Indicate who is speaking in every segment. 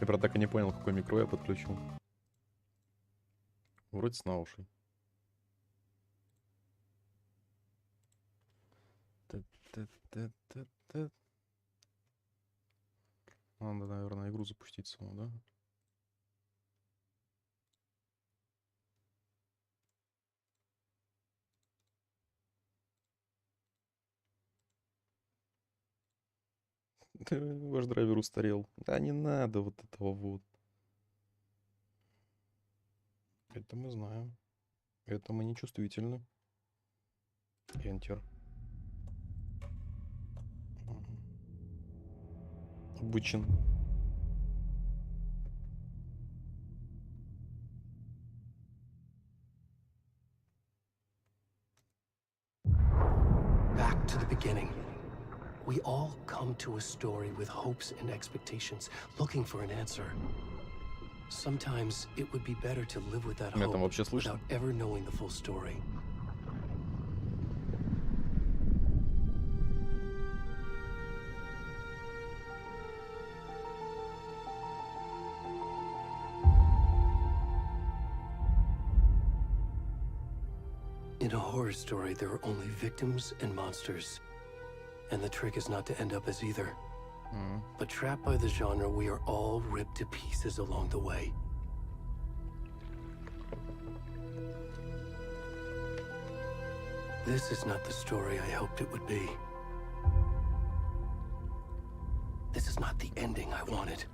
Speaker 1: правда, так и не понял, какое микро я подключил. Вроде с наушей. Надо, наверное, игру запустить саму, да? Ваш драйвер устарел. Да не надо вот этого вот. Это мы знаем. Это мы не чувствительны. Enter. Обычен.
Speaker 2: Back to the beginning. We all come to a story with hopes and expectations, looking for an answer. Sometimes it would be better to live with that
Speaker 1: Меня там
Speaker 2: hope
Speaker 1: вообще слышно?
Speaker 2: without ever knowing the full story. In a horror story, there are only victims and monsters. And the trick is not to end up as either. But trapped by the genre, we are all ripped to pieces along the way. This is not the story I hoped it would be. This is not the ending I wanted.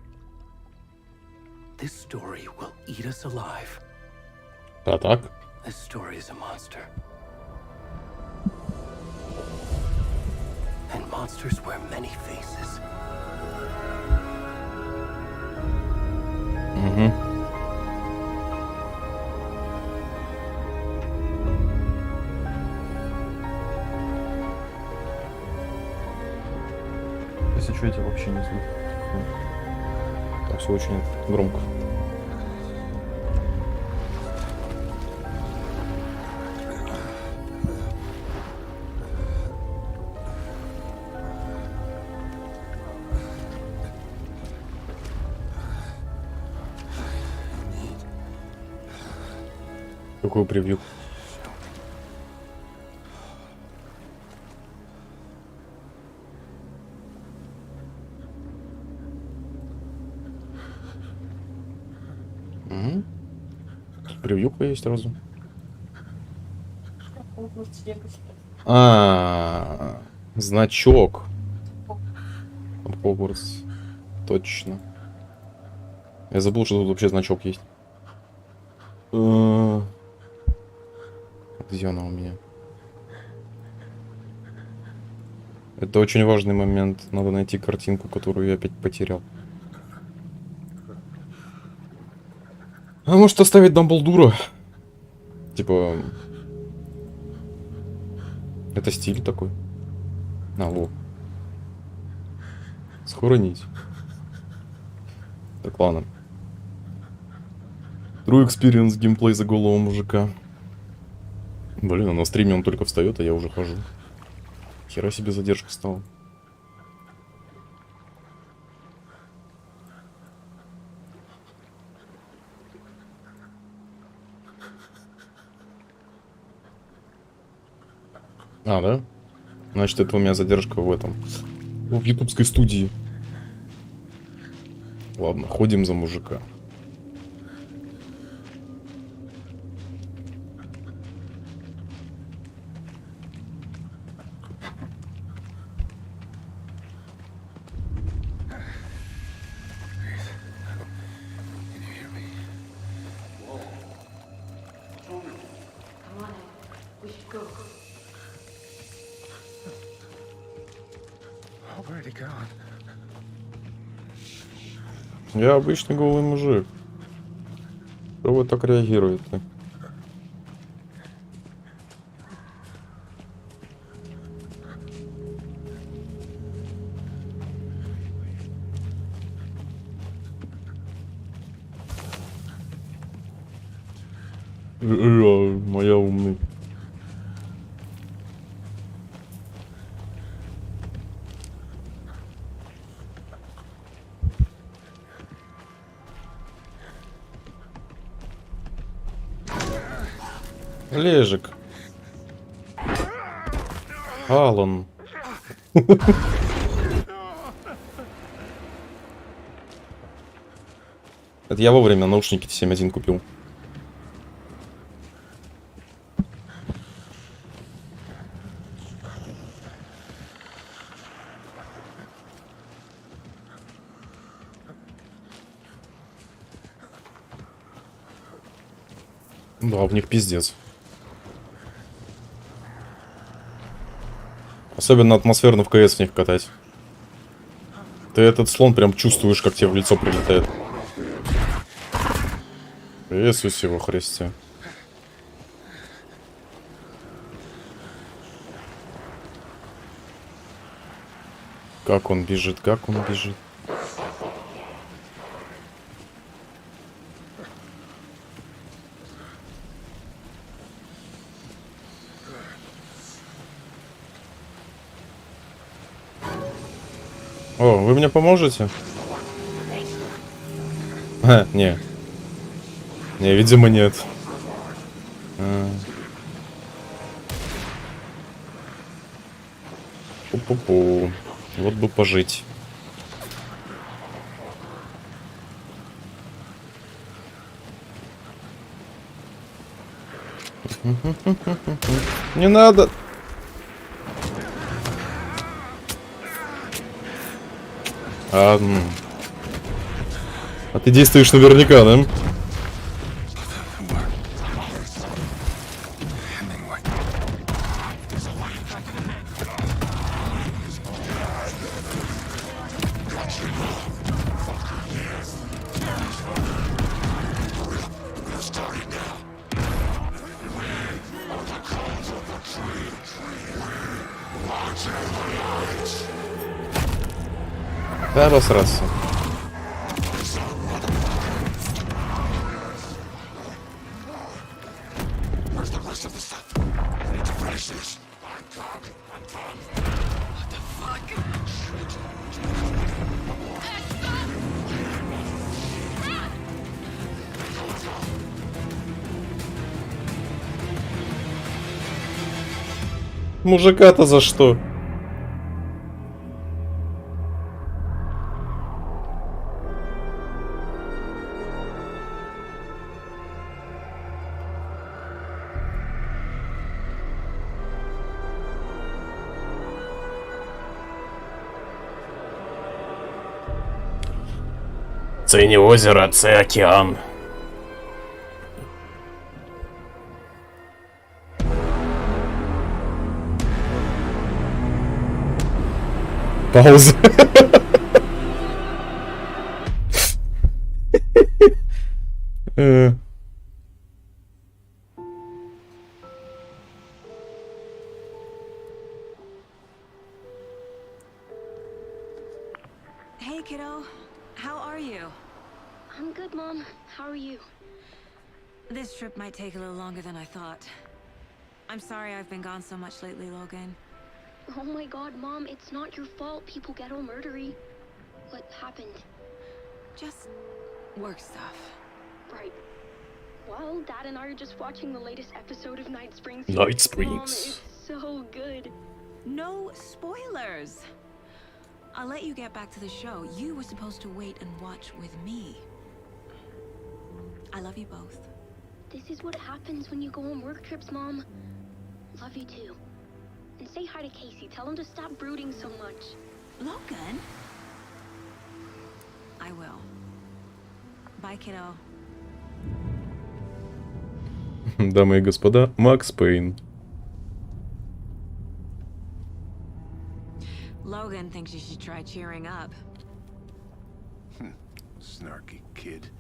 Speaker 2: This story will eat us alive.
Speaker 1: А так?
Speaker 2: This story is a monster. And monsters wear many faces.
Speaker 1: Если что, я тебя вообще не слышу. Там все очень громко. Какой превью? Превьюха есть сразу. Значок. Хогвартс. Точно. Я забыл, что тут вообще значок есть. Где она у меня? Это очень важный момент. Надо найти картинку, которую я опять потерял. А может оставить Дамблдора? Типа... Это стиль такой. Во. Схоронить. Так, ладно. True experience геймплей за голого мужика. Блин, а на стриме он только встает, а я уже хожу. Хера себе задержка стала. Да? Значит, это у меня задержка в этом. В ютубской студии. Ладно, ходим за мужика. Я обычный голый мужик. Что вы так реагируете? Моя умный. Олежик. Алан. Это я вовремя наушники 7.1 купил. Да, в них пиздец. Особенно атмосферно в КС в них катать. Ты этот слон прям чувствуешь, как тебе в лицо прилетает. Иисусе во Христе. Как он бежит, как он бежит. О, вы мне поможете? Не. Не, видимо, нет. Пу-пу-пу. Вот бы пожить. Не надо. А ты действуешь наверняка, да? Да, обосраться. Мужика-то за что? Це не озеро, це океан. Пауза.
Speaker 3: Hey, kiddo. How are you?
Speaker 4: I'm good, Mom. How are you?
Speaker 3: This trip might take a little longer than I thought. I'm sorry I've been gone so much lately, Logan.
Speaker 4: Oh my god, Mom, it's not your fault people get all murdery. What happened?
Speaker 3: Just work stuff.
Speaker 4: Right. Well, Dad and I are just watching the latest episode of Night Springs.
Speaker 1: Night
Speaker 4: Mom,
Speaker 1: Springs.
Speaker 4: it's so good.
Speaker 3: No spoilers! I'll let you get back to the show. You were supposed to wait and watch with me. I love you both.
Speaker 4: This is what happens when you go on work trips, Mom. Love you too. And say hi to Casey. Tell him to stop brooding so much.
Speaker 3: Logan? I will. Bye, kiddo.
Speaker 1: Дамы и господа, Макс Пейн.
Speaker 3: Logan thinks you should try cheering up.
Speaker 5: Snarky kid.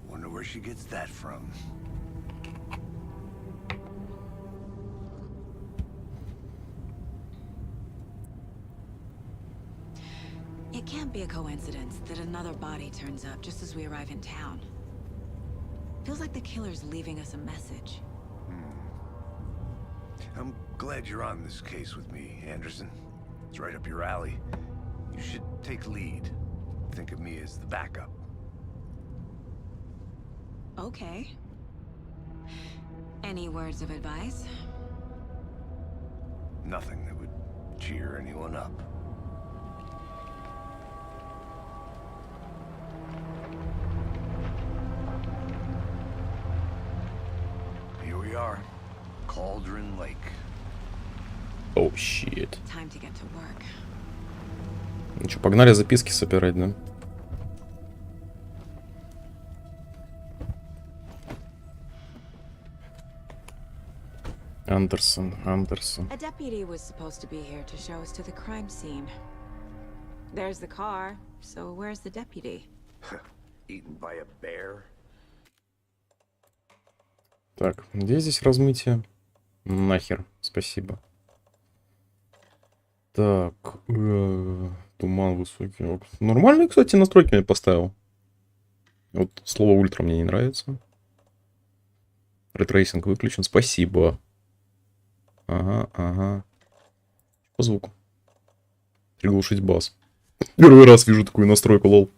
Speaker 5: Wonder where she gets that from.
Speaker 3: It can't be a coincidence that another body turns up just as we arrive in town. Feels like the killer's leaving us a message.
Speaker 5: I'm glad you're on this case with me, Anderson. It's right up your alley. You should take lead. Think of me as the backup.
Speaker 3: Okay. Any words of advice?
Speaker 5: Nothing that would cheer anyone up. Here we are. Cauldron Lake.
Speaker 1: Оу, щит.
Speaker 3: Time to get to work.
Speaker 1: Ну что, погнали записки собирать, да? Андерсон.
Speaker 3: A deputy was supposed to be here to show us to the crime scene. There's the car, so where's the deputy?
Speaker 5: Eaten by a bear.
Speaker 1: Так, где здесь размытие? Нахер, спасибо. Так, туман высокий. Нормальные, кстати, настройки я поставил. Вот слово ультра мне не нравится. Ретрейсинг выключен, спасибо. Ага. По звуку. Приглушить бас. Первый раз вижу такую настройку, лол.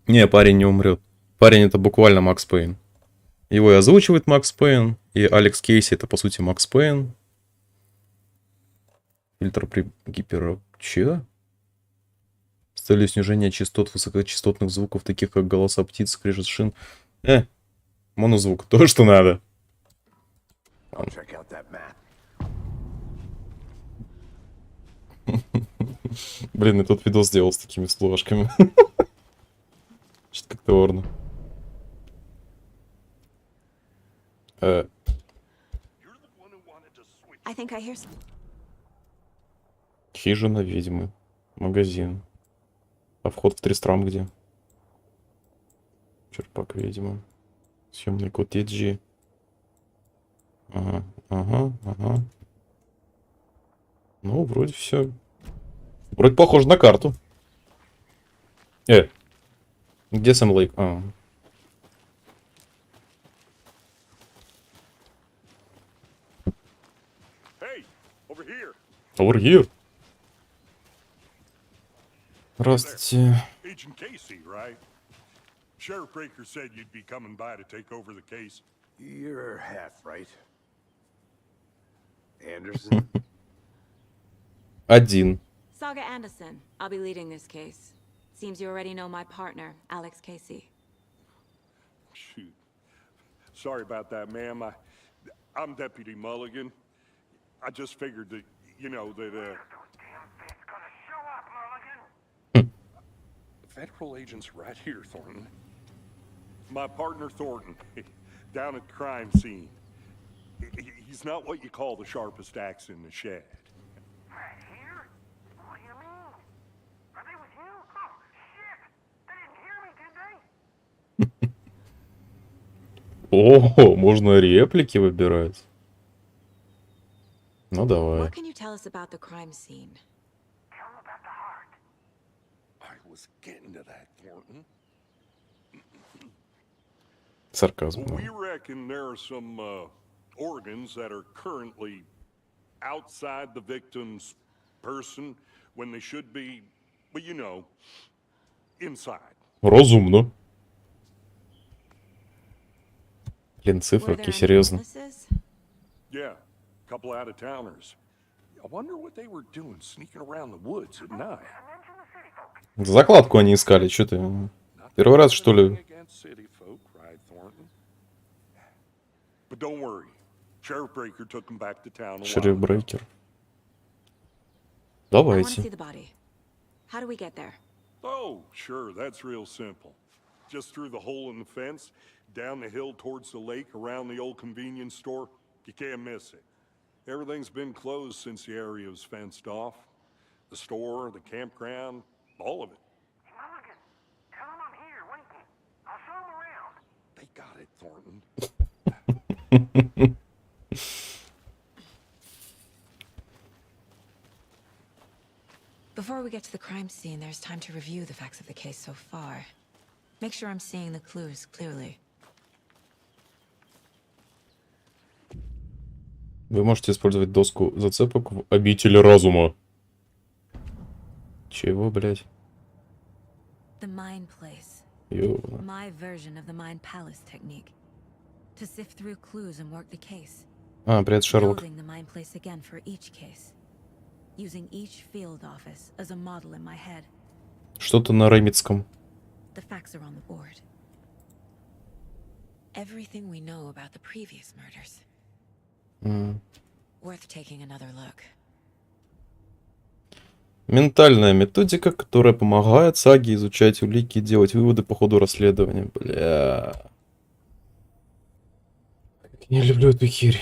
Speaker 1: Не, парень не умрет. Парень это буквально Макс Пейн. Его и озвучивает Макс Пейн, и Алекс Кейси это по сути Макс Пейн. Фильтр при Че? С целью снижения частот высокочастотных звуков, таких как голоса птиц, скрежет шин. Монозвук, то, что надо. Блин, я тот видос сделал с такими всплывашками. Что-то как-то орно.
Speaker 3: I think I hear some...
Speaker 1: Хижина ведьмы. Магазин. А вход в Тристрам где? Черпак ведьмы. Съемный код EG. Ага. Ну, вроде все. Вроде похоже на карту. Где Сэм Лейк? Over here. Здравствуйте.
Speaker 6: Agent Casey, right? Sheriff Breaker said you'd be coming by to take over the case.
Speaker 5: You're half right. Anderson?
Speaker 1: Один.
Speaker 3: Saga Anderson. I'll be leading this case. Seems you already know my partner, Alex Casey.
Speaker 6: Shoot. Sorry about that, ma'am. I'm Deputy Mulligan. I just figured that, you know, that, Federal agents right here, Thornton. My partner, Thornton, down at the crime scene. He's not what you call the sharpest axe in the shed.
Speaker 7: Right here? What do you mean? Are they with you? Oh, shit! They didn't hear me, did they?
Speaker 1: О, можно реплики выбирать. Ну давай.
Speaker 3: What can you tell us about the crime scene?
Speaker 7: Tell them about the heart.
Speaker 6: I was getting to that, Thornton.
Speaker 1: Сарказм.
Speaker 6: We reckon there are some organs that are currently outside the victim's person when they should be, well, you know, inside.
Speaker 1: Разумно. Блин,
Speaker 3: Were
Speaker 1: циферки,
Speaker 3: there any
Speaker 1: серьезно.
Speaker 3: witnesses?
Speaker 6: Yeah, a couple out-of-towners. I wonder what they were doing sneaking around the woods at night.
Speaker 7: Mention the city folk.
Speaker 1: Закладку они искали, что ты? Первый раз, что ли?
Speaker 6: Against city folk, cried Thornton. But don't worry. Sheriff Breaker took them back to town a while
Speaker 1: Шериф
Speaker 6: ago.
Speaker 1: Брейкер.
Speaker 3: I want to
Speaker 1: Давайте.
Speaker 3: see the body. How do we get there?
Speaker 6: Oh, sure, that's real simple. Just through the hole in the fence, down the hill towards the lake, around the old convenience store. You can't miss it. Everything's been closed since the area was fenced off. The store, the campground, all of it.
Speaker 7: Mulligan, tell them I'm here, waiting. I'll show them around.
Speaker 6: They got it, Thornton.
Speaker 3: Before we get to the crime scene, there's time to review the facts of the case so far. Make sure I'm seeing the clues clearly.
Speaker 1: Вы можете использовать доску зацепок в обители разума. Чего, блядь?
Speaker 3: The Mind Place.
Speaker 1: Ёбана.
Speaker 3: My version of the Mind Palace technique. To sift through clues and work the case.
Speaker 1: А, привет, Шерлок.
Speaker 3: Building the mind place again for each case. Using each field office as a model in my head.
Speaker 1: Что-то на ремитском.
Speaker 3: The facts are on the board. Everything we know about the previous murders. Worth taking another look.
Speaker 1: Ментальная методика, которая помогает Саге изучать улики и делать выводы по ходу расследования. Бля. Я люблю эту херь.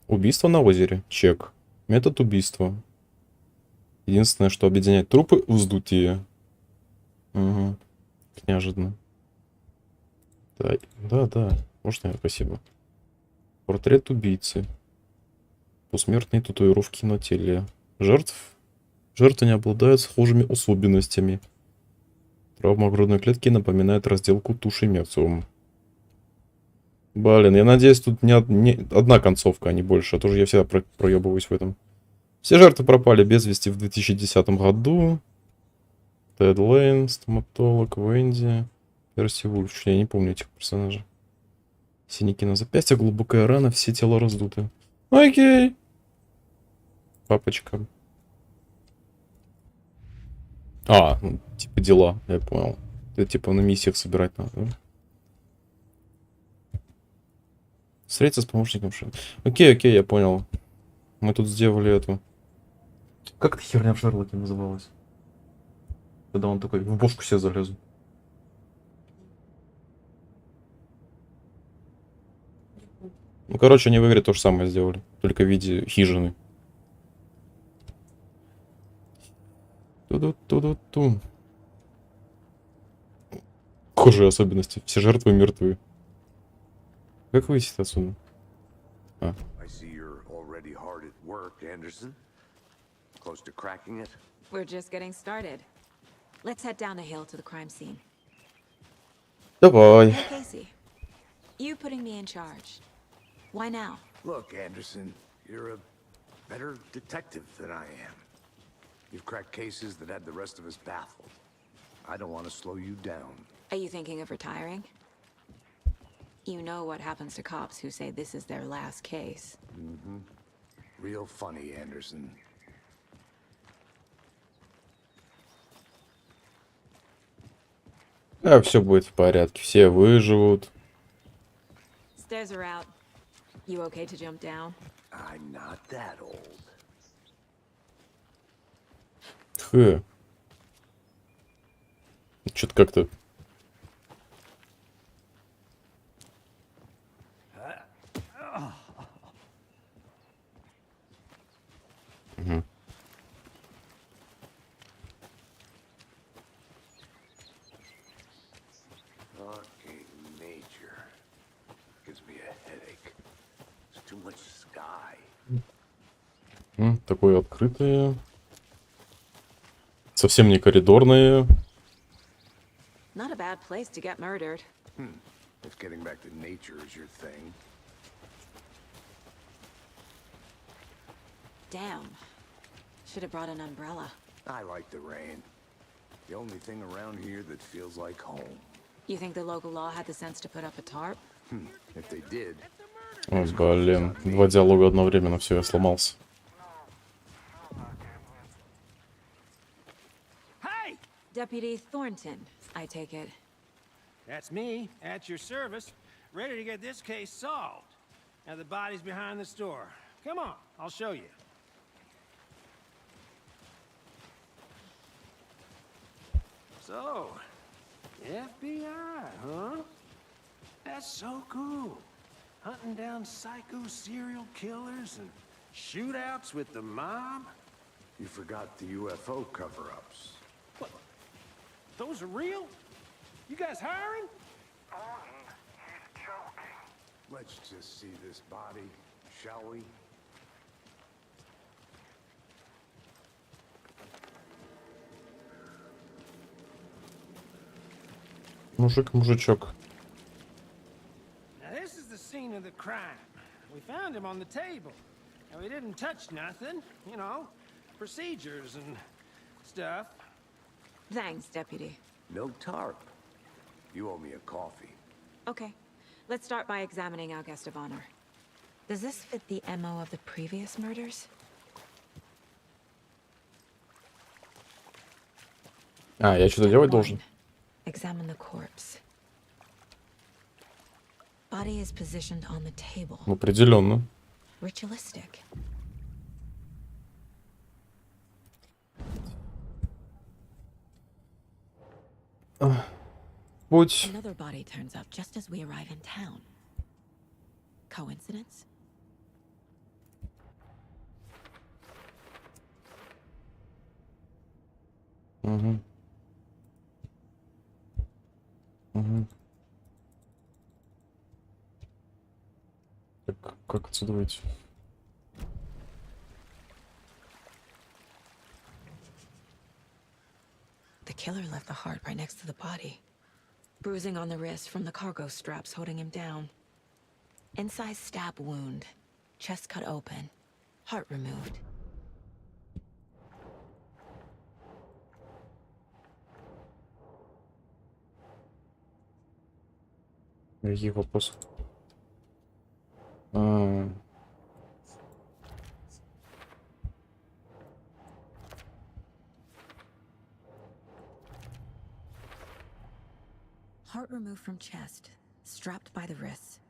Speaker 1: Убийство на озере. Чек. Метод убийства. Единственное, что объединяет трупы — вздутие. Угу. Неожиданно. Да. Можно, спасибо. Портрет убийцы. Посмертные татуировки на теле. Жертвы не обладают схожими особенностями. Травма грудной клетки напоминает разделку туши мерцевым. Блин, я надеюсь, тут не одна концовка, а не больше. А то же я всегда проебываюсь в этом. Все жертвы пропали без вести в 2010 году. Тед Лейн, стоматолог, Венди, Перси Вульф. Я не помню этих персонажей. Синяки на запястье, глубокая рана, все тела раздуты. Окей. Папочка. Ну, типа дела, я понял. Это типа на миссиях собирать надо, да? Встретиться с помощником. Окей, я понял. Мы тут сделали эту... Как эта херня в Шерлоке называлась? Когда он такой в бошку себе залез. Ну, короче, они в игре то же самое сделали. Только в виде хижины. Ту-ду-ту-ду-ту. Похожие особенности. Все жертвы мертвы. Как выйти отсюда?
Speaker 5: I see you're already hard at work, Anderson. Close to cracking it?
Speaker 3: We're just getting started. Let's head down a hill to the crime scene.
Speaker 1: Давай.
Speaker 3: Hey, Casey. You putting me in charge. Why now?
Speaker 5: Look, Anderson, you're a better detective than I am. You've cracked cases that had the rest of us baffled. I don't want to slow you down.
Speaker 3: Are you thinking of retiring? You know what happens to cops who say this is their last case.
Speaker 5: Real funny, Anderson.
Speaker 1: Да, все будет в порядке. Все выживут.
Speaker 3: Stairs are out. You okay to jump down?
Speaker 5: I'm not that old.
Speaker 1: Что-то как-то...
Speaker 5: Fucking nature. Gives me a headache. There's too much sky.
Speaker 1: Такое открытое. Совсем не коридорное.
Speaker 3: Not a bad place to get murdered.
Speaker 5: If getting back to nature is your thing.
Speaker 3: Damn. Should have brought an umbrella.
Speaker 5: I like the rain. The only thing around here that feels like home.
Speaker 3: You think the local law had the sense to put up a tarp?
Speaker 5: If they did,
Speaker 1: Ой, блин. Два диалога одновременно. Все, я сломался.
Speaker 7: Hey!
Speaker 3: Deputy Thornton, I take it.
Speaker 7: That's me, at your service, ready to get this case solved. Now the body's behind the store. Come on, I'll show you. So, FBI, huh? That's so cool. Hunting down psycho serial killers and shootouts with the mob.
Speaker 5: you forgot the UFO cover-ups.
Speaker 7: What? Those are real? You guys hiring?
Speaker 5: Let's just see this body, shall we?
Speaker 1: Мужичок.
Speaker 7: Now this is the scene of the crime. We found him on the table. And we didn't touch nothing, you know, procedures and stuff.
Speaker 3: Thanks, Deputy.
Speaker 5: No tarp. You owe me a coffee.
Speaker 3: Okay. Let's start by examining our guest of honor. Does this fit the MO of the previous murders?
Speaker 1: А, я что-то делать должен?
Speaker 3: Examine the corpse. Body is positioned on the table.
Speaker 1: Определенно.
Speaker 3: Ritualistic.
Speaker 1: Путь.
Speaker 3: Another body turns up just as we arrive in town. Coincidence?
Speaker 1: Угу. Угу. Так, как отсюда выйти?
Speaker 3: The killer left the heart right next to the body. Bruising on the wrist from the cargo straps holding him down. Incised stab wound. Chest cut open. Heart removed.
Speaker 1: Какие вопросы? А,
Speaker 3: Heart removed from chest. Strapped by the wrists.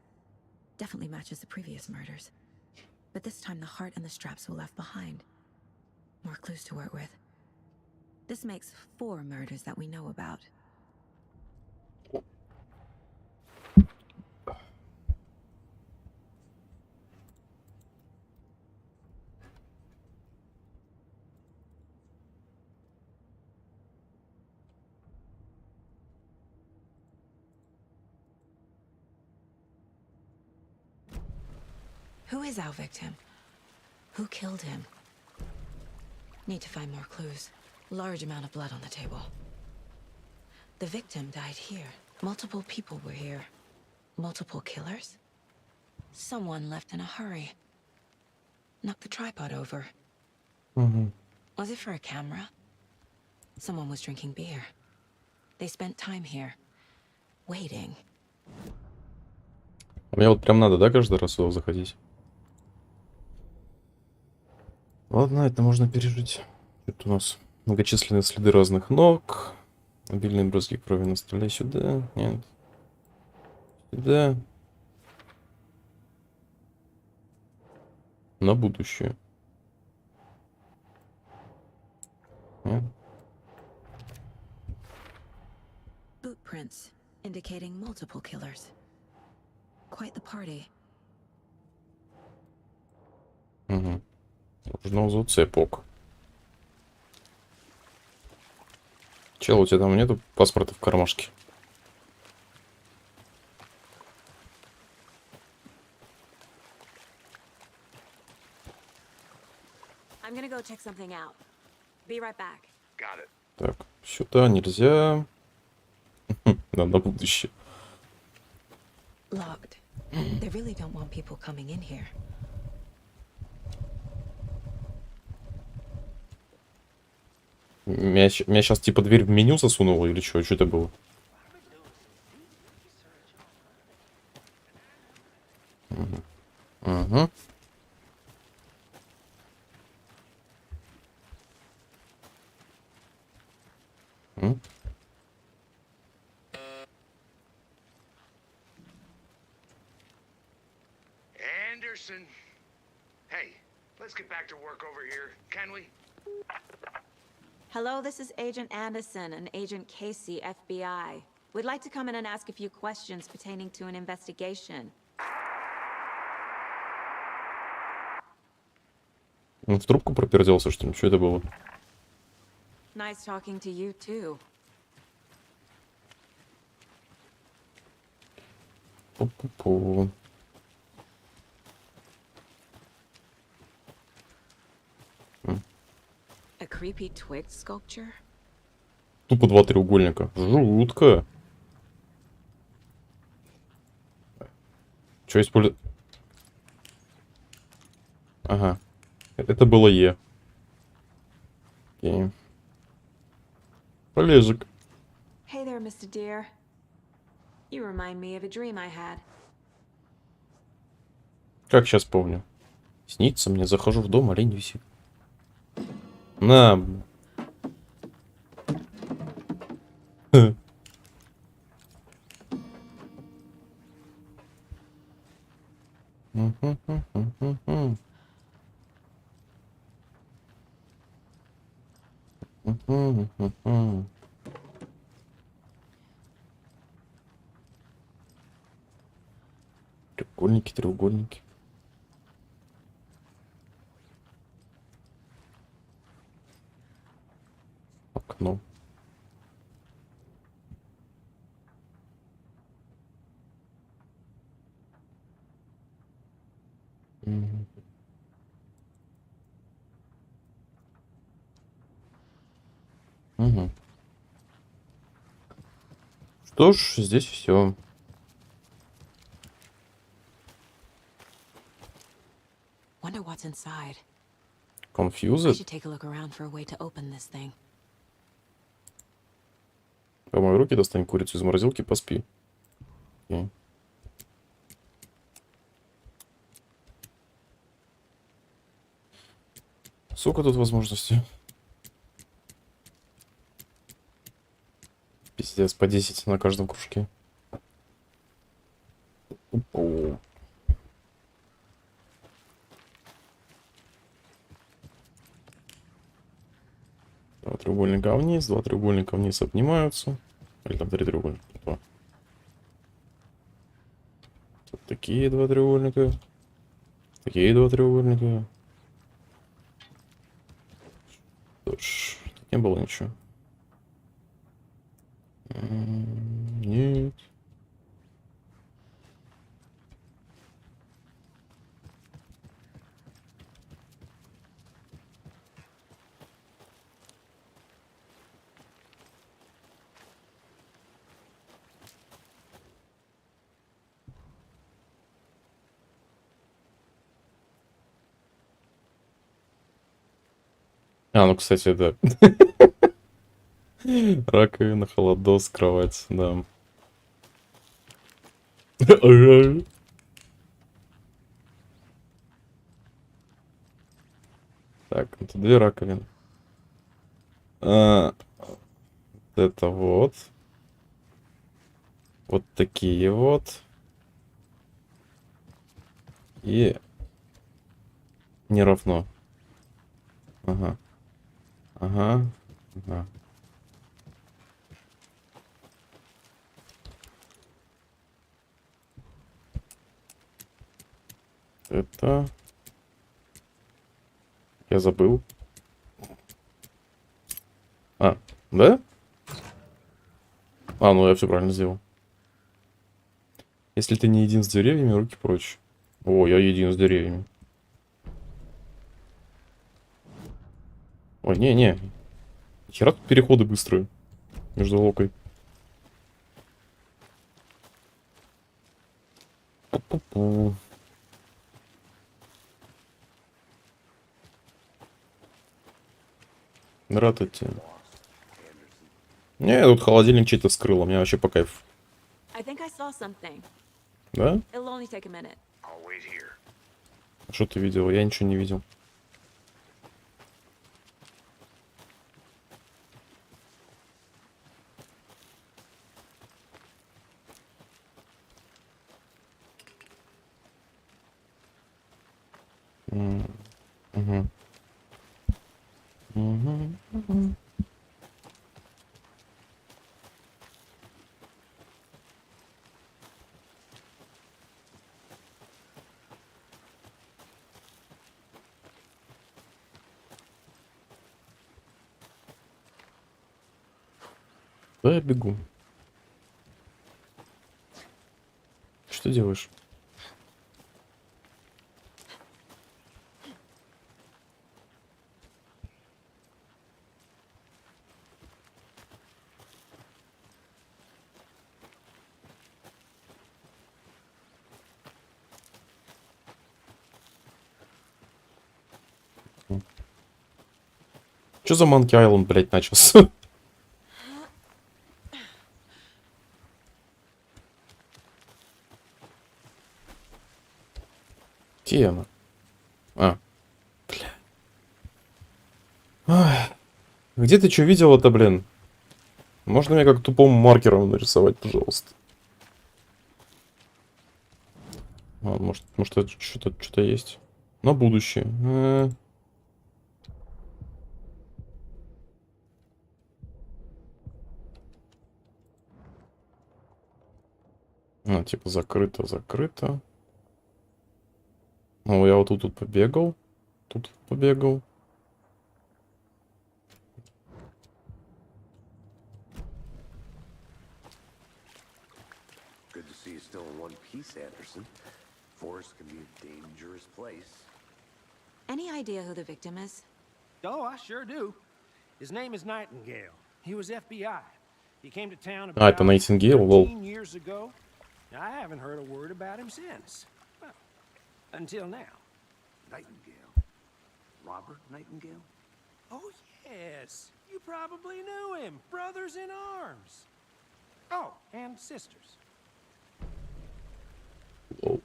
Speaker 3: Definitely matches the previous murders. But this time the heart and the straps were left behind. More clues to work with. This makes 4 murders that we know about. Who is our victim? Who killed him? Need to find more clues. Large amount of blood on the table. The victim died here. Multiple people were here. Multiple killers? Someone left in a hurry. Knocked the tripod over.
Speaker 1: угу.
Speaker 3: Was it for a camera? Someone was drinking beer. They spent time here. Waiting.
Speaker 1: Мне вот прям надо, да, каждый раз сюда заходить? Ладно, это можно пережить. Тут у нас многочисленные следы разных ног. Обильные брызги крови на столе. Сюда. Нет. Сюда. На будущее. Нет.
Speaker 3: Boot prints, indicating multiple killers. Quite the party.
Speaker 1: Угу. Нужно зацепок. Чел, у тебя там нету паспорта в кармашке?
Speaker 3: I'm gonna go check something out. Be right back.
Speaker 5: Got it.
Speaker 1: Так, сюда нельзя. Да, на будущее.
Speaker 3: Locked. They really don't want people coming in here.
Speaker 1: Меня сейчас типа дверь в меню засунула или что? Что это было? Угу. Угу.
Speaker 5: Anderson. Hey, let's get back to work over here, can we?
Speaker 3: Hello, this is Agent Anderson and Agent Casey, FBI. We'd like to come in and ask a few questions pertaining to an investigation.
Speaker 1: Он в трубку проперделся, что ли? Что это было?
Speaker 3: Nice talking to you, too.
Speaker 1: Пу-пу-пу.
Speaker 3: A creepy twig sculpture?
Speaker 1: Тупо 2 треугольника. Жутко. Что использовать? Ага. Это было Е. Окей. Полежек.
Speaker 3: Hey there, Mr. Deer. You remind me of a dream I had.
Speaker 1: Как сейчас помню. Снится мне, захожу в дом, олень висит. На. Треугольники, треугольники. Окно. Мгм. Мгм. Что ж, здесь все.
Speaker 3: Wonder what's inside. I
Speaker 1: Confused.
Speaker 3: should take a look around for a way to open this thing.
Speaker 1: Помой руки, достань курицу из морозилки, поспи. Окей. Сколько тут возможностей? Пиздец, по 10 на каждом кружке. Опа. Два треугольника вниз, два треугольника вниз обнимаются. Или там три треугольника. Два. Тут такие два треугольника. Такие два треугольника. Что ж, тут не было ничего. Нет. А, ну, кстати, да. Раковина, холодос, кровать, да. Так, это две раковины. Вот это вот. Вот такие вот. И не равно. Ага. Ага. Ага. Это... Я забыл. А, да? А, ну я все правильно сделал. Если ты не един с деревьями, руки прочь. О, я един с деревьями. Ой, не-не. Хера тут переходы быстрые. Между локой. Пу-пу-пу. Ратати. Не, тут холодильник чей-то скрыл, а мне вообще по кайфу.
Speaker 3: I think I saw something.
Speaker 1: Да?
Speaker 3: It'll only take a minute.
Speaker 5: I'll wait here.
Speaker 1: А что ты видел? Я ничего не видел. Угу. Угу. Да, я бегу. Что делаешь? Что за Monkey Island, блядь, начался? Где она? А. Бля. Ай. Где ты что видела-то, блин? Можно мне как тупым маркером нарисовать, пожалуйста? А, может это что-то есть? На будущее. Типа закрыто. Ну, я вот тут побегал. Тут побегал.
Speaker 5: Good to see you still in one piece, Anderson. Forest can be a dangerous place.
Speaker 3: Any idea who the victim is?
Speaker 7: Oh, I sure do. His name is Nightingale. He was FBI. He came to town
Speaker 1: А, это
Speaker 7: about
Speaker 1: Найтингейл, лол.
Speaker 7: 13 years ago. I haven't heard a word about him since. Well, until now.
Speaker 5: Nightingale. Robert Nightingale?
Speaker 7: Oh, yes. You probably knew him. Brothers in arms. Oh, and sisters.
Speaker 1: Лол.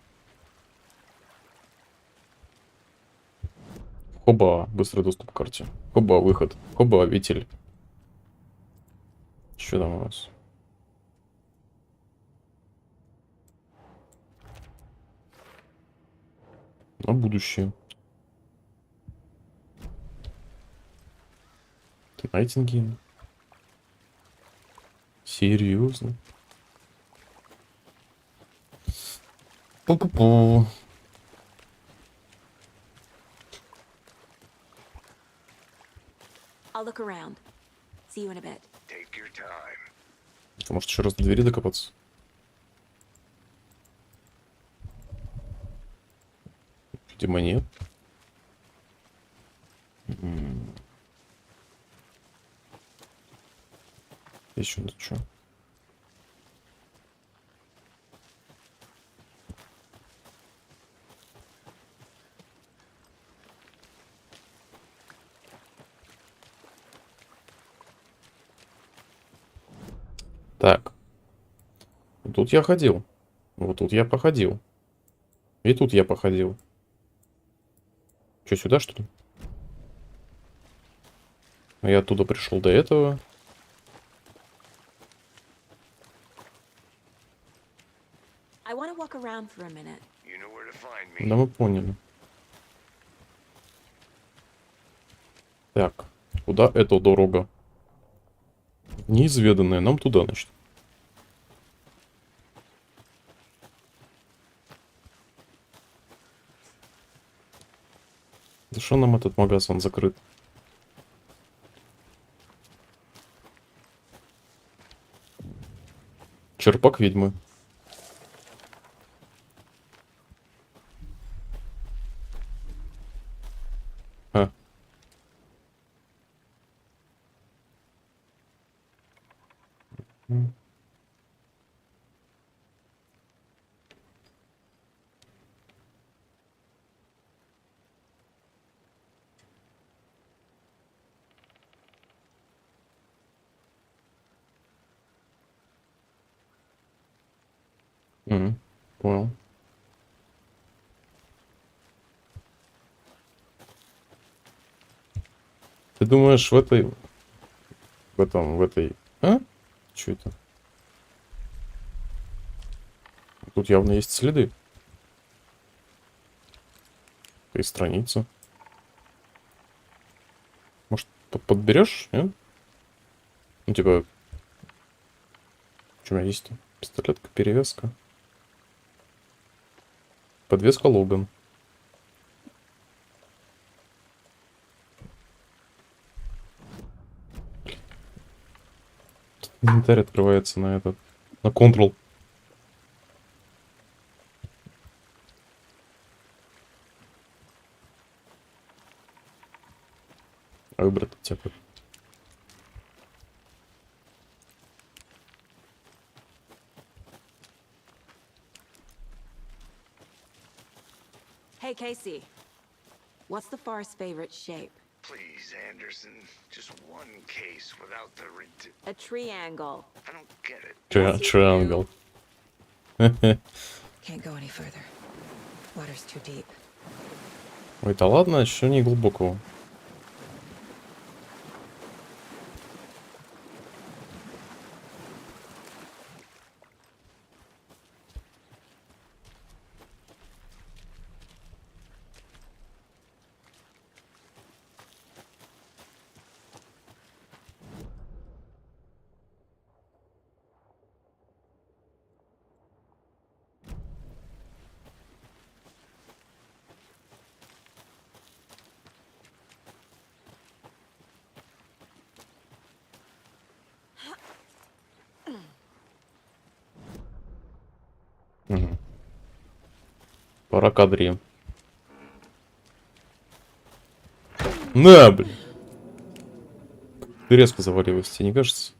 Speaker 1: Хоба, быстрый доступ к карте. Хоба, выход. Хоба, витель. Что там у нас? На будущее. Найтингейл. Серьезно? Пу-пу-пу.
Speaker 3: I'll look around. See you in a bit.
Speaker 5: Take your time.
Speaker 1: Может еще раз до двери докопаться? Видимо, нет. Еще тут что? Так. Тут я ходил. Вот тут я походил. И тут я походил. Что, сюда, что ли? А я оттуда пришел до этого.
Speaker 3: I want to walk around for a minute.
Speaker 5: You know where to find me.
Speaker 1: Да мы поняли. Так. Куда эта дорога? Неизведанная. Нам туда, значит. Да что нам этот магазин закрыт? Черпак ведьмы. А. Понял. Ты думаешь, в этой... В этой... А? Что это? Тут явно есть следы. И страница. Может, подберешь? Нет? Ну, типа... Что у меня есть-то? Пистолетка, перевязка. Подвеска Логан. Инвентарь открывается на этот... На Ctrl. А выбрать аптеку.
Speaker 3: Hey, Casey. What's the forest's favorite shape?
Speaker 5: Please, Anderson. Just one case without the
Speaker 3: A triangle.
Speaker 5: I don't get it.
Speaker 1: Triangle.
Speaker 3: Can't go any further. Water's too deep.
Speaker 1: Ой, да ладно, еще не глубокого. Угу. Пора кадри. На, блин. Ты резко завалилась, тебе не кажется?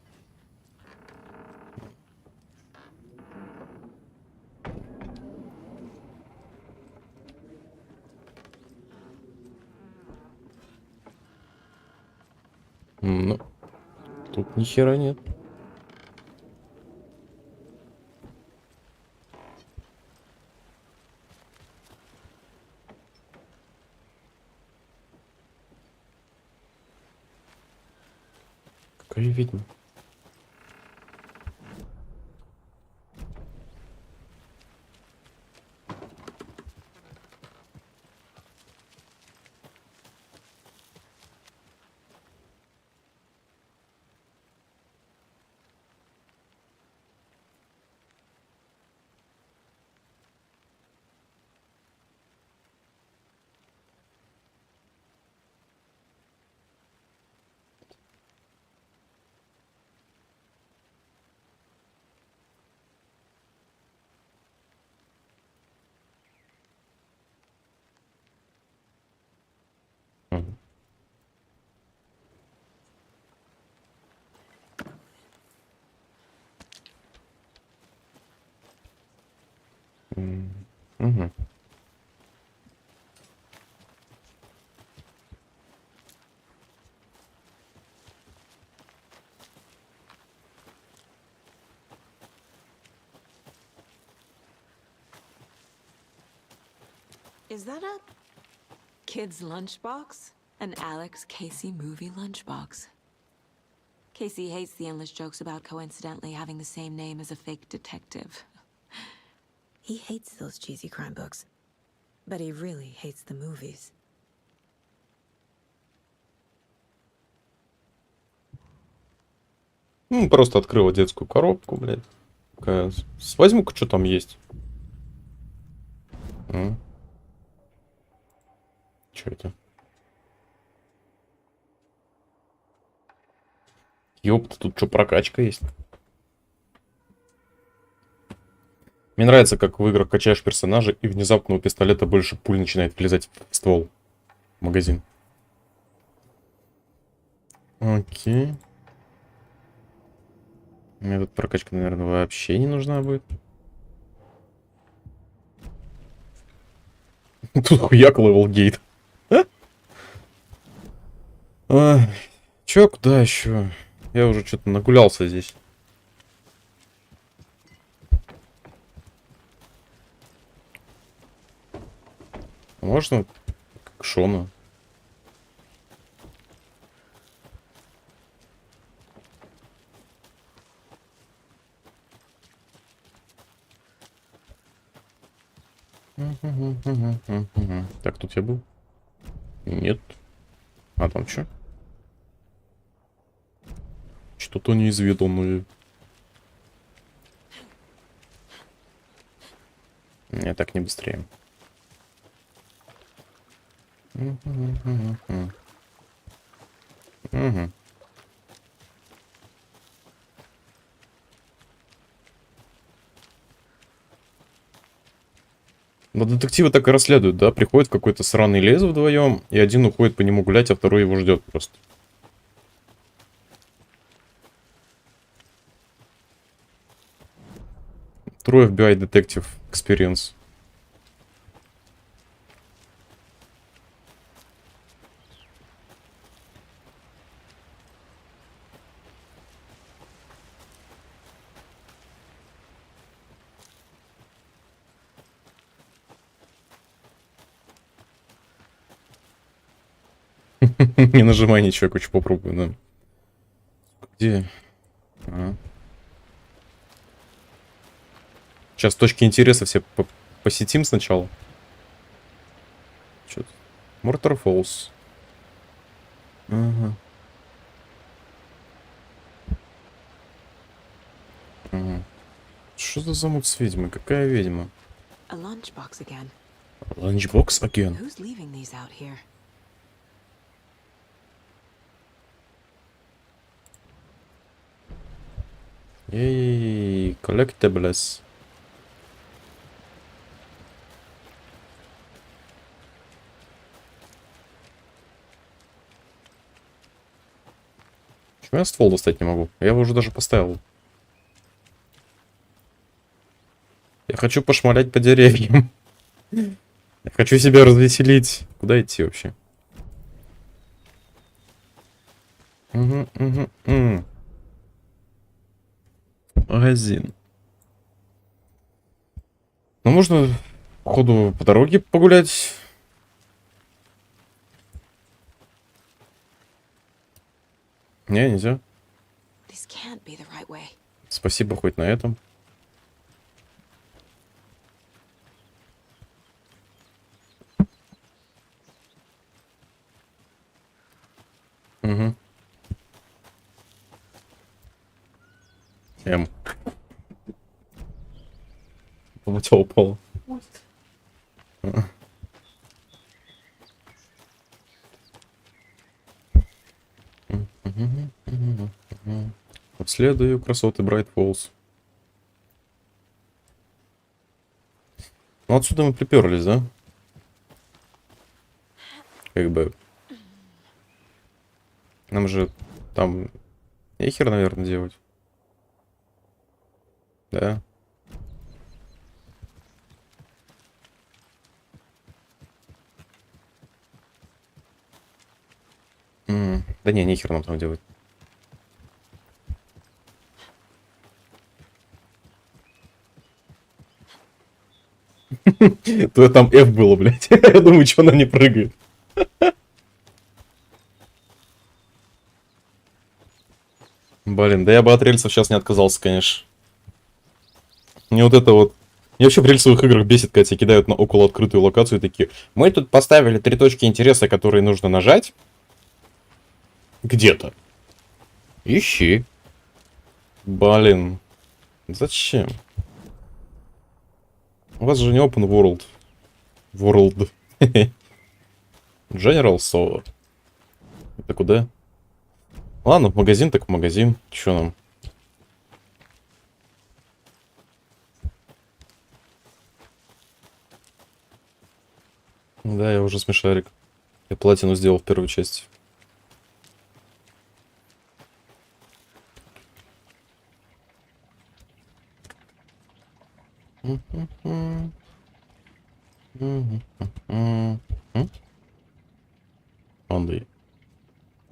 Speaker 1: Ну, тут ни хера нет. Какая ведьма? Мгм. Мгм.
Speaker 3: Is that a kid's lunchbox? An Alex Casey movie lunchbox. Casey hates the endless jokes about coincidentally having the same name as a fake detective. He hates those cheesy crime books, but he really hates the movies.
Speaker 1: Ну, просто открыла детскую коробку, блядь. Возьму-ка, что там есть. Что это? Ёпта, тут что, прокачка есть? Мне нравится, как в играх качаешь персонажа, и внезапно у пистолета больше пуль начинает влезать в ствол. Магазин. Окей. Мне тут прокачка, наверное, вообще не нужна будет. Тут хуяк левел гейт. Чё, куда еще? Я уже что-то нагулялся здесь. Можно к Шону? Так, тут я был? Нет. А там что? Что-то неизведанное. Не, так не быстрее. Угу. Но детективы так и расследуют, да? Приходит какой-то сраный лес вдвоем, и один уходит по нему гулять, а второй его ждет просто. True FBI Detective Experience. Не нажимай ничего, короче, попробую, да. Где? Сейчас точки интереса все посетим сначала. Что-то. Мортар Фоллс. Ага. Ага. Что это за мут с ведьмой? Какая ведьма?
Speaker 3: A lunchbox again.
Speaker 1: Lunchbox again.
Speaker 3: Who's leaving these out here?
Speaker 1: Эй, collectibles. Почему я ствол достать не могу? Я его уже даже поставил. Я хочу пошмалять по деревьям. Я хочу себя развеселить. Куда идти вообще? Угу. Магазин. Ну, можно, походу, по дороге погулять. Не, нельзя.
Speaker 3: This can't be the right way.
Speaker 1: Спасибо хоть на этом. Угу. Полетел упал. Обследую красоты Брайт Фоллс. Ну отсюда мы приперлись, да? Как бы. Нам же там нехер, наверное, делать. Да. Да не, нехер нам там делать. То там F было, блядь. Я думаю, что она не прыгает. Блин, да я бы от рельсов сейчас не отказался, конечно. Мне вот это вот... Мне вообще в рельсовых играх бесит, когда тебя кидают на около открытую локацию и такие: мы тут поставили 3 точки интереса, которые нужно нажать. Где-то. Ищи. Блин. Зачем? У вас же не open world. World. General Solo. Это куда? Ладно, в магазин так в магазин. Чё нам? Да, я уже смешарик. Я платину сделал в первой части. Андрей.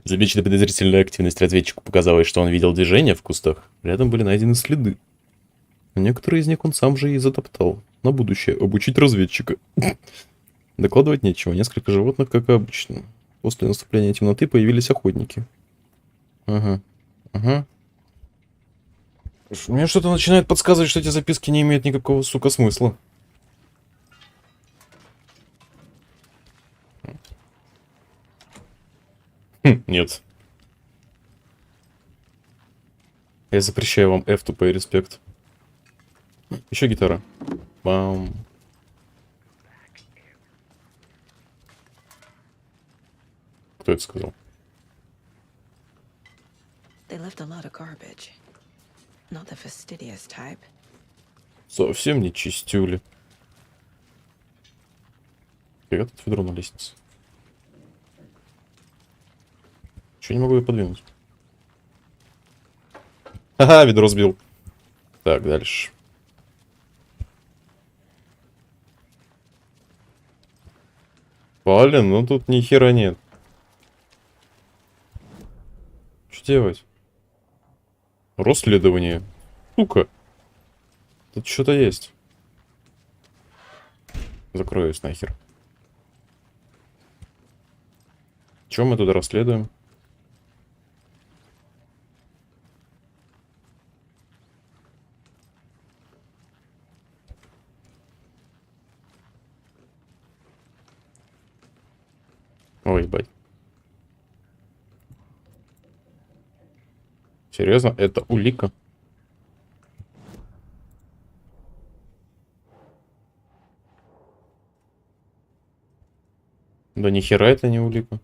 Speaker 1: Замечена подозрительная активность. Разведчику показалось, что он видел движение в кустах. Рядом были найдены следы. Некоторые из них он сам же и затоптал. На будущее обучить разведчика. Докладывать нечего. Несколько животных, как обычно. После наступления темноты появились охотники. Ага. Мне что-то начинает подсказывать, что эти записки не имеют никакого, сука, смысла. Нет. Я запрещаю вам F, тупой респект. Еще гитара. Бам. Кто это сказал?
Speaker 3: They left a lot of garbage. Not the fastidious type.
Speaker 1: Совсем не чистюли. Я тут ведро на лестнице. Чего не могу ее подвинуть? Ага, ведро сбил. Так, дальше. Блин, ну тут ни хера нет. Что делать? Расследование. Сука. Тут что-то есть. Закроюсь нахер. Чем мы тут расследуем? Ой, ебать. Серьезно? Это улика? Да нихера это не улика.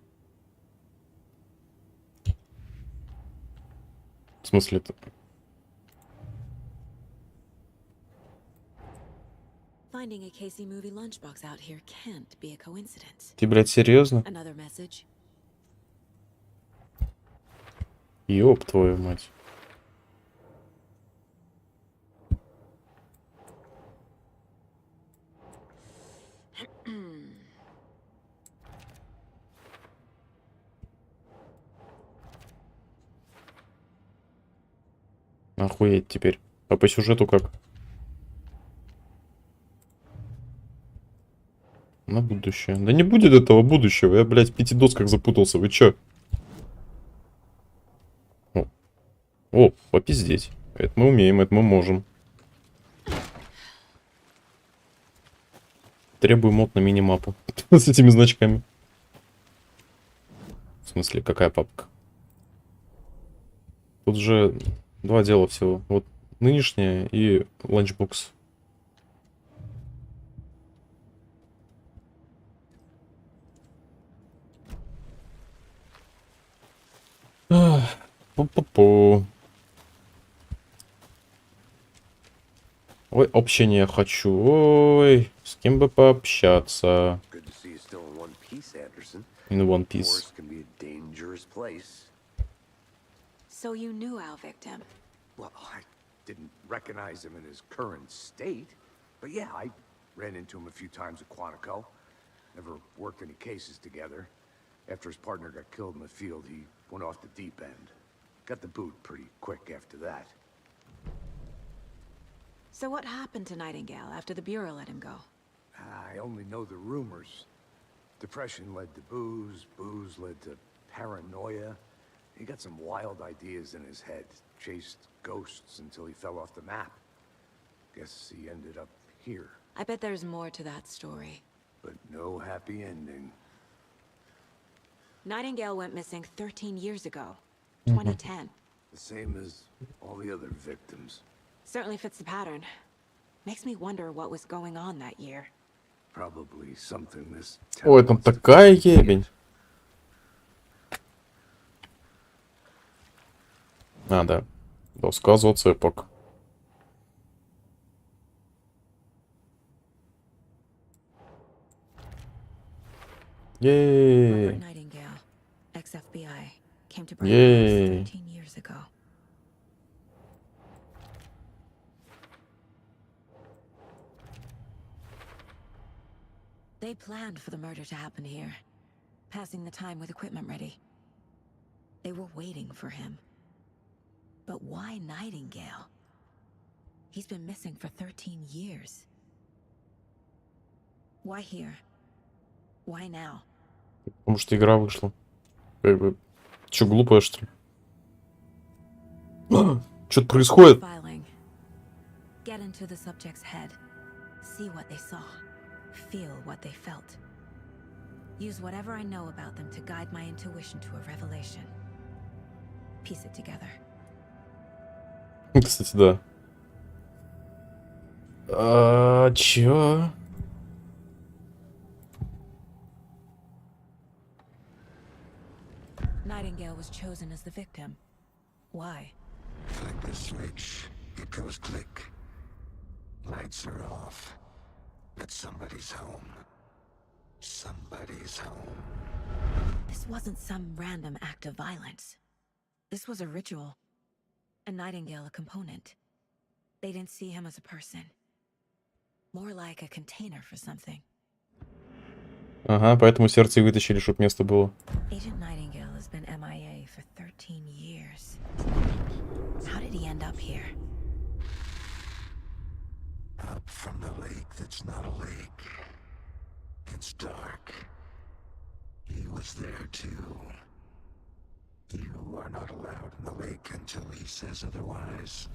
Speaker 1: В смысле это?
Speaker 3: Finding a Casey movie lunchbox out here can't be a coincidence.
Speaker 1: Ты, блядь, серьезно?
Speaker 3: Another message.
Speaker 1: Ёб твою мать. Охуеть теперь. А по сюжету как? На будущее. Да не будет этого будущего. Я, блядь, в 5 досках запутался. Вы чё? О, попиздеть. Это мы умеем, это мы можем. Требую мод на мини-мапу. С этими значками. В смысле, какая папка? Тут же 2 дела всего. Вот нынешняя и ланчбокс. Пу-пу-пу. Ой, общение хочу. Ой, с кем бы пообщаться.
Speaker 5: Good to see you still in one piece, Anderson.
Speaker 1: In one piece.
Speaker 5: Forest can be a dangerous place.
Speaker 3: So you knew our victim.
Speaker 5: Well, I didn't recognize him in his current state, but yeah, I ran into him a few times at Quantico. Never worked any cases together. After his partner got killed in the field, he went off the deep end. Got the boot pretty quick after that.
Speaker 3: So what happened to Nightingale after the Bureau let him go?
Speaker 5: I only know the rumors. Depression led to booze, booze led to paranoia. He got some wild ideas in his head, chased ghosts until he fell off the map. Guess he ended up here,
Speaker 3: I bet there's more to that story.
Speaker 5: but no happy ending.
Speaker 3: Nightingale went missing 13 years ago. 2010.
Speaker 5: The same as all the other victims.
Speaker 3: Certainly fits the pattern. Makes me wonder what was going on that year.
Speaker 5: Probably something this
Speaker 1: Ой, там такая ебень. А, да. Доска зацепок. Ей.
Speaker 3: Robert Nightingale, ex-FBI, came to break
Speaker 1: Yay.
Speaker 3: 13 years ago. They planned for the murder to happen here, passing the time with equipment ready. They were waiting for him. But why Nightingale? He's been missing for 13 years. Why here? Why now?
Speaker 1: Потому что игра вышла. Как бы... Чё, глупая, что ли? Что-то происходит.
Speaker 3: Filing. Get into the subject's head. See what they saw. Feel what they felt. Use whatever I know about them to guide my intuition to a revelation. Piece it together.
Speaker 1: Кстати, да. А, чё?
Speaker 3: Nightingale was chosen as the victim. Why?
Speaker 5: Flick the switch, it goes click. Lights are off. But somebody's home. Somebody's home.
Speaker 3: This wasn't some random act of violence. This was a ritual. A Nightingale a component. They didn't see him as a person. More like a container for something.
Speaker 1: Ага, поэтому сердце и вытащили, чтоб место было.
Speaker 3: Agent Nightingale has been MIA for 13 years. How did he end up here?
Speaker 5: Up from the lake that's not a lake. It's dark. He was
Speaker 8: is there too. You are not allowed in the lake until he says otherwise.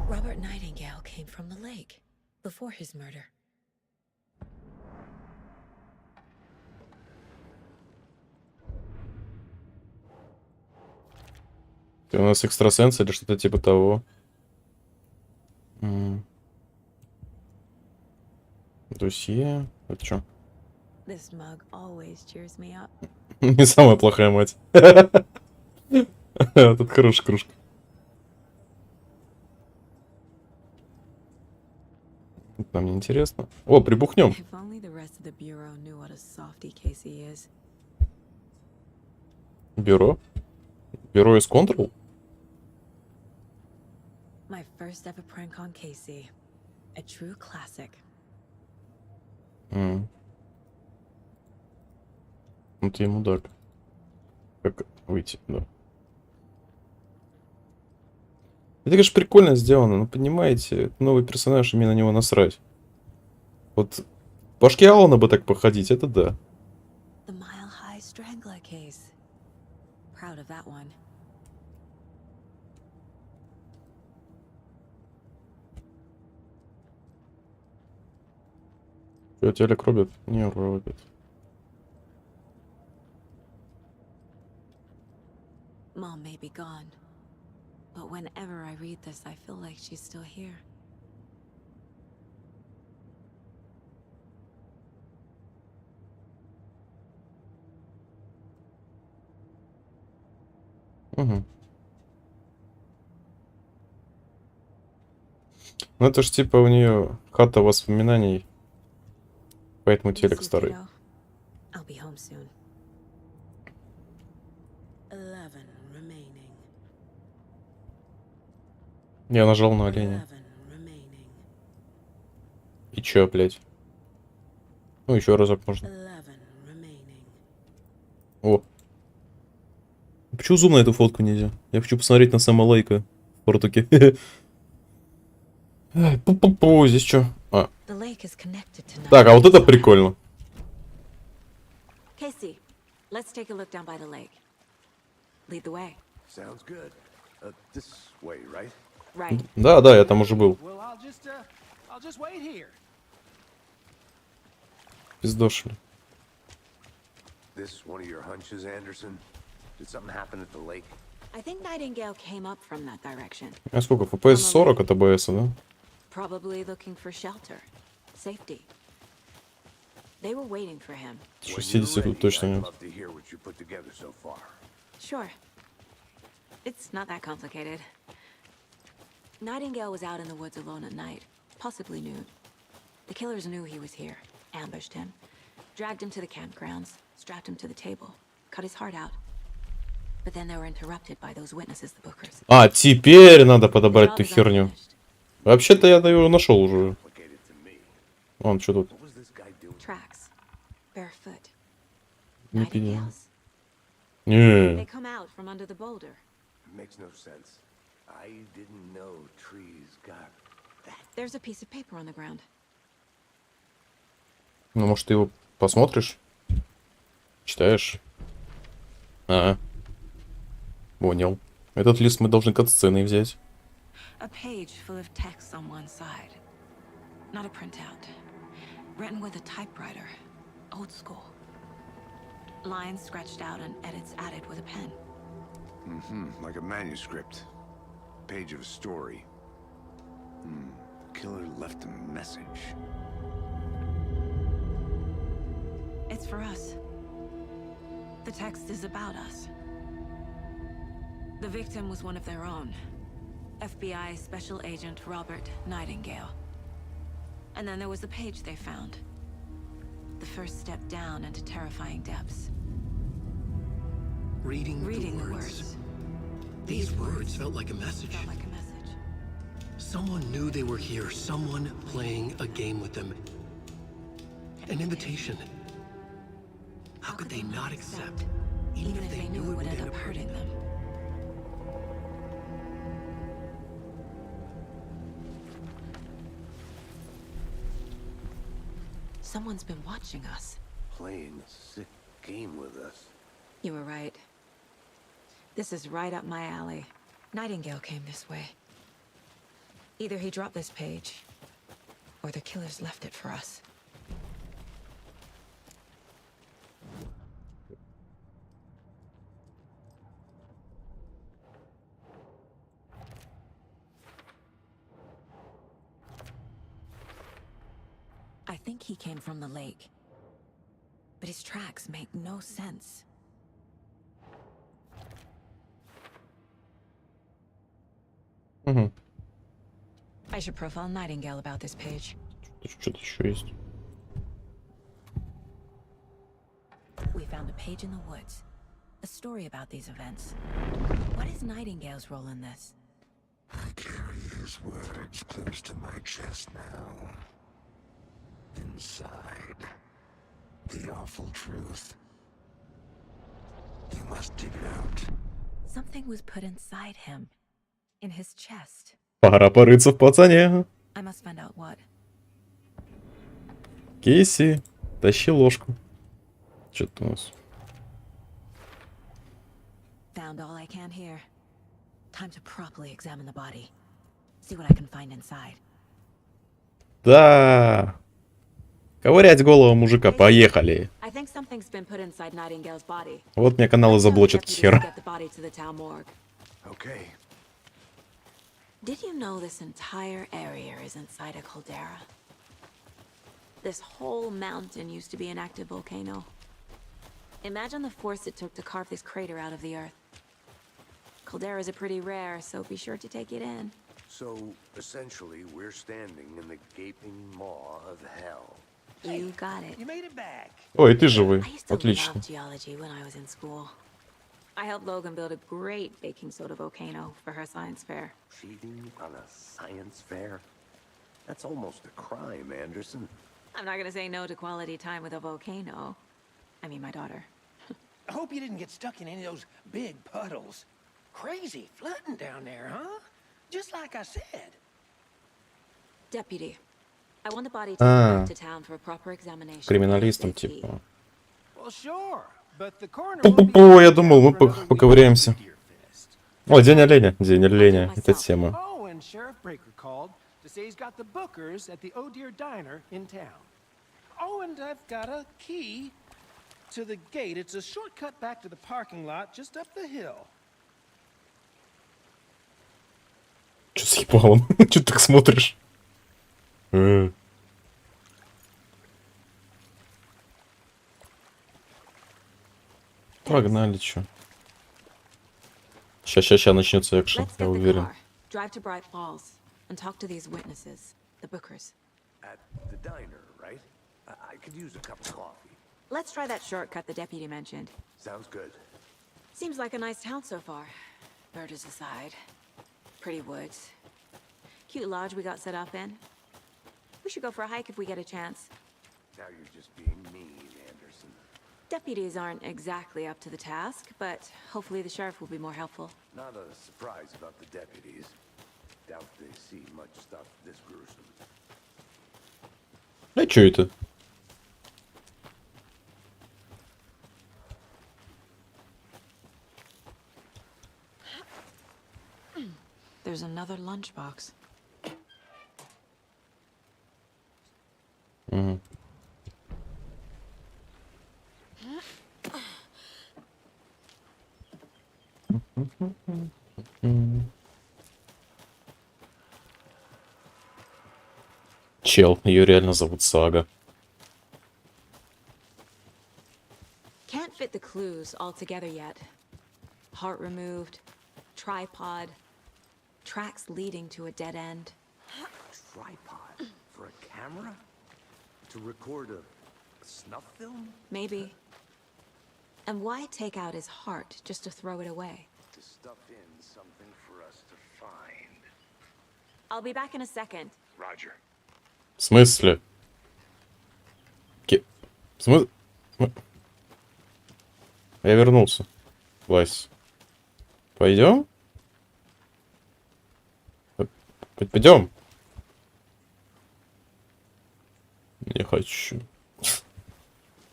Speaker 3: Robert Nightingale came from the lake before his murder.
Speaker 1: Ты у нас экстрасенс или что-то типа того? Досье. Это что?
Speaker 3: This mug always cheers me up.
Speaker 1: Не самая плохая мать. Тут хорошая кружка. Нам не интересно. О, прибухнем.
Speaker 3: If only the rest of the bureau knew what a softy Casey is.
Speaker 1: Бюро? Бюро из Control?
Speaker 3: My first ever prank on Casey. A true classic.
Speaker 1: Ну ты мудак. Как выйти, да. Это, конечно, прикольно сделано, но понимаете, это новый персонаж, и мне на него насрать. Вот в башке Алана бы так походить, это да.
Speaker 3: The Mile High Strangler case. Proud of that one.
Speaker 1: Что, телек рубят? Не рубят.
Speaker 3: Mom may be gone, but whenever I read this, I feel like she's still here.
Speaker 1: Угу. Ну это ж типа у нее хата воспоминаний, поэтому телек старый.
Speaker 3: I'll be home soon.
Speaker 9: 11 remaining.
Speaker 1: Я нажал на оленя.
Speaker 9: 11 remaining.
Speaker 1: И чё, блядь? Ну еще разок можно.
Speaker 9: 11 remaining.
Speaker 1: О. Почему зум на эту фотку нельзя? Я хочу посмотреть на Сэма Лейка в фортуке. Пу-пу-пу, здесь что? А.
Speaker 3: The lake is connected to
Speaker 1: Так, а вот это прикольно.
Speaker 3: Casey, let's take a look down by the lake. Lead the way.
Speaker 5: Sounds good. This way, right?
Speaker 3: Right.
Speaker 1: Да, да, я там уже был.
Speaker 7: Well, I'll just wait here.
Speaker 1: Пиздошли.
Speaker 5: This one of your hunches, Anderson? Did something happen at the lake?
Speaker 3: I think Nightingale came up from that direction.
Speaker 1: А сколько? FPS 40 от АБС, да?
Speaker 3: Probably looking for shelter. Safety. They were waiting for him.
Speaker 1: 60 тут точно нет.
Speaker 5: Love to hear what you put together so far.
Speaker 3: Sure. It's not that complicated. Nightingale was out in the woods alone at night, possibly nude. The killers knew he was here, ambushed him, dragged him to the campgrounds, strapped him to the table, cut his heart out. But then they were interrupted by those witnesses, the Bookers.
Speaker 1: А, теперь надо подобрать ту херню. Вообще-то я его нашел уже. Вон, что тут?
Speaker 3: Tracks. Barefoot.
Speaker 1: Не пиня.
Speaker 3: Nightingales.
Speaker 1: Не.
Speaker 3: They come out from under the boulder.
Speaker 5: Makes no sense. I didn't know trees got that.
Speaker 3: There's a piece of paper on the ground.
Speaker 1: Ну, может, ты его посмотришь? Читаешь? А. Понял. Этот лист мы должны кат-сценой взять.
Speaker 3: A page full of text on one side. Not a printout. Written with a typewriter. Old school. Lines scratched out and edits added with a pen.
Speaker 5: Like a manuscript. Page of a story. Killer left a message.
Speaker 3: It's for us. The text is about us. The victim was one of their own. FBI Special Agent Robert Nightingale. And then there was the page they found. The first step down into terrifying depths.
Speaker 2: Reading
Speaker 3: the words.
Speaker 2: These words felt like a message.
Speaker 3: Felt like a message.
Speaker 2: Someone knew they were here. Someone playing a game with them. An invitation. How could they not accept?
Speaker 3: Even if they knew it would end up hurting them. Someone's been watching us.
Speaker 5: Playing a sick game with us.
Speaker 3: You were right. This is right up my alley. Nightingale came this way. Either he dropped this page, or the killers left it for us. I think he came from the lake. But his tracks make no sense.
Speaker 1: Угу.
Speaker 3: I should profile Nightingale about this page.
Speaker 1: Тут что-то еще есть.
Speaker 3: We found a page in the woods. A story about these events. What is Nightingale's role in this?
Speaker 8: I carry his words close to my chest now. Inside, the awful truth. You must dig it out.
Speaker 3: Something was put inside him. In his chest.
Speaker 1: Пора порыться в пацане.
Speaker 3: I must find out what.
Speaker 1: Кейси, тащи ложку. Что-то у нас.
Speaker 3: Found all I can here. Time to properly examine the body. See what I can find inside.
Speaker 1: Да. Ковырять голову мужика, поехали.
Speaker 3: I think something's been put inside Nightingale's body.
Speaker 1: Вот мне каналы заблочат к херу.
Speaker 3: Get the body to the town morgue.
Speaker 5: Okay.
Speaker 3: Did you know this entire area is inside a caldera? This whole mountain used to be an active volcano. Imagine the force it took to carve this crater out of the earth. Calderas are pretty rare, so be sure to take it in.
Speaker 5: So, essentially, we're standing in the gaping maw of hell.
Speaker 3: You got it.
Speaker 7: You made it back.
Speaker 1: Ой, ты живой.
Speaker 3: I used to
Speaker 1: Отлично.
Speaker 3: love geology when I was in school. I helped Logan build a great baking soda volcano for her science fair.
Speaker 5: Cheating on a science fair? That's almost a crime, Anderson.
Speaker 3: I'm not gonna say no to quality time with a volcano. I mean, my daughter.
Speaker 7: I hope you didn't get stuck in any of those big puddles. Crazy flooding down there, huh? Just like I said.
Speaker 3: Deputy, I want the body to come back to town for a proper examination.
Speaker 1: Криминалистом,
Speaker 3: ASAP.
Speaker 1: типа.
Speaker 7: Well, sure, but the coroner
Speaker 1: Пу-пу-пу, я думал, мы поковыряемся. О, день оленя. День оленя. Это тема.
Speaker 7: Oh, and Sheriff Breaker called to say he's got the bookers at the Oh Dear Diner in town. Oh, and I've got a key to the gate. It's a shortcut back to the parking lot just up the hill.
Speaker 1: Че съебал он? Че ты так смотришь? Погнали, чё. Сейчас начнется экшен,
Speaker 3: Let's
Speaker 1: я
Speaker 3: get the
Speaker 1: уверен.
Speaker 3: car, drive to Bright Falls, and talk to these witnesses, the bookers.
Speaker 5: At the diner, right? I could use a cup of coffee.
Speaker 3: Let's try that shortcut the deputy mentioned.
Speaker 5: Sounds good.
Speaker 3: Seems like a nice town so far. Murders aside. Pretty woods. Cute lodge we got set up in. We should go for a hike if we get a chance.
Speaker 5: Now you're just being mean, Anderson.
Speaker 3: Deputies aren't exactly up to the task, but hopefully the sheriff will be more helpful.
Speaker 5: Not a surprise about the deputies. Doubt they see much stuff this gruesome.
Speaker 1: А чё это?
Speaker 3: There's another lunchbox.
Speaker 1: Угу. Чел, ее реально зовут Сага.
Speaker 3: Can't fit the clues all together yet. Heart removed, tripod, tracks leading to a dead end.
Speaker 5: Tripod for a camera? To record a snuff film?
Speaker 3: Maybe. And why take out his heart just to throw it away?
Speaker 5: To stuff in something for us to find.
Speaker 3: I'll be back in a second.
Speaker 5: Roger.
Speaker 1: В смысле? В смысле? Я вернулся. Вась. Пойдем? Пойдем. Не хочу.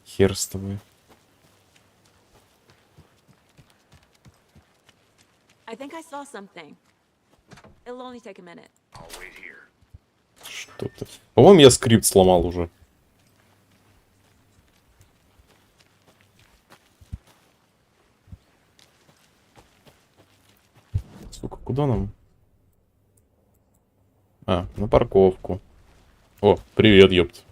Speaker 1: Хер с тобой.
Speaker 3: I think I saw something. It'll only take a minute.
Speaker 5: I'll wait here.
Speaker 1: Что-то. По-моему, я скрипт сломал уже. Сука, куда нам? А, на парковку. О, привет, ёпт.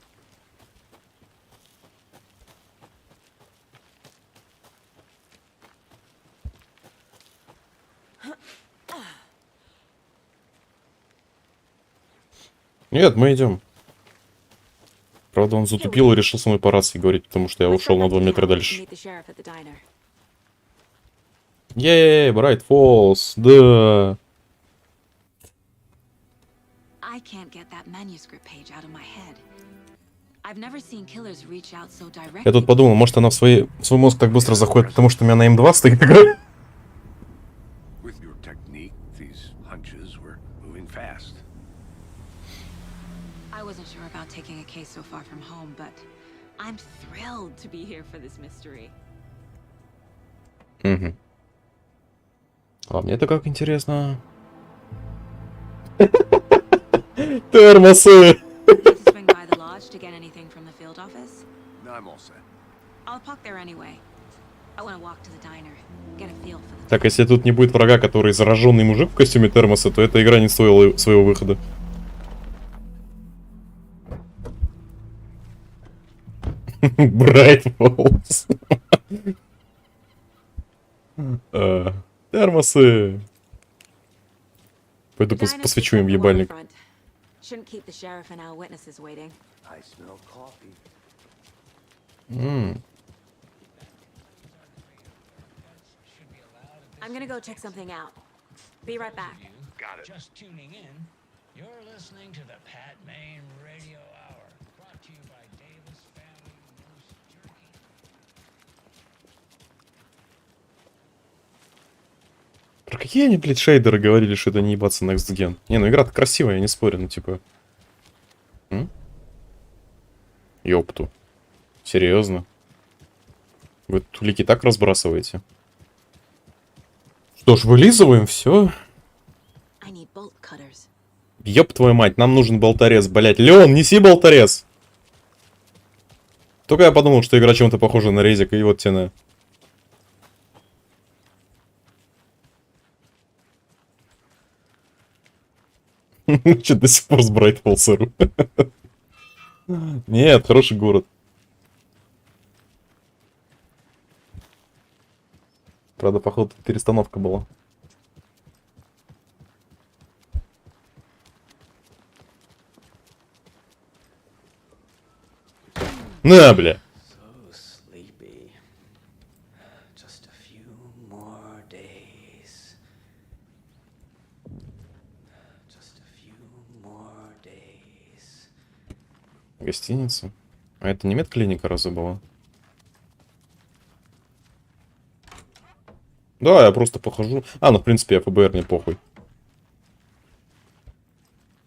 Speaker 1: Нет, мы идем. Правда, он затупил и решил со мной по рации говорить, потому что я ушел на 2 метра дальше. Ей, Брайт Фоллс, да. Я тут подумал, может она в свой мозг так быстро заходит, потому что у меня на М2 стоит игра.
Speaker 5: With your technique, these hunches were moving fast.
Speaker 3: I wasn't sure about taking a case so far from home, but I'm thrilled to be here for this mystery.
Speaker 1: Угу. А мне-то как интересно. Термосы!
Speaker 3: Need to swing by the lodge to get anything from the field office?
Speaker 5: No, I'm all set.
Speaker 3: I'll park there anyway. I want to walk to the diner, get a feel for the.
Speaker 1: Так, если тут не будет врага, который зараженный мужик в костюме термоса, то эта игра не стоила своего выхода. Брайт Фоллс. Термосы. Пойду посвечу им в ебальник.
Speaker 3: Shouldn't keep the sheriff and our witnesses waiting.
Speaker 5: I smell coffee.
Speaker 3: I'm gonna go check something out. Be right back.
Speaker 5: Got it.
Speaker 8: Just tuning in, you're listening to the Pat Main Radio Hour, brought to you by Davis Family Roast Jerky.
Speaker 1: Про какие они, блядь, шейдеры говорили, что это не ебаться Next Gen? Не, ну игра-то красивая, я не спорю, ну типа... Ёпту. Серьезно? Вы тулики так разбрасываете? Что ж, вылизываем, все. Ёб твою мать, нам нужен болторез, блять. Леон, неси болторез! Только я подумал, что игра чем-то похожа на резик, и вот тебе на. Че до сих пор с Брайтфолсеру? Нет, хороший город. Правда, походу, перестановка была. На, бля. Гостиница? А это не медклиника разве была? Да, я просто похожу. А, ну в принципе я ФБР, не похуй.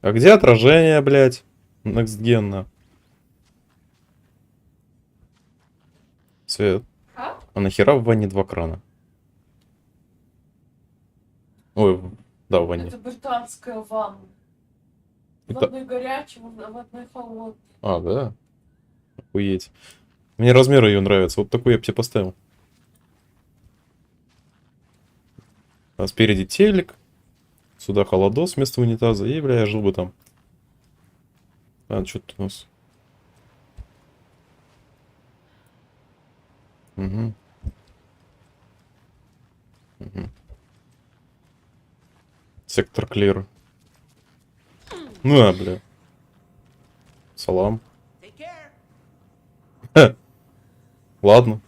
Speaker 1: А где отражение, блядь? Next Gen. Свет. А нахера в ванне 2 крана? Ой, да, в ванне.
Speaker 10: Это британская ванна. В
Speaker 1: Это...
Speaker 10: одной горячей, в одной холодной.
Speaker 1: А, да? Охуеть. Мне размеры ее нравятся. Вот такой я бы тебе поставил. А спереди телек. Сюда холодос вместо унитаза. И, бля, я жил бы там. А, что тут у нас? Угу. Угу. Сектор клир. Ну, бля. Салам. Ха. Ладно.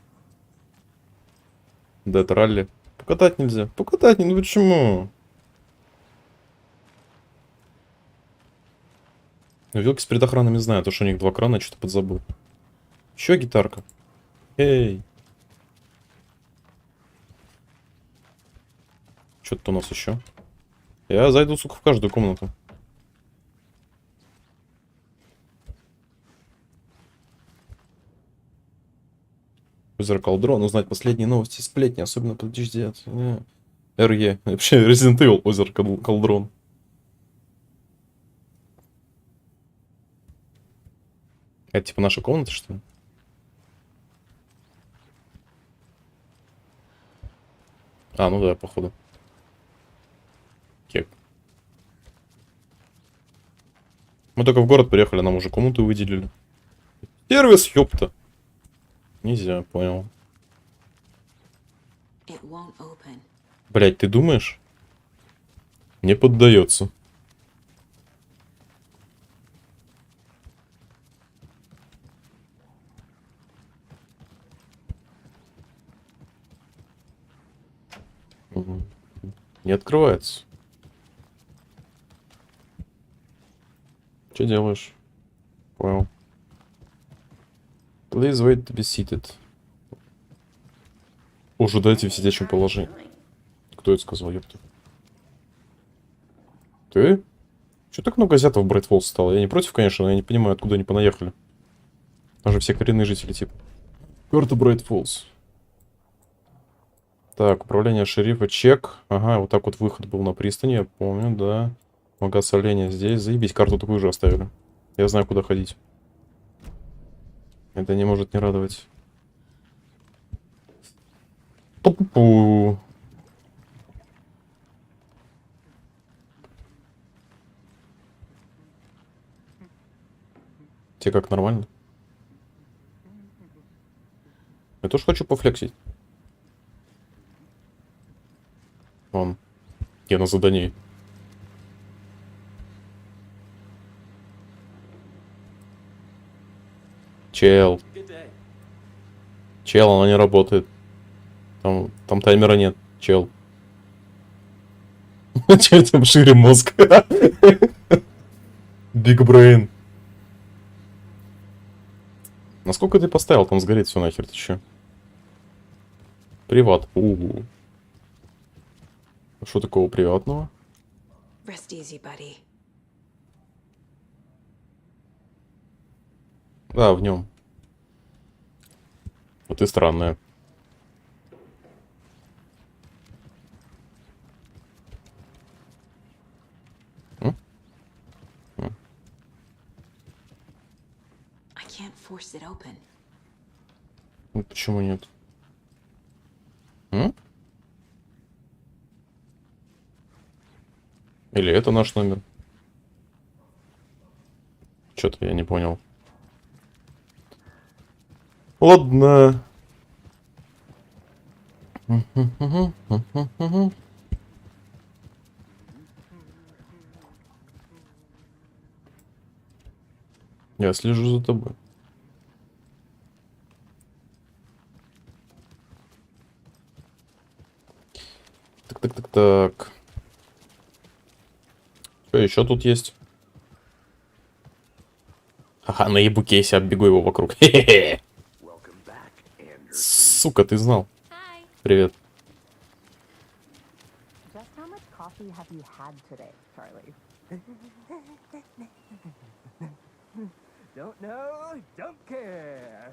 Speaker 1: Дэд ралли. Покатать нельзя. Покатать не, ну почему? Вилки с предохранами знаю, то что у них 2 крана, что-то подзабыл. Еще гитарка. Эй. Что-то у нас еще. Я зайду, сука, в каждую комнату. Зеркал дрон, узнать последние новости, сплетни, особенно под 9. РЕ. Вообще Resident Evil, озеро Колдрон. Это типа наша комната, что ли? А, ну да, походу. Кек. Мы только в город приехали, нам уже комнату выделили. Сервис, ёпта. Нельзя, понял.
Speaker 3: It won't open.
Speaker 1: Блять, ты думаешь? Не поддается. Не открывается. Что делаешь? Понял. Please wait to be seated. Ожидайте в сидячем положении. Кто это сказал, ёпта? Ты? Чё так много азиатов в Брайт Фоллс стало? Я не против, конечно, но я не понимаю, откуда они понаехали. Там же все коренные жители, типа. Карта Брайт Фоллс. Так, управление шерифа, чек. Ага, вот так вот выход был на пристани, я помню, да. Магаз оленя здесь. Заебись, карту такую же оставили. Я знаю, куда ходить. Это не может не радовать. Пу-пу-пу. Тебе как, нормально? Я тоже хочу пофлексить. Вон. Я на задании. Чел. Чел, она не работает. Там таймера нет. Чел. Че там шире мозг? Big brain. Насколько ты поставил? Там сгорит все нахер, ты че? Приват. Что такого приватного?
Speaker 3: Rest easy, buddy.
Speaker 1: Да, в нем. Вот и странная.
Speaker 3: I can't force it open.
Speaker 1: Ну, почему нет? Или это наш номер? Что-то я не понял. Ладно. Я слежу за тобой. Так. Что еще тут есть? Ага, на ебуке я себя оббегу его вокруг. Хе-хе-хе. Сука, ты знал. Привет.
Speaker 11: Just how much coffee have you had today, Charlie? Don't know, don't care.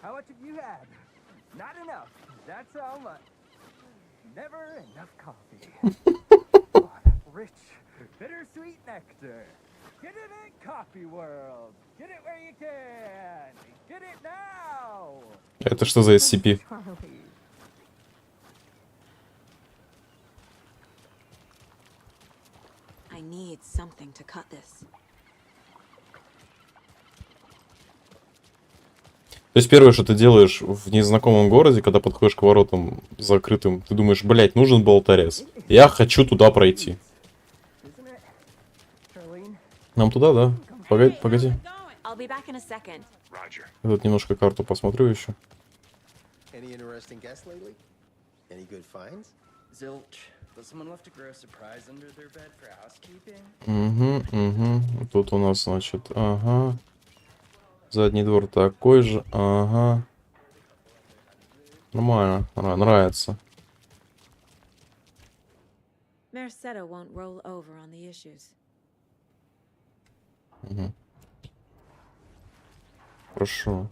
Speaker 11: How much have you had? Not enough. That's how much. Never enough coffee. Oh, that rich, bittersweet nectar. Get it in Coffee World. Get it where you can. Get it now.
Speaker 1: Это что за SCP?
Speaker 11: Charlie.
Speaker 3: I need something to cut this.
Speaker 1: То есть первое, что ты делаешь в незнакомом городе, когда подходишь к воротам закрытым, ты думаешь, блять, нужен болторез. Я хочу туда пройти. Нам туда, да? Погоди.
Speaker 3: I'll be back in a second.
Speaker 1: Я тут немножко карту посмотрю еще.
Speaker 12: Any interesting guests lately? Any good finds?
Speaker 13: Zilch, but someone left a gross surprise under their bed for housekeeping.
Speaker 1: Угу. Тут у нас, значит, ага. Задний двор такой же, ага. Нормально, нравится.
Speaker 3: Merced won't roll over on the issues.
Speaker 1: Угу. Хорошо.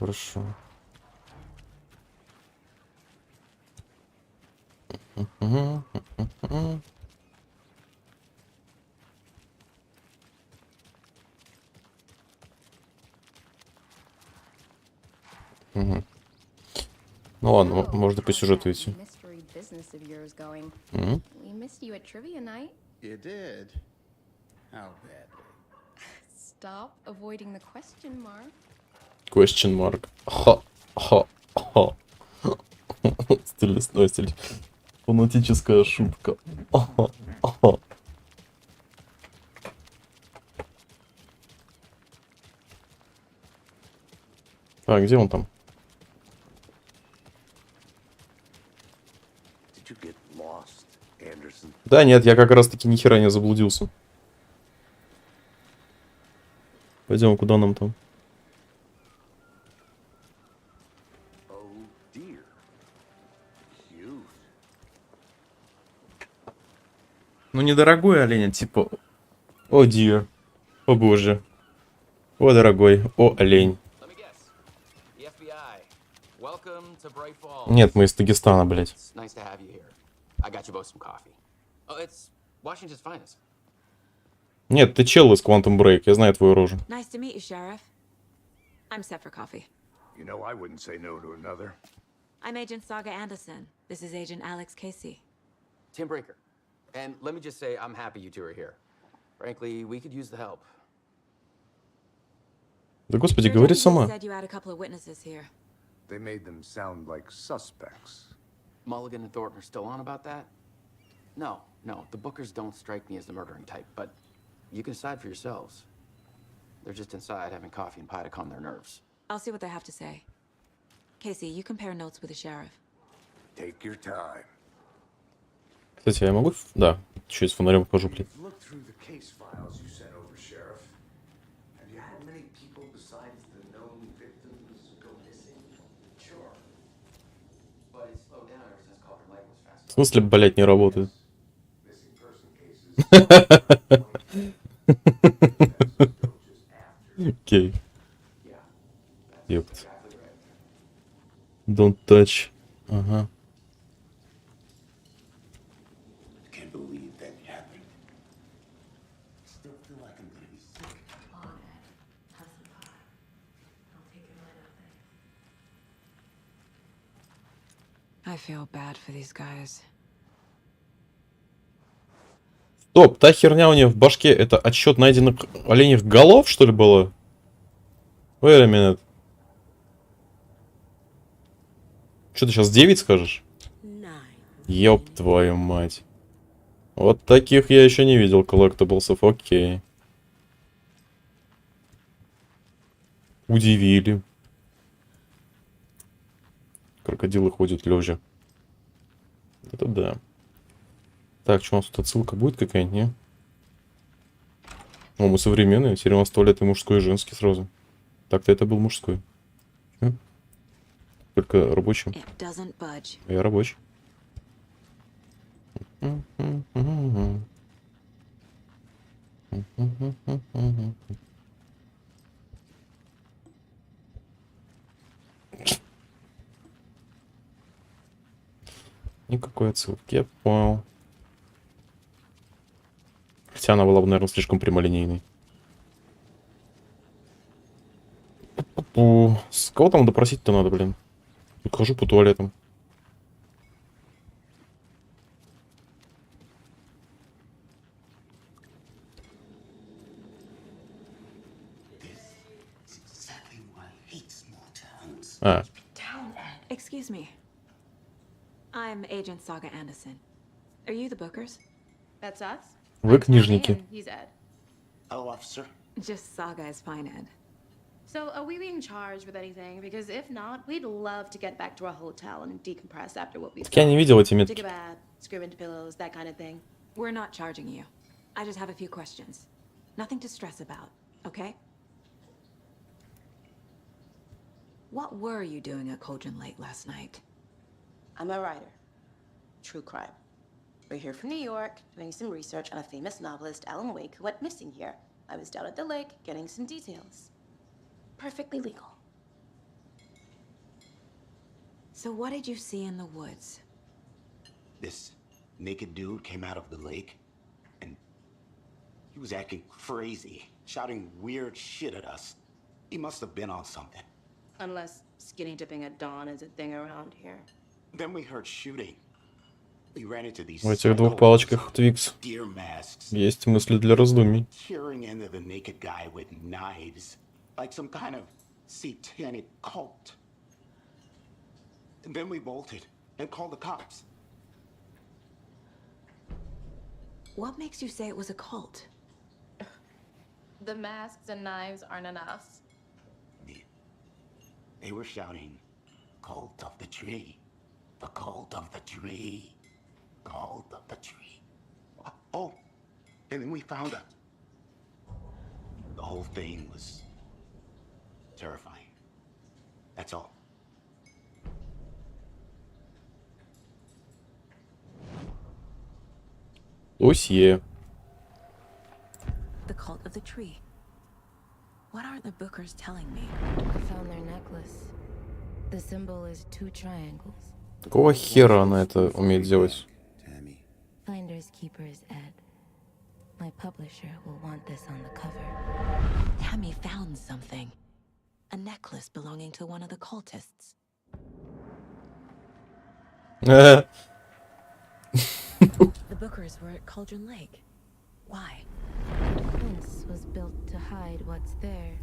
Speaker 1: Угу. Ну ладно, можно по сюжету идти. Угу.
Speaker 4: We missed you at trivia night.
Speaker 12: You did? How badly?
Speaker 4: Stop avoiding the question mark.
Speaker 1: Question mark. Ха-ха-ха. Стиль, стиль. Фонетическая ошибка. Ага. А, где он там?
Speaker 5: Did you get lost, Anderson?
Speaker 1: Да нет, я как раз таки ни хера не заблудился. Пойдем, куда нам там?
Speaker 5: Oh dear. Cute.
Speaker 1: Ну, недорогой олень, типа... О, dear. О, боже. О, дорогой. О, олень. Нет, мы из Дагестана, блядь. Нет, ты чел из Quantum Break, я знаю твою рожу.
Speaker 3: Nice to meet you, Sheriff. I'm set for coffee.
Speaker 5: You know, I wouldn't say no to another.
Speaker 3: I'm Agent Saga Anderson. This is Agent Alex Casey.
Speaker 13: Tim Brinker. And let me just say, I'm happy you two are here. Frankly, we could use the help.
Speaker 1: Да господи,
Speaker 3: Your
Speaker 1: говори
Speaker 3: deputy
Speaker 1: сама.
Speaker 3: said you had a couple of witnesses here.
Speaker 5: They made them sound like suspects.
Speaker 13: Mulligan and Thornton are still on about that? No, the Bookers don't strike me as the murdering type, but you can decide for yourselves. They're just inside having coffee and pie to calm their nerves.
Speaker 3: I'll see what they have to say. Casey, you compare notes with the sheriff.
Speaker 5: Take your time.
Speaker 1: Кстати, я могу... Да, еще и с фонарем хожу, блин.
Speaker 5: Look through the case files you sent over, Sheriff. Have you had many people besides the known victims go missing?
Speaker 13: Sure. But it slowed down ever since Copper Lake was fast.
Speaker 1: В смысле, блять, не работает?
Speaker 5: Missing person cases.
Speaker 1: Окей. Ёпт. Don't touch. Ага.
Speaker 5: Can't believe that happened. Still feel like I'm gonna be sick.
Speaker 3: I feel bad for these guys.
Speaker 1: Стоп, та херня у нее в башке, это отсчет найденных оленьих голов, что ли, было? Wait a minute. Что ты сейчас 9 скажешь? Ёб твою мать. Вот таких я еще не видел коллектаблсов, окей. Удивили. Крокодилы ходят лежа. Это да. Так, что у нас тут отсылка будет какая-нибудь, не? О, мы современные. Теперь у нас туалет и мужской, и женский сразу. Так-то это был мужской. Че? Только рабочим. А я рабочий. Никакой отсылки, я понял. Хотя она была бы, наверное, слишком прямолинейной. С кого там допросить-то надо, блин? Тут хожу по туалетам. А.
Speaker 3: Excuse me. I'm Agent Saga Anderson. Are you the Bookers?
Speaker 4: That's us.
Speaker 1: Вы книжники.
Speaker 4: He's Ed.
Speaker 5: Hello, officer.
Speaker 3: Just Saga is fine, Ed.
Speaker 4: So, are we being charged with anything? Because if not, we'd love to get back to our hotel and decompress after what we saw.
Speaker 1: Я не видел эти
Speaker 4: Take
Speaker 1: метки.
Speaker 4: a bath, scream into pillows, that kind of thing.
Speaker 3: We're not charging you. I just have a few questions. Nothing to stress about, okay? What were you doing at Cauldron Lake last night?
Speaker 14: I'm a writer. True crime. We're here from New York, doing some research on a famous novelist, Alan Wake, who went missing here. I was down at the lake, getting some details. Perfectly legal.
Speaker 3: So what did you see in the woods?
Speaker 15: This naked dude came out of the lake, and he was acting crazy, shouting weird shit at us. He must have been on something.
Speaker 14: Unless skinny dipping at dawn is a thing around here.
Speaker 15: Then we heard shooting. We ran into these
Speaker 1: В этих двух палочках Твикс
Speaker 15: deer masks,
Speaker 1: есть мысли для раздумий.
Speaker 15: tearing into the naked guy with knives, like some kind of satanic cult. And then we bolted and called the cops.
Speaker 3: What makes you say it was a cult?
Speaker 14: The masks and knives aren't enough.
Speaker 15: They were shouting, "Cult of the tree, the cult of the tree, cult of the tree." Oh, and then we found it. The whole thing was terrifying. That's all.
Speaker 1: Досье.
Speaker 3: The cult of the tree. What are the bookers telling me?
Speaker 16: I found their necklace. The symbol is 2 triangles.
Speaker 1: Какого хера она это умеет делать?
Speaker 16: Finders keepers, Ed. My publisher will want this on the cover.
Speaker 3: Tammy found something. A necklace belonging to one of the cultists.
Speaker 16: The
Speaker 3: bookers were at Cauldron Lake. Why?
Speaker 16: The fence was built to hide what's there.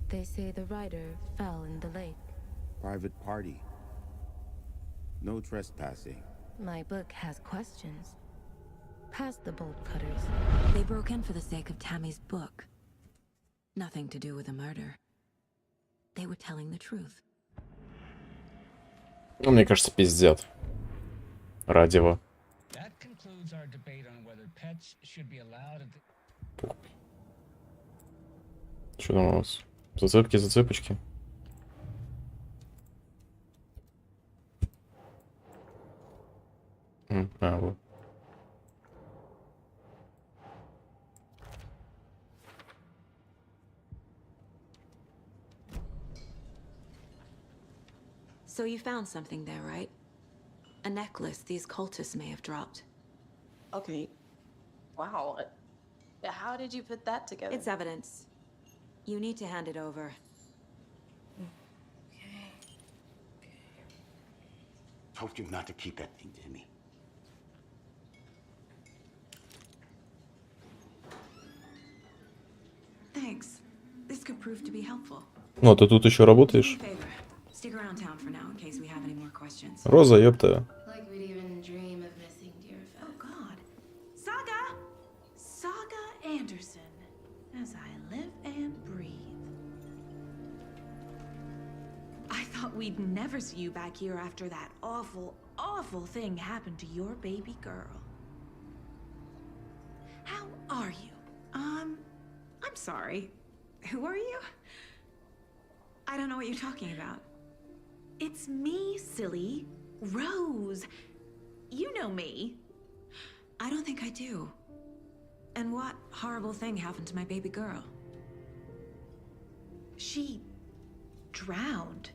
Speaker 16: They say the rider fell in the lake.
Speaker 17: Private party. No trespassing.
Speaker 16: My book has questions. Past the bolt cutters.
Speaker 3: They broke in for the sake of Tammy's book. Nothing to do with the murder. They were telling the truth.
Speaker 1: Ну, мне кажется, пиздят. Ради его.
Speaker 8: That concludes our debate on whether pets should be allowed at
Speaker 1: Что там у нас? Зацепки, зацепочки. Вот.
Speaker 3: So you found something there, right? A necklace these cultists may have dropped.
Speaker 14: Okay. Wow. How did you put that together?
Speaker 3: It's evidence. You need to hand it over.
Speaker 15: Told you not to keep that thing to me.
Speaker 3: Thanks. This could prove to be helpful.
Speaker 1: Ну, ты тут еще работаешь?
Speaker 3: Stick around town for now in case we have any more questions.
Speaker 1: Роза, ёпта.
Speaker 16: Like we'd even dream of missing dear
Speaker 3: Oh God. Saga! Saga Anderson. As I live and breathe. I thought we'd never see you back here after that awful, awful thing happened to your baby girl. How are you? I'm sorry. Who are you? I don't know what you're talking about. It's me, silly. Rose. You know me. I don't think I do. And what horrible thing happened to my baby girl? She drowned.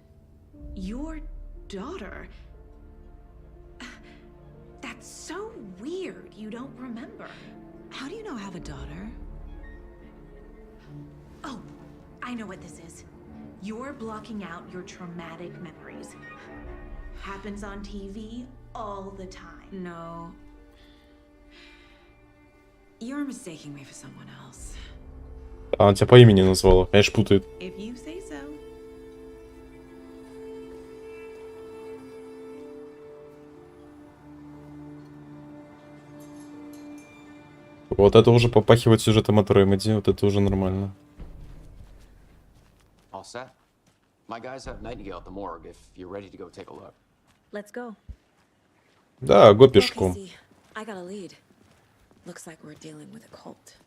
Speaker 3: Your daughter. That's so weird you don't remember. How do you know I have a daughter? Oh, I know what this is. You're blocking out your traumatic memories. Happens on TV all the time. No. You're mistaking me for someone else.
Speaker 1: Она тебя по имени назвала. Конечно, путает.
Speaker 3: If you say so.
Speaker 1: Вот это уже попахивает сюжетом от Remedy. Вот это уже нормально.
Speaker 13: All set? My guys have Nightingale at the morgue if you're ready to go take a look.
Speaker 3: Let's go.
Speaker 1: Да, го пешком.
Speaker 3: Okay, I got a lead. Looks like we're dealing with a cult.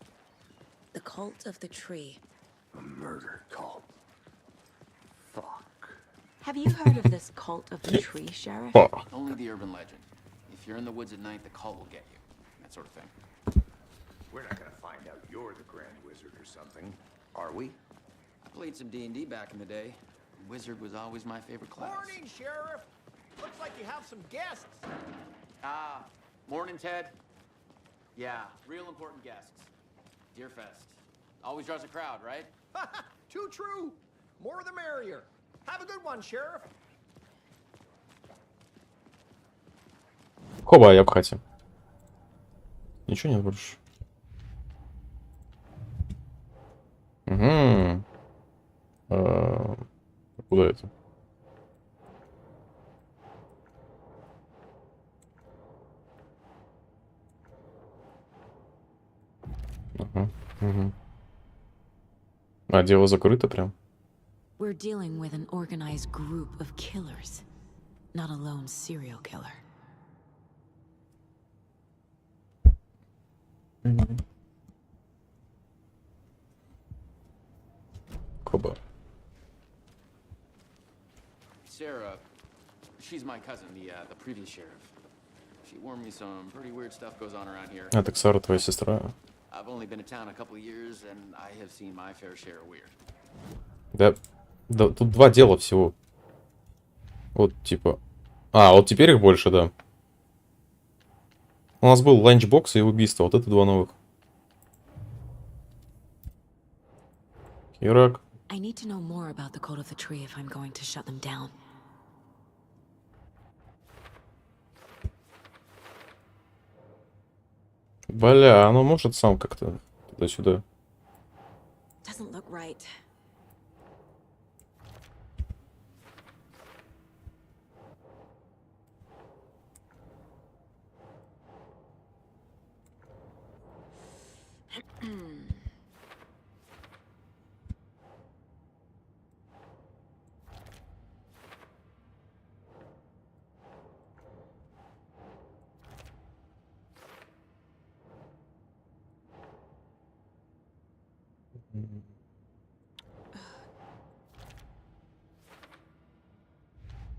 Speaker 3: The cult of the tree.
Speaker 5: A murder cult. Fuck.
Speaker 3: Have you heard of this cult of the tree, Sheriff?
Speaker 13: Only the urban legend. If you're in the woods at night, the cult will get you. That sort of thing.
Speaker 5: We're not gonna find out you're the Grand Wizard or something, are we?
Speaker 13: I played some D&D back in the day. Wizard was always my favorite class.
Speaker 7: Morning, Sheriff. Looks like you have some guests.
Speaker 13: Ah, morning, Ted. Yeah, real important guests. Deerfest. Always draws a crowd, right?
Speaker 7: Too true. More the merrier. Have a good one, Sheriff.
Speaker 1: Хоба, я в хате. Ничего нет больше. Угу. Куда это? Ага. Угу. А, дело закрыто прям.
Speaker 3: We're dealing with an organized group of killers, not a lone serial killer.
Speaker 1: Хоба.
Speaker 13: Sarah, she's my cousin, the previous sheriff. She warned me some pretty weird stuff goes on around here.
Speaker 1: А, так Сара твоя сестра.
Speaker 13: I've only been in town a couple of years, and I have seen my fair share of weird.
Speaker 1: Да, тут два дела всего. Вот, типа... А, вот теперь их больше, да. У нас был ланчбокс и убийство. Вот это два новых. Ирак.
Speaker 3: I need to know more about the code of the tree if I'm going to shut them down.
Speaker 1: Бля, оно может сам как-то туда-сюда.
Speaker 3: Doesn't look right.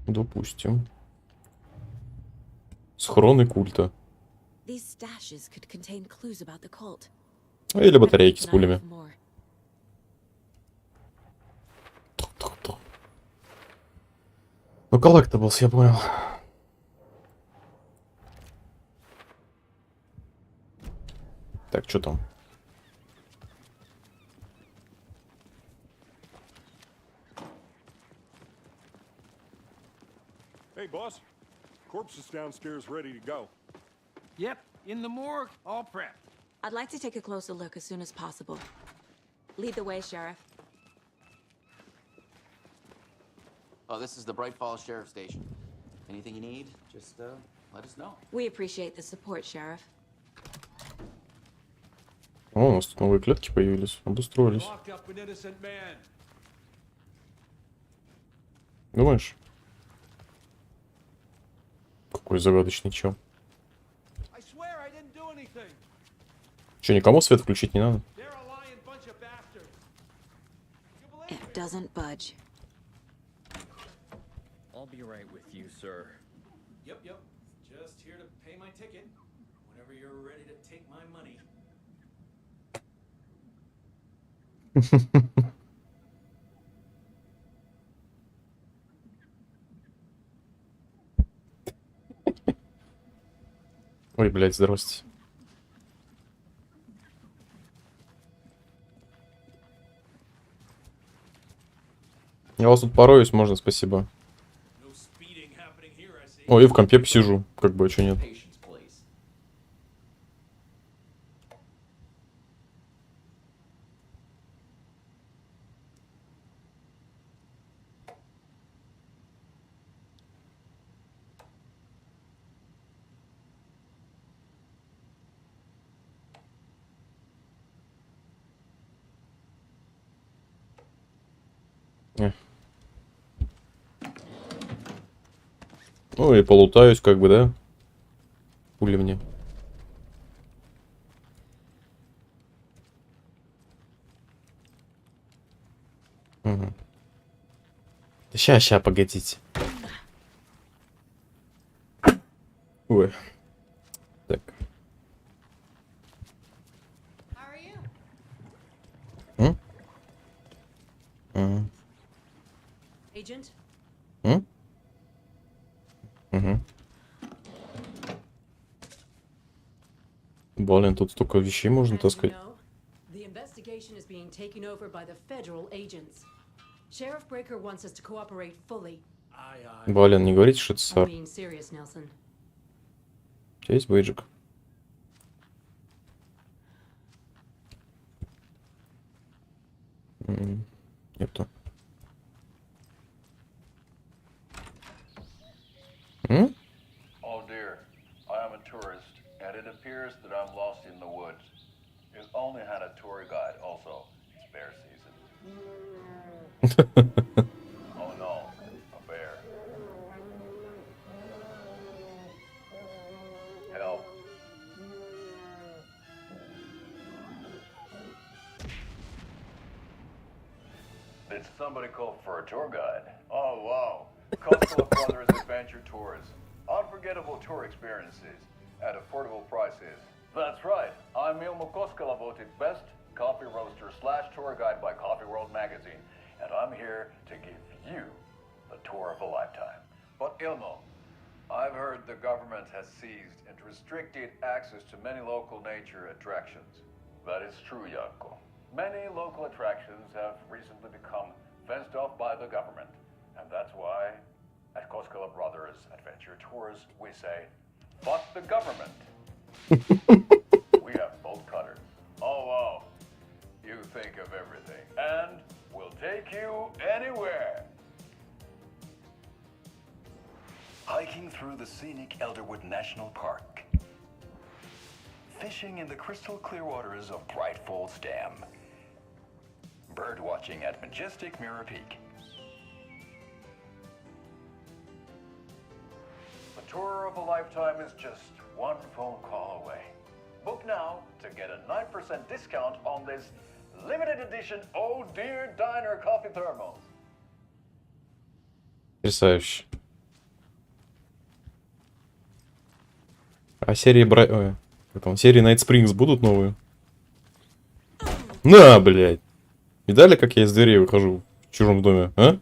Speaker 1: Допустим. Схроны культа.
Speaker 3: These stashes could contain clues about the cult.
Speaker 1: Или батарейки с пулями. Ну, collectibles, я понял. Так, что там?
Speaker 6: Hey, boss. Corpse is downstairs ready to go.
Speaker 7: Yep, in the morgue, all prepped.
Speaker 3: I'd like to take a closer look as soon as possible. Lead the way, Sheriff.
Speaker 13: Oh, this is the Bright Falls Sheriff Station. Anything you need, just let us know.
Speaker 3: We appreciate the support, Sheriff.
Speaker 1: О, у нас тут новые клетки появились. Обустроились. Думаешь? Какой загадочный чел. Че, никому свет включить не надо?
Speaker 3: It doesn't budge.
Speaker 18: I'll be right with you, sir.
Speaker 7: Yep. Just here to pay my ticket. Whenever you're ready to take my money.
Speaker 1: Ой, блядь, здрасте. Я вас тут пороюсь, можно, спасибо. Ой, и в компе посижу, как бы, а чё нет. Ну и полутаюсь, как бы, да? Пули мне. Угу. Ща, погодите. Ой. Так.
Speaker 3: Agent?
Speaker 1: Угу. Блин, тут столько вещей можно таскать.
Speaker 19: The investigation is being taken over by the federal agents. Sheriff Breaker wants us to cooperate fully.
Speaker 1: Блин, не говорите, что это
Speaker 19: I'm
Speaker 1: сар.
Speaker 19: being serious, Nelson.
Speaker 1: У тебя есть бейджик? Нету.
Speaker 20: Oh dear, I am a tourist, and it appears that I'm lost in the woods. If only had a tour guide also. It's bear season. Oh no, a bear. Help. Did somebody call for a tour guide? Oh wow. Costco Brothers Adventure Tours. Unforgettable tour experiences at affordable prices. That's right. I'm Ilmo Koskela, voted best coffee roaster / tour guide by Coffee World magazine, and I'm here to give you the tour of a lifetime. But Ilmo, I've heard the government has seized and restricted access to many local nature attractions. That is true, Janko. Many local attractions have recently become fenced off by the government, and that's why at Koskela Brothers Adventure Tours we say, fuck the government. We have bolt cutters. Oh wow, you think of everything, and we'll take you anywhere. Hiking through the scenic Elderwood National Park. Fishing in the crystal clear waters of Bright Falls Dam. Bird watching at majestic Mirror Peak. The tour of a lifetime is just one phone call away. Book now to get a 9% discount on this limited edition Oh Dear Diner coffee thermos.
Speaker 1: Потрясающе. А серии серии Night Springs будут новые? На, блядь! Видали, как я из дверей выхожу в чужом доме, а?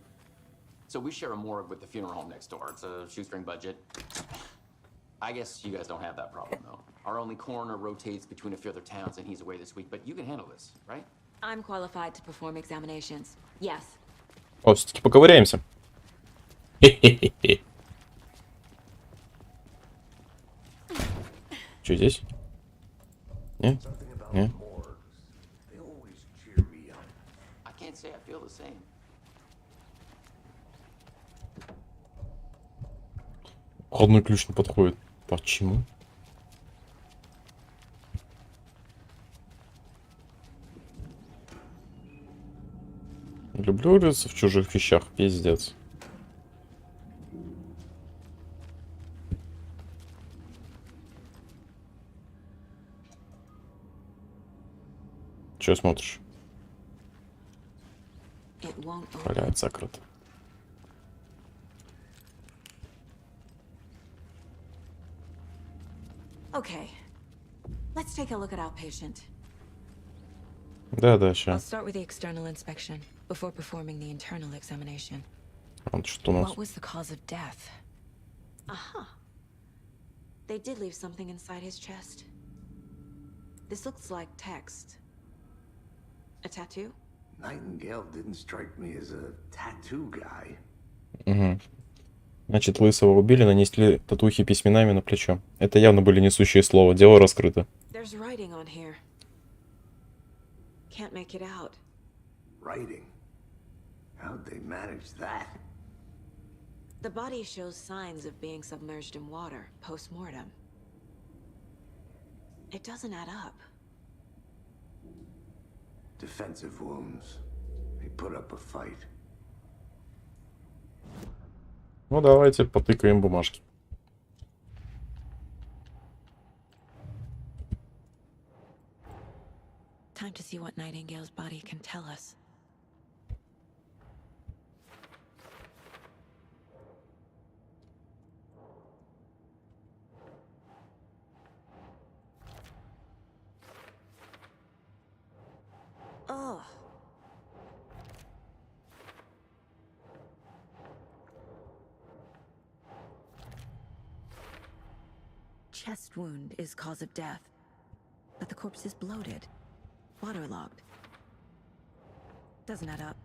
Speaker 13: So we share a morgue with the funeral home next door. It's a shoestring budget. I guess you guys don't have that problem, though. Our only coroner rotates between a few other towns, and he's away this week. But you can handle this, right?
Speaker 3: I'm qualified to perform examinations. Yes.
Speaker 1: О, все-таки поковыряемся. Хе-хе-хе-хе. Что здесь? Не? Не?
Speaker 13: I can't say I feel the same.
Speaker 1: Входной ключ не подходит. Почему? Люблю рыться в чужих вещах, пиздец. Че смотришь? Блядь, закрыто.
Speaker 3: Okay. Let's take a look at our patient.
Speaker 1: Да,
Speaker 3: I'll
Speaker 1: сейчас.
Speaker 3: start with the external inspection before performing the internal examination.
Speaker 1: Вот что у нас.
Speaker 3: What was the cause of death? Aha. They did leave something inside his chest. This looks like text. A tattoo?
Speaker 5: Nightingale didn't strike me as a tattoo guy.
Speaker 1: Угу. Значит, Лысого убили, нанесли татухи письменами на плечо. Это явно были несущие слова. Дело раскрыто.
Speaker 3: There's writing on here. Can't make it out.
Speaker 5: Writing? How'd they manage that?
Speaker 3: The body shows signs of being submerged in water post-mortem. It doesn't add up.
Speaker 5: Defensive wounds. They put up a fight.
Speaker 1: Ну, давайте потыкаем бумажки.
Speaker 3: Time to see what Nightingale's body can tell us. Ugh. Chest wound is cause of death. but the corpse is bloated, waterlogged. Doesn't add up.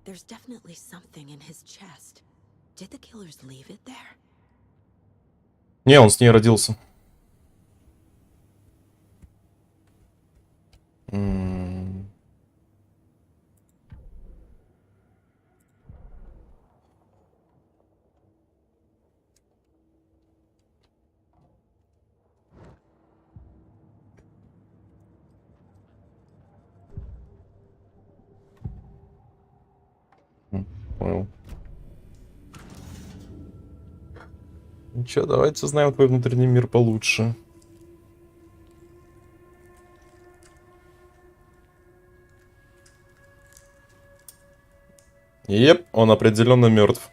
Speaker 3: There's definitely something in his chest. Did the killers leave it there?
Speaker 1: Не, он с ней родился. Понял. Ну чё, давайте узнаем твой внутренний мир получше. Еп, он определенно мертв.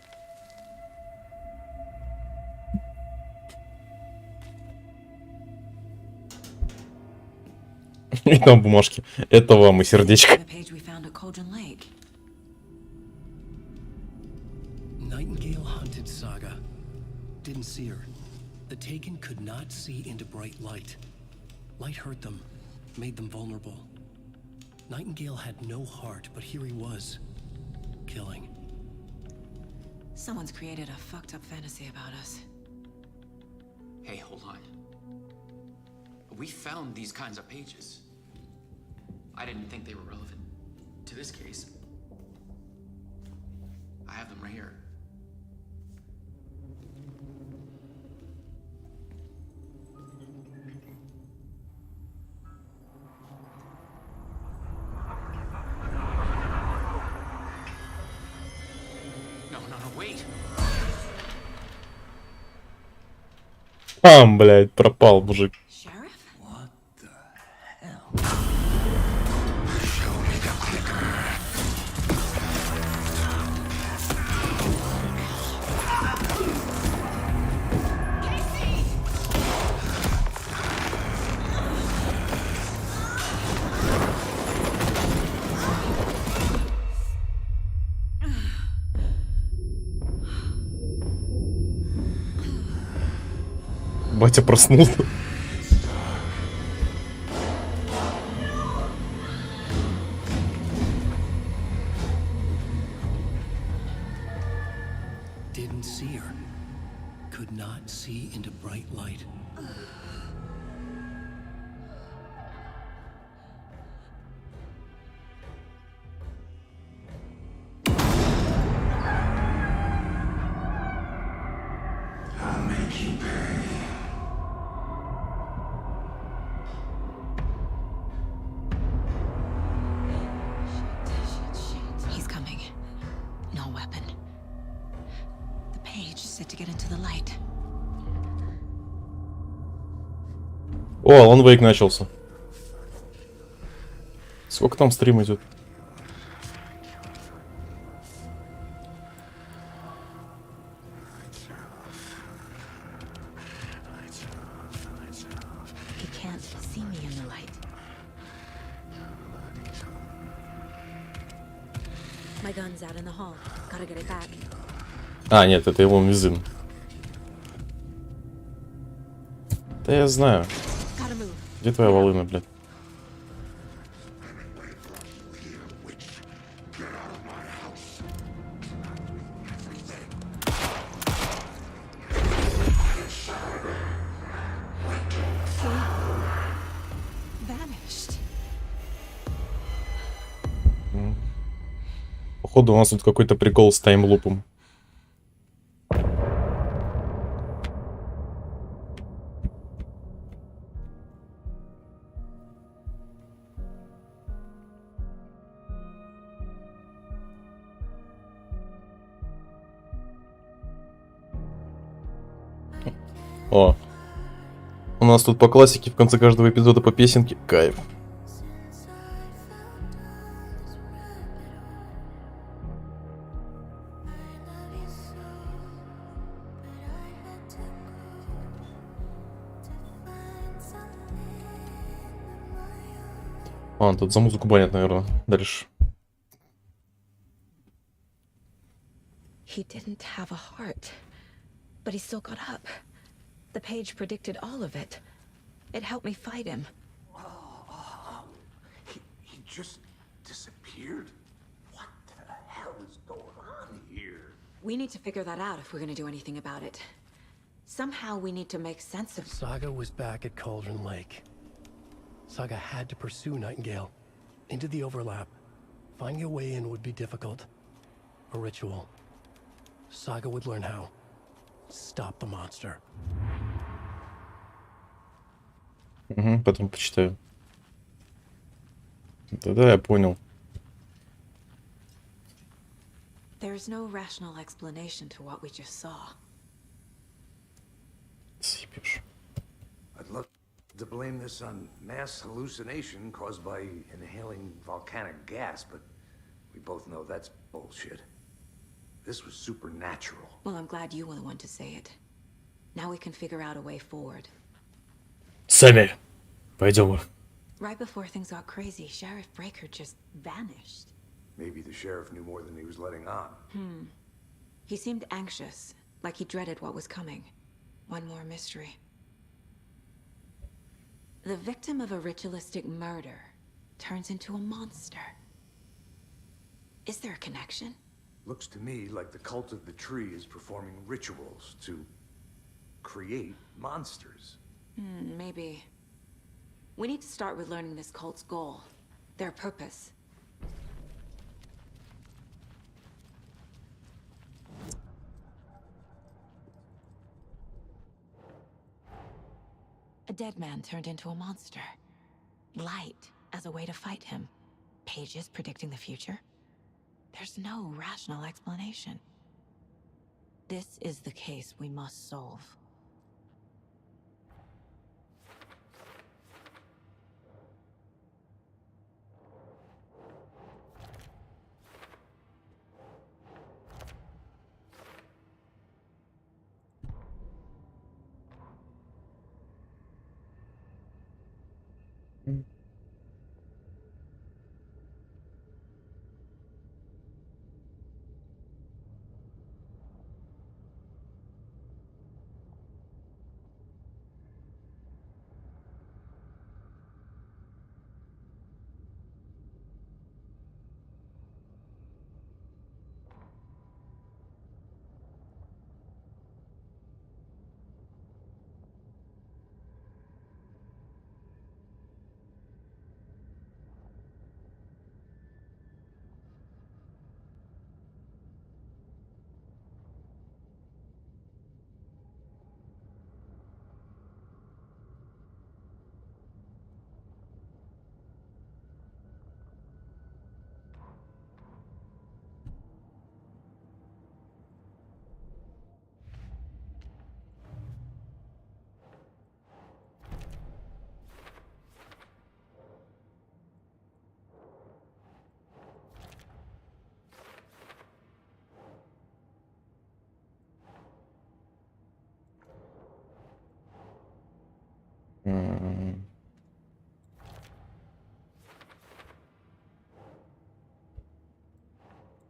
Speaker 1: И там бумажки. Это вам и сердечко.
Speaker 2: Nightingale hunted Saga. Didn't see her. The Taken could not see into bright light. Light hurt them, made them vulnerable. Nightingale had no heart, but here he was, killing.
Speaker 3: Someone's created a fucked up fantasy about us.
Speaker 13: Hey, hold on. We found these kinds of pages. I didn't think they were relevant to this case. I have them right here. No, wait.
Speaker 1: Пам, блядь, пропал мужик. Батя проснулся.
Speaker 2: Didn't see her. Could not see into bright light.
Speaker 15: I'll make you pay.
Speaker 3: He's coming. No weapon. The page said to get into the light.
Speaker 1: О, Алан Вейк начался. Сколько там стрим идет?
Speaker 3: He can't see me in the light. My gun's out in the hall. Gotta get it back.
Speaker 1: А, нет, это его мизин. Да я знаю. Где твоя волына, блядь? Походу у нас тут какой-то прикол с таймлупом. О, у нас тут по классике в конце каждого эпизода по песенке. Кайф. А, тут за музыку банят, наверное, дальше.
Speaker 3: He didn't have a heart, but he still got up. The page predicted all of it. It helped me fight him.
Speaker 5: He just disappeared? What the hell is going on here?
Speaker 3: We need to figure that out if we're gonna do anything about it. Somehow we need to make sense of...
Speaker 2: Saga was back at Cauldron Lake. Saga had to pursue Nightingale into the overlap. Finding a way in would be difficult. A ritual. Saga would learn how. Stop the monster.
Speaker 1: Угу, потом почитаю. Да-да, я понял.
Speaker 3: There's no rational explanation to what we just saw.
Speaker 1: Съебешь.
Speaker 5: I'd love to blame this on mass hallucination caused by inhaling volcanic gas, but we both know that's bullshit. This was supernatural.
Speaker 3: Well, I'm glad you were the one to say it. Now we can figure out a way forward.
Speaker 1: Сами. Пойдем.
Speaker 3: Right before things got crazy, Sheriff Breaker just vanished.
Speaker 5: Maybe the sheriff knew more than he was letting on.
Speaker 3: He seemed anxious, like he dreaded what was coming. One more mystery. The victim of a ritualistic murder turns into a monster. Is there a connection?
Speaker 5: Looks to me like the cult of the tree is performing rituals to create monsters.
Speaker 3: Maybe. We need to start with learning this cult's goal, their purpose. A dead man turned into a monster. Light as a way to fight him. Pages predicting the future. There's no rational explanation. This is the case we must solve.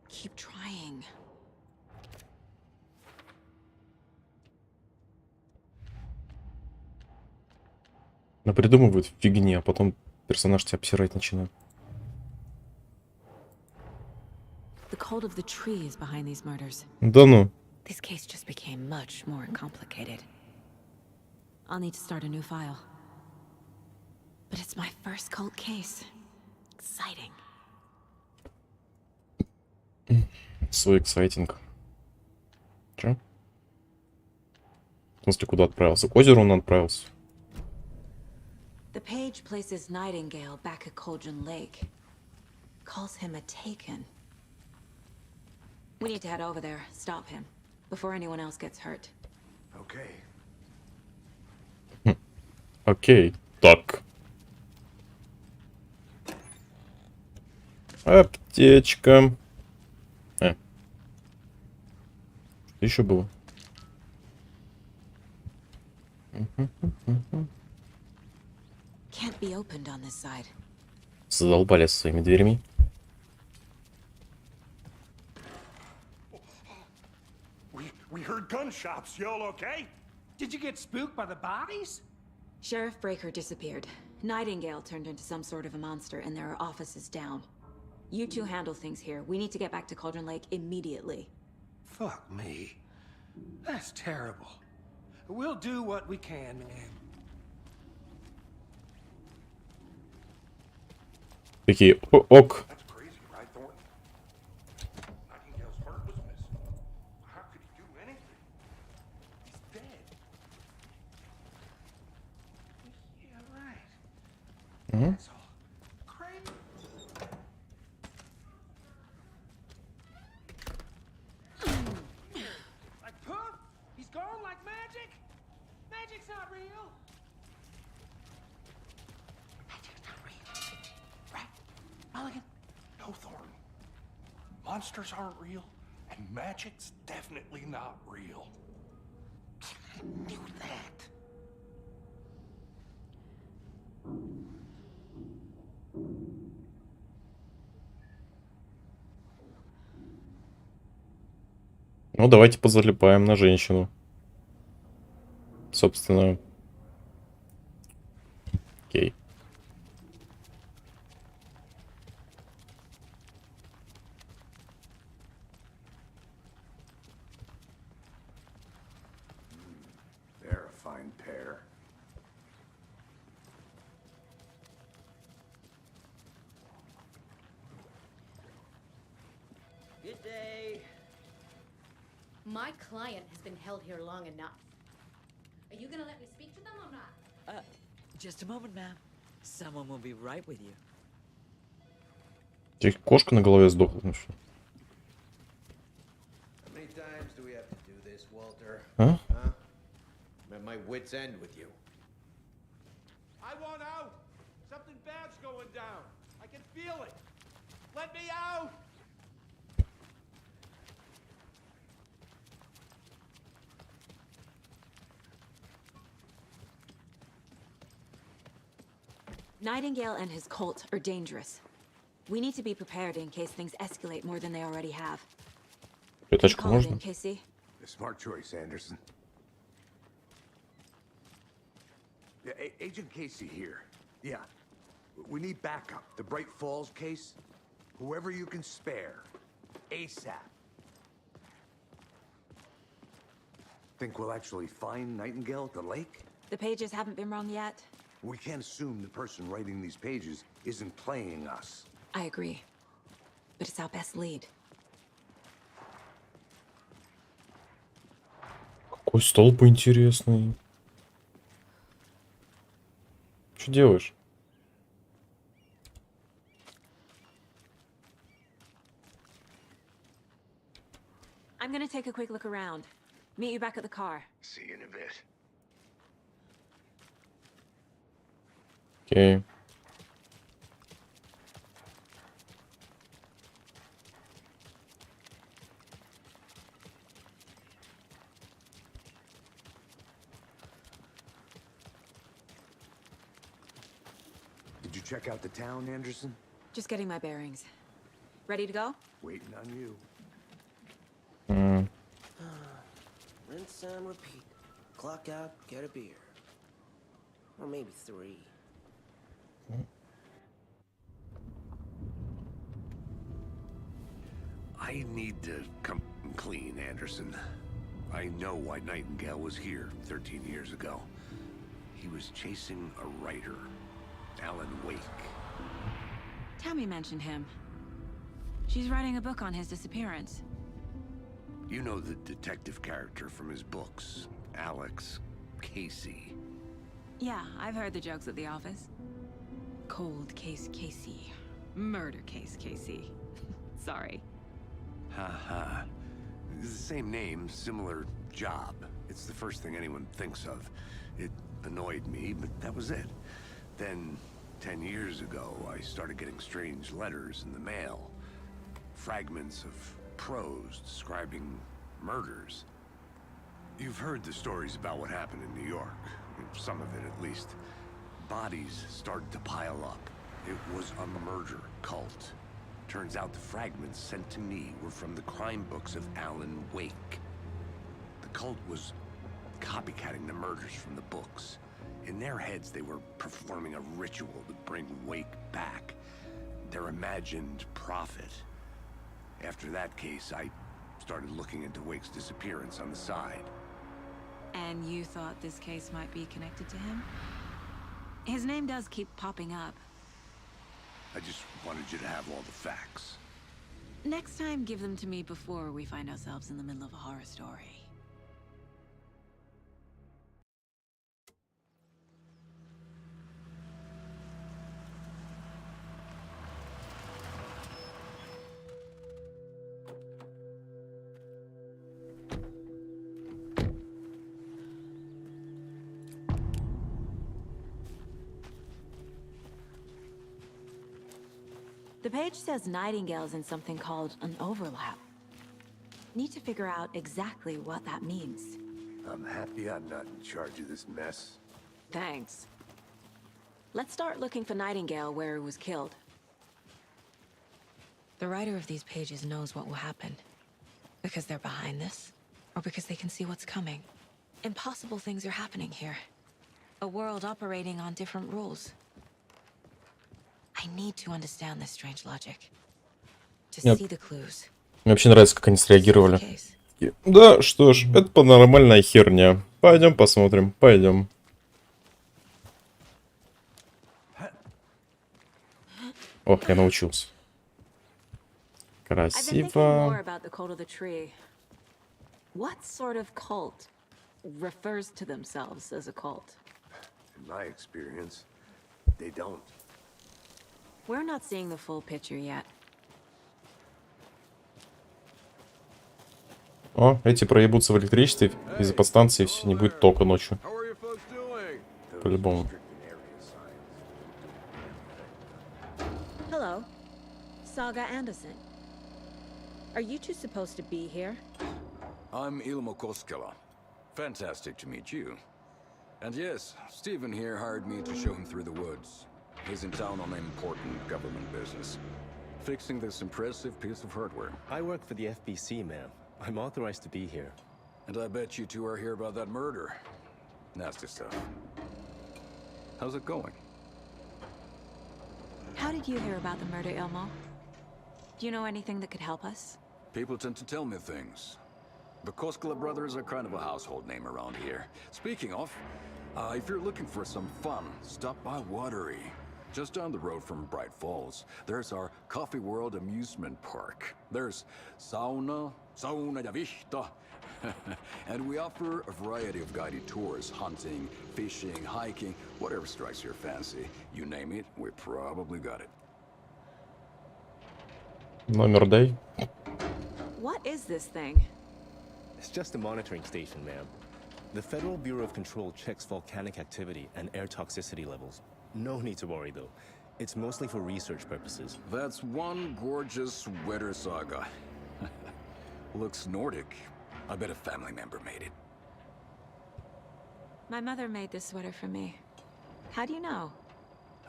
Speaker 3: Keep trying.
Speaker 1: Напридумывают фигни, а потом персонаж тебя обсирать начинает.
Speaker 3: The cult of the tree is behind these murders.
Speaker 1: Да ну.
Speaker 3: This case just became much more complicated. I'll need to start a new file. But it's my first cult case. Exciting.
Speaker 1: So exciting. Чё? В смысле, куда отправился? К озеру он отправился.
Speaker 3: The page places Nightingale back at Cauldron Lake. Calls him a taken. We need to head over there, stop him, before anyone else gets hurt.
Speaker 5: Okay.
Speaker 1: Окей, так. Аптечка. Что еще было?
Speaker 3: Can't be opened on this side.
Speaker 1: Задолбали со своими дверьми.
Speaker 6: We heard gunshots. Y'all okay?
Speaker 7: Did you get spooked by the bodies?
Speaker 3: Sheriff Breaker disappeared. Nightingale turned into some sort of a monster, and there are offices down. You two handle things here. We need to get back to Cauldron Lake immediately.
Speaker 7: Fuck me. That's terrible. We'll do what we can, man.
Speaker 1: Такие, ок.
Speaker 6: That's crazy, right, Thornton? Nightingale's heart was missing. How could he do anything? He's dead. Yeah, right. That's all crazy.
Speaker 7: Like poof? He's gone like magic? Magic's not real.
Speaker 6: Mulligan? No, Thornton. Monsters aren't real, and magic's definitely not real.
Speaker 15: I knew that.
Speaker 1: Ну, давайте позалипаем на женщину. Собственно. Окей.
Speaker 5: They're a fine pair.
Speaker 21: Good day.
Speaker 19: My client has been held here long enough. Are you gonna let me speak to them or not?
Speaker 22: Just a moment, ma'am. Someone will be right with you.
Speaker 1: Тебе кошка на голове сдохла, ну что?
Speaker 12: How many times do we have to do this, Walter?
Speaker 1: Huh?
Speaker 12: I'm at my wit's end with you.
Speaker 7: I want out. Something bad's going down. I can feel it. Let me out.
Speaker 3: Nightingale and his cult are dangerous. We need to be prepared in case things escalate more than they already have.
Speaker 1: Пятачку
Speaker 3: Call it in,
Speaker 1: можно?
Speaker 3: Casey.
Speaker 5: A smart choice, Anderson. Yeah, Agent Casey here. Yeah. We need backup. The Bright Falls case. Whoever you can spare. ASAP. Think we'll actually find Nightingale at the lake?
Speaker 3: The pages haven't been wrong yet.
Speaker 5: We can't assume the person writing these pages isn't playing us.
Speaker 3: I agree. But it's our best lead.
Speaker 1: Какой столб интересный. Что делаешь?
Speaker 3: I'm gonna take a quick look around. Meet you back at the car.
Speaker 5: See you in a bit.
Speaker 1: Окей.
Speaker 5: Did you check out the town, Anderson?
Speaker 3: Just getting my bearings. Ready to go?
Speaker 5: Waiting on you.
Speaker 21: Rinse and repeat. Clock out, get a beer. Or maybe 3.
Speaker 5: I need to come clean, Anderson. I know why Nightingale was here 13 years ago. He was chasing a writer, Alan Wake.
Speaker 3: Tammy mentioned him. She's writing a book on his disappearance.
Speaker 5: You know the detective character from his books, Alex Casey.
Speaker 3: Yeah, I've heard the jokes at the office. Cold case Casey. Murder case Casey. Sorry.
Speaker 5: Ha. It's the same name, similar job. It's the first thing anyone thinks of. It annoyed me, but that was it. Then, 10 years ago, I started getting strange letters in the mail. Fragments of prose describing murders. You've heard the stories about what happened in New York. Some of it, at least. Bodies started to pile up. It was a murder cult. Turns out the fragments sent to me were from the crime books of Alan Wake. The cult was copycatting the murders from the books. In their heads, they were performing a ritual to bring Wake back. Their imagined prophet. After that case, I started looking into Wake's disappearance on the side.
Speaker 3: And you thought this case might be connected to him? His name does keep popping up.
Speaker 5: I just wanted you to have all the facts.
Speaker 3: Next time, give them to me before we find ourselves in the middle of a horror story. The page says Nightingale's in something called an overlap. Need to figure out exactly what that means.
Speaker 5: I'm happy I'm not in charge of this mess.
Speaker 3: Thanks. Let's start looking for Nightingale where he was killed. The writer of these pages knows what will happen. Because they're behind this, or because they can see what's coming. Impossible things are happening here. A world operating on different rules. I need to understand this strange logic. To
Speaker 1: Нет.
Speaker 3: see the clues.
Speaker 1: Мне вообще нравится, как они среагировали. Да, что ж, это паранормальная херня. Пойдем посмотрим, пойдем. Ох, я научился. Красиво.
Speaker 3: What sort of cult refers to themselves as a cult?
Speaker 5: In my experience, they don't.
Speaker 3: We're not seeing the full picture yet.
Speaker 1: О, эти проебутся в электричестве, из-за подстанции все, не будет тока ночью. По-любому.
Speaker 3: Hello, Saga Anderson. Are you two supposed to be here?
Speaker 20: I'm Ilmo Koskela. Fantastic to meet you. And yes, Stephen here hired me to show him through the woods. He's in town on important government business, fixing this impressive piece of hardware.
Speaker 9: I work for the FBC, ma'am. I'm authorized to be here.
Speaker 20: And I bet you two are here about that murder. Nasty stuff. How's it going?
Speaker 3: How did you hear about the murder, Ilmo? Do you know anything that could help us?
Speaker 20: People tend to tell me things. The Koskela brothers are kind of a household name around here. Speaking of, if you're looking for some fun, stop by Watery. Just down the road from Bright Falls, there's our Coffee World amusement park. There's sauna ja vihta. And we offer a variety of guided tours, hunting, fishing, hiking, whatever strikes your fancy. You name it, we probably got it.
Speaker 1: Номер дай.
Speaker 3: What is this thing?
Speaker 9: It's just a monitoring station, ma'am. The Federal Bureau of Control checks volcanic activity and air toxicity levels. No need to worry, though. It's mostly for research purposes.
Speaker 20: That's one gorgeous sweater, Saga. Looks Nordic. I bet a family member made it.
Speaker 3: My mother made this sweater for me. How do you know?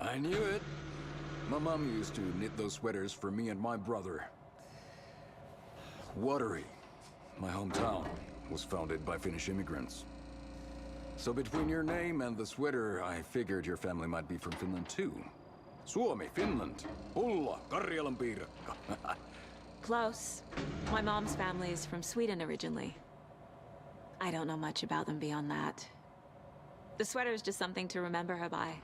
Speaker 20: I knew it. My mom used to knit those sweaters for me and my brother. Watery, my hometown, was founded by Finnish immigrants. So between your name and the sweater, I figured your family might be from Finland too. Suomi, Finland. Ulla, Karjalan piirakka.
Speaker 3: Close. My mom's family is from Sweden originally. I don't know much about them beyond that. The sweater is just something to remember her by.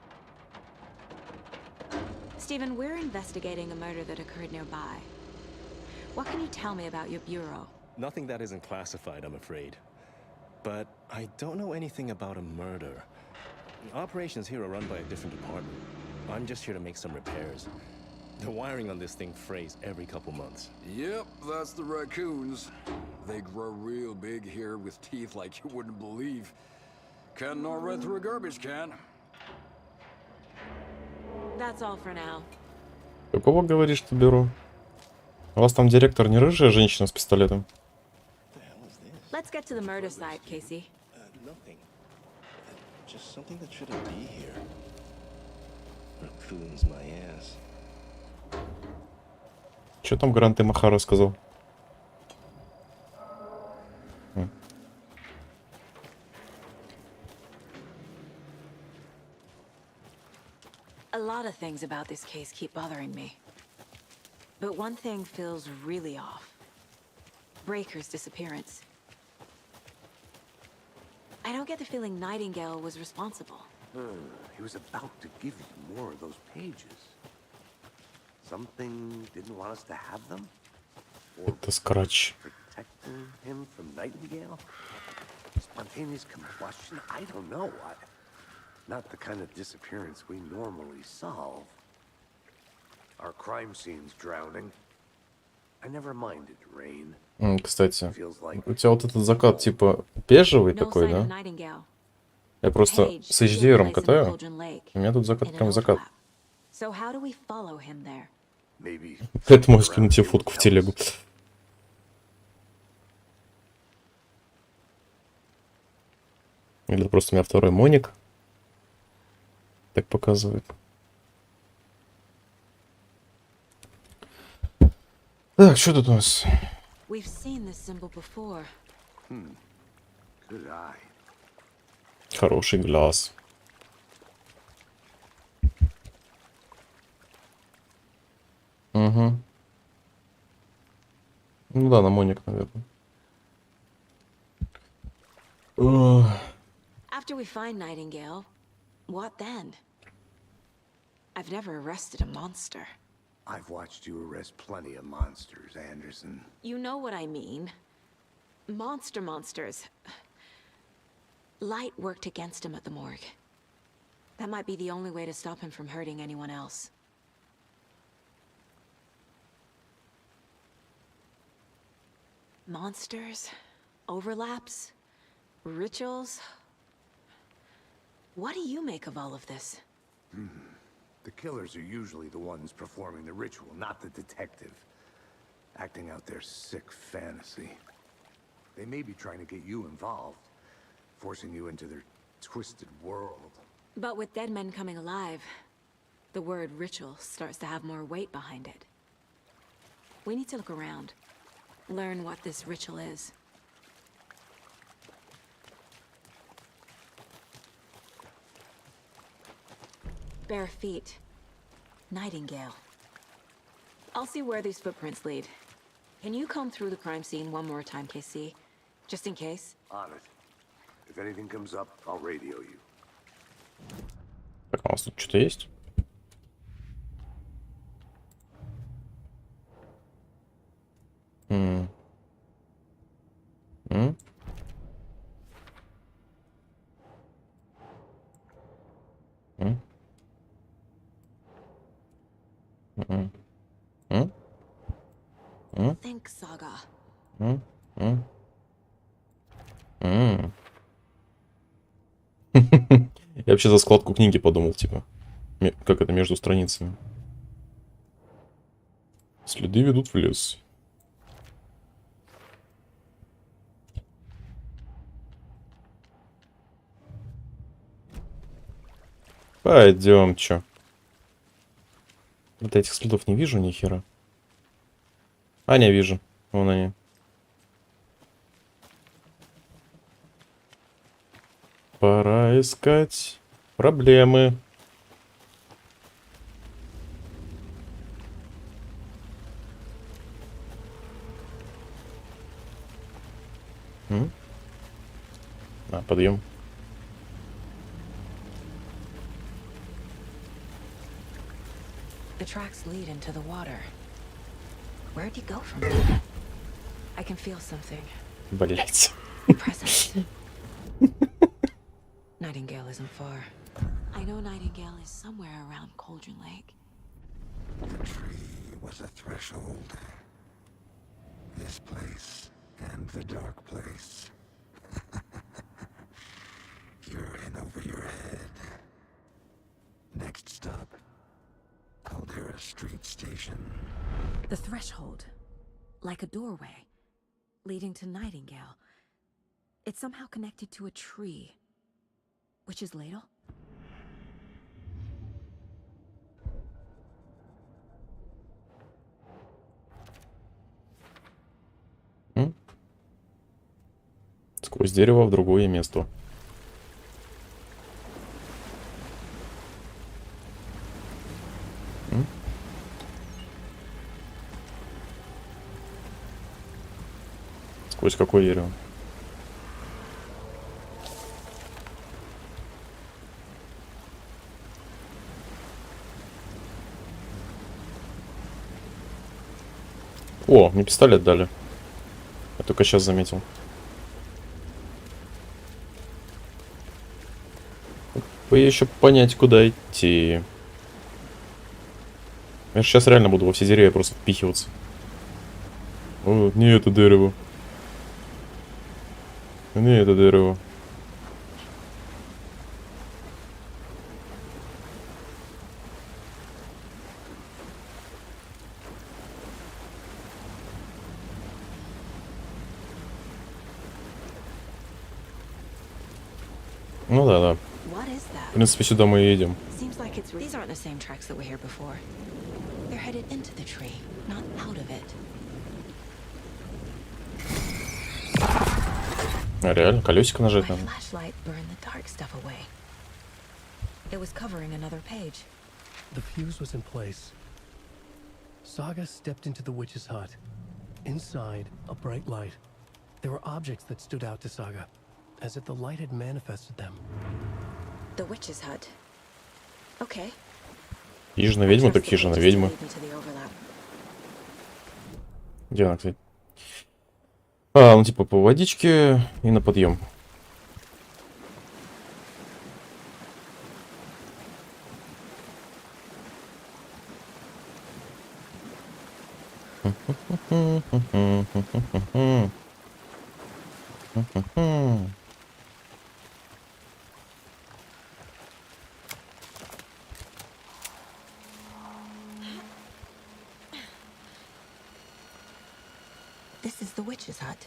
Speaker 3: Stephen, we're investigating a murder that occurred nearby. What can you tell me about your bureau?
Speaker 9: Nothing that isn't classified, I'm afraid. But I don't know anything about a murder. Operations here are run by a different department. I'm just here to make some repairs. The wiring on this thing frays every couple months.
Speaker 20: Yep, that's the raccoons. They grow real big here with teeth like you wouldn't believe. Can't gnaw right through a garbage can.
Speaker 3: That's all for now.
Speaker 1: Какого говоришь ты бюро? У вас там директор не рыжая женщина с пистолетом?
Speaker 3: Let's get to the murder site, Casey.
Speaker 9: Nothing. Just something that shouldn't be here. Raccoons my ass.
Speaker 1: Что там Гранте Махаро сказал?
Speaker 3: things about this case keep bothering me. But one thing feels really off. Breaker's disappearance. I don't get the feeling Nightingale was responsible.
Speaker 5: He was about to give you more of those pages. Something didn't want us to have them?
Speaker 1: Это scratch.
Speaker 5: Protecting him from Nightingale? Spontaneous combustion? I don't know. Not the kind of disappearance we normally solve. Our crime scene's drowning. I never minded rain.
Speaker 1: Кстати, у тебя вот этот закат типа бежевый такой, да? Я просто с HDR катаю, у меня тут закат прям закат. Поэтому я скину тебе фотку в телегу. Или это просто у меня второй моник так показывает. Так, что тут у нас? Хороший глаз. Угу. Ну да, на моник, наверное.
Speaker 3: After we find Nightingale, what then? I've never arrested a monster.
Speaker 5: I've watched you arrest plenty of monsters, Anderson.
Speaker 3: You know what I mean. Monsters. Light worked against him at the morgue. That might be the only way to stop him from hurting anyone else. Monsters? Overlaps? Rituals? What do you make of all of this?
Speaker 5: The killers are usually the ones performing the ritual, not the detective. Acting out their sick fantasy. They may be trying to get you involved, forcing you into their twisted world.
Speaker 3: But with dead men coming alive, the word ritual starts to have more weight behind it. We need to look around, learn what this ritual is. Bare feet. Nightingale. I'll see where these footprints lead. Can you comb through the crime scene one more time, KC? Just in case?
Speaker 5: On it. If anything comes up, I'll radio you.
Speaker 1: Так, у нас тут что-то есть?
Speaker 3: Think, Saga.
Speaker 1: Я вообще за складку книги подумал, типа. Как это между страницами. Следы ведут в лес. Пойдем, чё. Вот этих следов не вижу ни хера. А, не вижу. Вон они. Пора искать проблемы. Подъем.
Speaker 3: The tracks lead into the water. Where'd you go from there? I can feel something.
Speaker 1: Блять.
Speaker 3: Present. Nightingale isn't far. I know Nightingale is somewhere around Cauldron Lake.
Speaker 15: The tree was a threshold. This place and the dark place. You're in over your head. Next stop, Caldera Street Station.
Speaker 3: The threshold, like a doorway, leading to Nightingale. It's somehow connected to a tree. Witch's Ladle?
Speaker 1: Сквозь дерево в другое место. Сквозь какое дерево? О, мне пистолет дали. Я только сейчас заметил. Бы еще понять, куда идти. Я сейчас реально буду во все деревья просто впихиваться. О, не это дерево. Не это дерево. Ну да, да. В принципе, сюда мы и идем.
Speaker 3: Seems like it's these aren't the same tracks that were here before. They're headed into the tree, not out of it.
Speaker 1: А, реально, колесико нажать
Speaker 3: My
Speaker 1: надо.
Speaker 3: flashlight burned the dark stuff away. It was covering another page.
Speaker 2: The fuse was in place. Saga stepped into the witch's hut. Inside, a bright light. There were objects that stood out to Saga, as if the light had manifested them.
Speaker 3: The witch's hut. Okay.
Speaker 1: Хижина ведьмы, так хижина ведьмы. Где она, кстати? А, ну типа по водичке и на подъем.
Speaker 3: This is the witch's hut.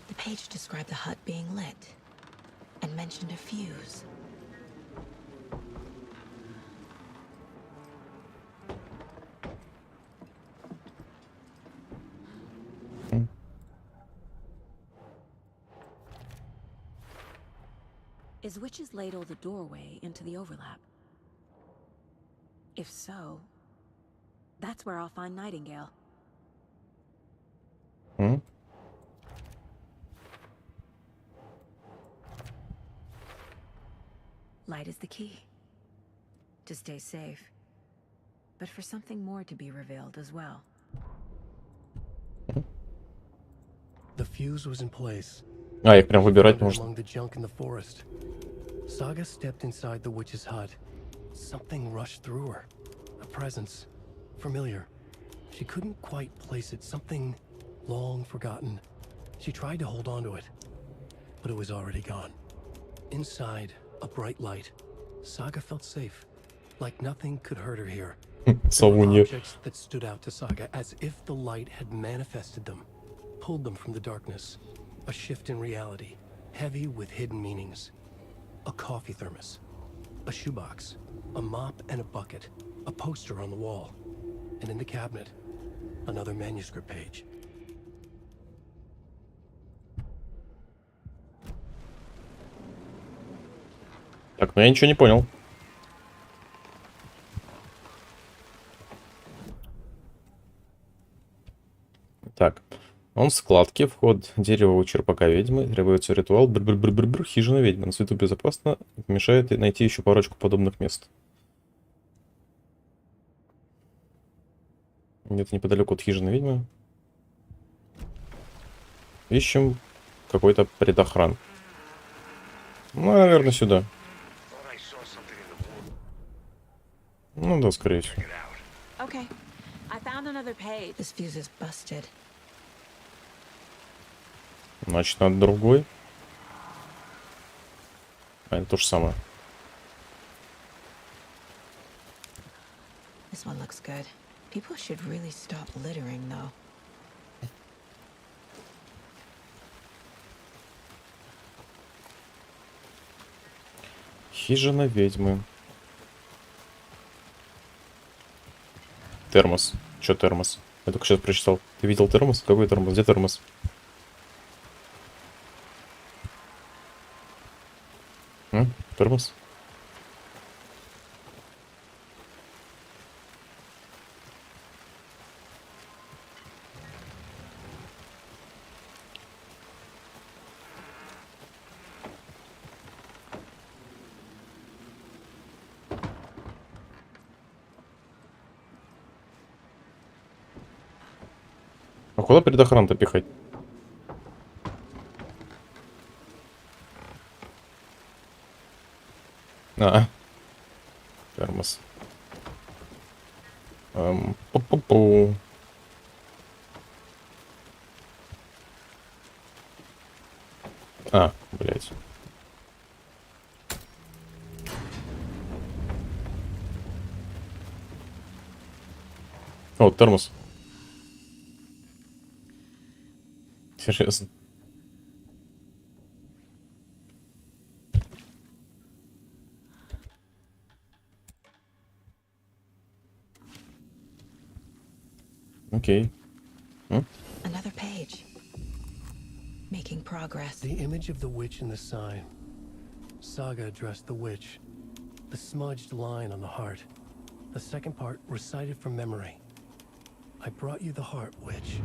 Speaker 3: The page described the hut being lit and mentioned a fuse. Is Witch's Ladle the doorway into the overlap? If so, that's where I'll find Nightingale. Light is the key. To stay safe. But for something more to be revealed as well.
Speaker 2: The fuse was in place.
Speaker 1: А, их прям выбирать можно.
Speaker 2: Among the junk in the forest. Saga stepped inside the witch's hut. Something rushed through her. A presence. Familiar. She couldn't quite place it. Something long forgotten. She tried to hold on to it, but it was already gone. Inside, a bright light. Saga felt safe. Like nothing could hurt her here. There were objects that stood out to Saga as if the light had manifested them. Pulled them from the darkness. A shift in reality. Heavy with hidden meanings. A coffee thermos. A shoebox. A mop and a bucket. A poster on the wall. And in the cabinet, another manuscript page.
Speaker 1: Так, ну я ничего не понял. Так. Он в складке, вход дерева у черпака ведьмы, требуется ритуал, бр-бр-бр-бр-бр, хижина ведьмы. На свету безопасно, мешает найти еще парочку подобных мест. Где-то неподалеку от хижины ведьмы. Ищем какой-то предохран. Ну, наверное, сюда. Ну да, скорее всего.
Speaker 3: Okay. I found another page. This fuse is busted.
Speaker 1: Значит, надо другой. А, это то же самое.
Speaker 3: This one looks good. People should really stop littering, though.
Speaker 1: Хижина ведьмы. Термос. Чё термос? Я только сейчас прочитал. Ты видел термос? Какой термос? Где термос? Термос? куда перед охраной-то пихать? Термос. Пу-пу-пу. Блять. О, термос. Серьезно. Окей.
Speaker 3: Another page. Making progress.
Speaker 2: The image of the witch in the sign. Saga addressed the witch. The smudged line on the heart. The second part recited from memory. I brought you the heart, witch.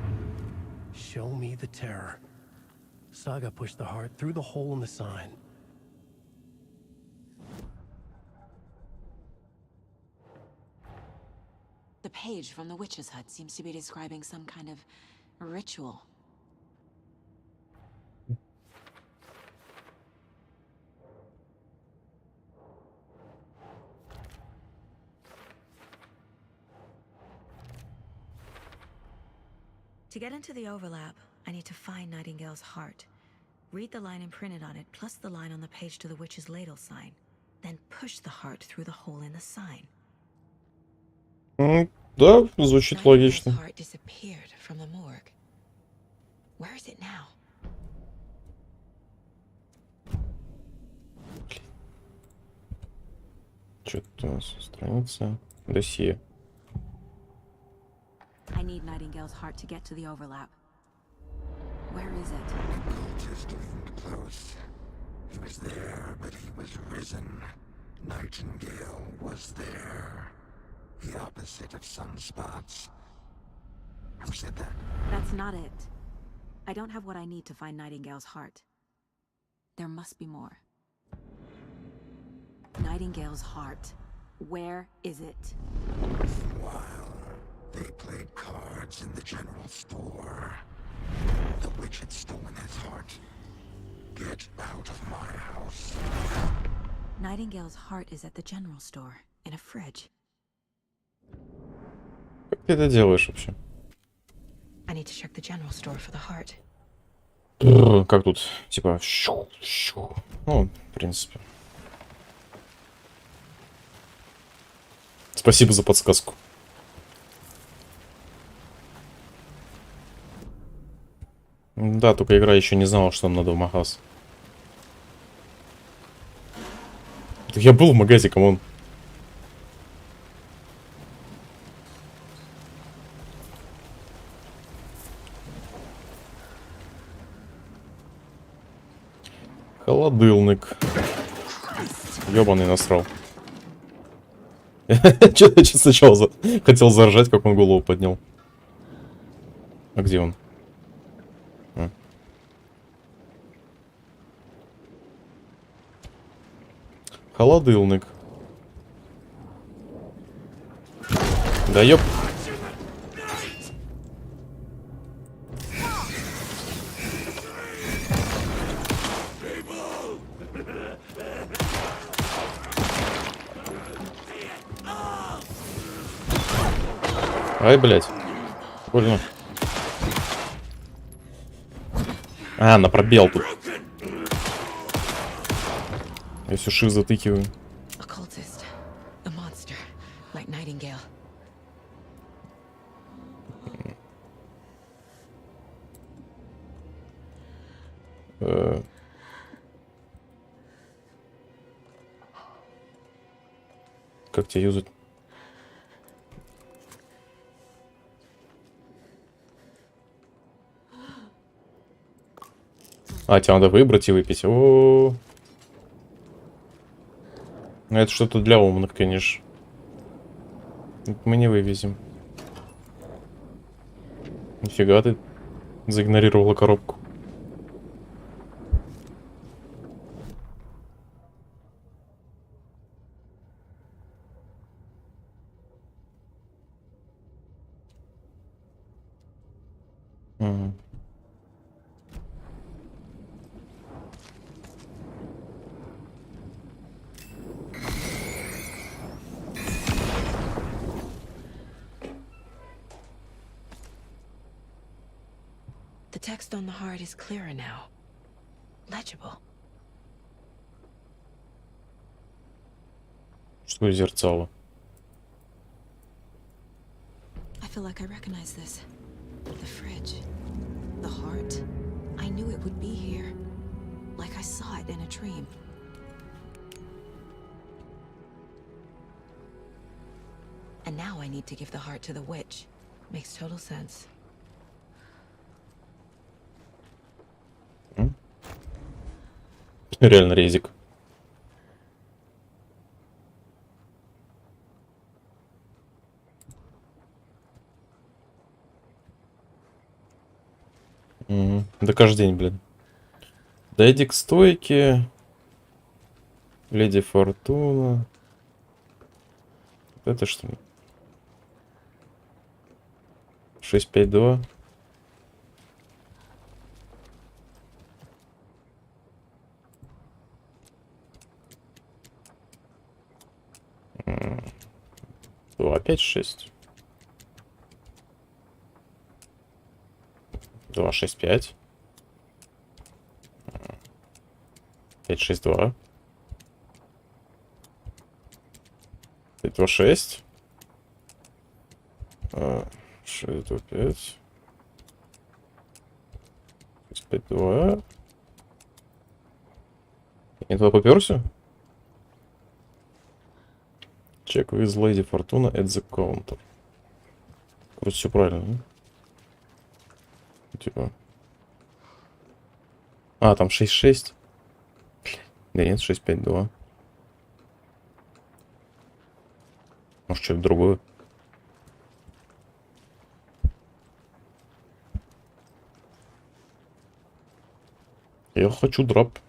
Speaker 2: Show me the terror. Saga pushed the heart through the hole in the sign.
Speaker 3: The page from the witch's hut seems to be describing some kind of ritual. To get into the overlap, I need to find Nightingale's heart. Read the line imprinted on it, plus the line on the page to the witch's ladle sign. Then push the heart through the hole in the sign.
Speaker 1: Да, звучит логично.
Speaker 3: Nightingale's heart disappeared from the morgue. Where is it now?
Speaker 1: Что-то у нас страница. Досье.
Speaker 3: I need Nightingale's heart to get to the overlap. Where is it?
Speaker 15: Cultist isn't close. He was there, but he was risen. Nightingale was there. The opposite of sunspots. Who said that?
Speaker 3: That's not it. I don't have what I need to find Nightingale's heart. There must be more. Nightingale's heart. Where is it?
Speaker 15: While they played cards in the general store, the witch had stolen his heart. Get out of my house.
Speaker 3: Nightingale's heart is at the general store, in a fridge.
Speaker 1: Как ты это делаешь вообще?
Speaker 3: I need to check the general store for the heart.
Speaker 1: Как тут? Типа... Ну, в принципе. Спасибо за подсказку. Да, только игра еще не знала, что нам надо в магаз. Я был в магазе, камон. Холодильник. Ёбаный насрал. Че сначала хотел заржать, как он голову поднял. А где он? Холодильник. Да ёп. Ай, блядь. Больно. На пробел тут. Я все шив затыкиваю.
Speaker 3: Occultist. A monster. Like Nightingale.
Speaker 1: Как тебя юзать? Тебя надо выбрать и выпить. О-о-о. Ну, это что-то для умных, конечно. Это мы не вывезем. Нифига ты заигнорировала коробку.
Speaker 3: The text on the heart is clearer now. Legible.
Speaker 1: Что зерцало?
Speaker 3: I feel like I recognize this. The fridge. The heart. I knew it would be here. Like I saw it in a dream. And now I need to give the heart to the witch. Makes total sense.
Speaker 1: Реально резик. Да каждый день, блин. Дойди к стойке. Леди Фортуна. Это что ли? 652. Опять 6. 2, 6, 5. 5, 6, 2. 5, 2, 6. 6, 2, 5. 6, 5, 2. Я туда поперся? Check with Lady Fortuna at the counter. Вроде все правильно, да? Типа. А, там 6-6. Да нет, 6-5-2. Может, что-то другое. Я хочу драп.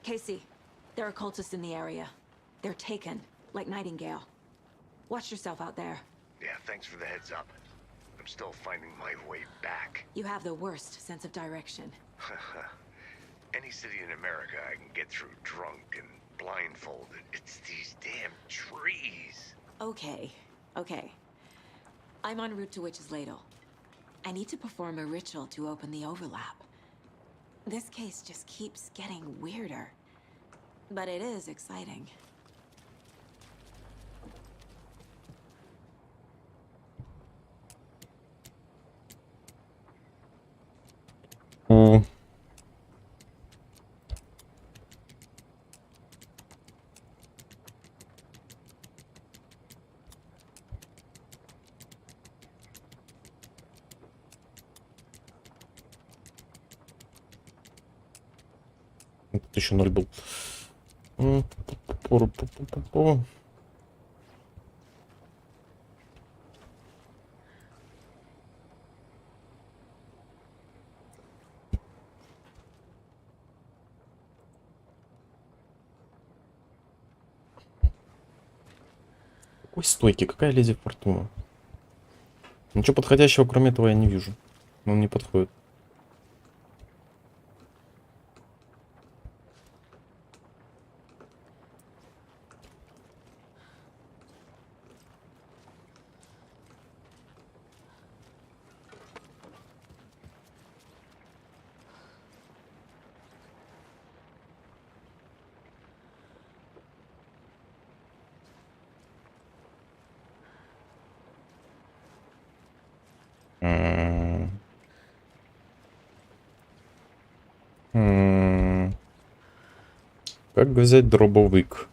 Speaker 3: Casey, there are cultists in the area. They're taken, like Nightingale. Watch yourself out there.
Speaker 5: Yeah, thanks for the heads up. I'm still finding my way back.
Speaker 3: You have the worst sense of direction.
Speaker 5: Any city in America I can get through drunk and blindfolded. It's these damn trees.
Speaker 3: Okay, okay. I'm en route to Witch's Ladle. I need to perform a ritual to open the overlap. This case just keeps getting weirder. But it is exciting.
Speaker 1: Тут еще 0 был. Какой стойки? Какая леди Фортуна? Ничего подходящего, кроме этого, я не вижу. Он не подходит. Как взять дробовик?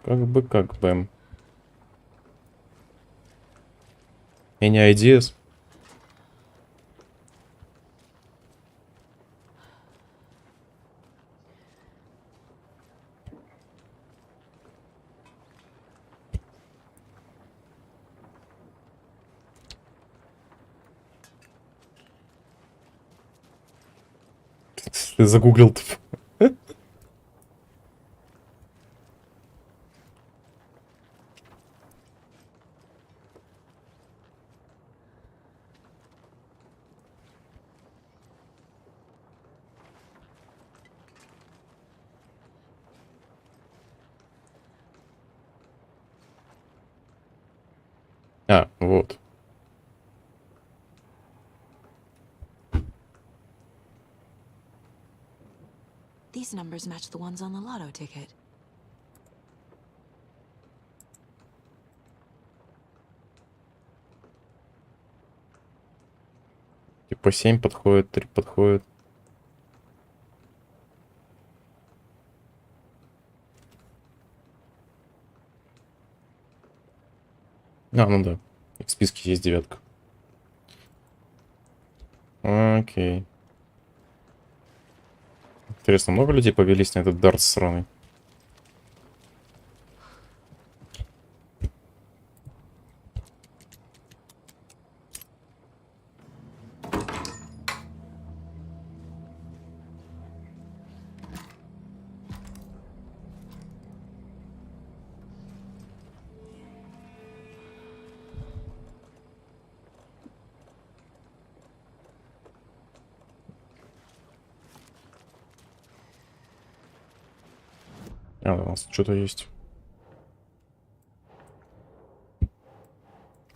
Speaker 1: Как бы. Any ideas? Ты загуглил-то. А, вот.
Speaker 3: These numbers match the ones on the lotto ticket.
Speaker 1: Типа 7 подходит, 3 подходит. А, ну да. В списке есть 9. Окей. Интересно, много людей повелись на этот дартс сраный? А, у нас что-то есть.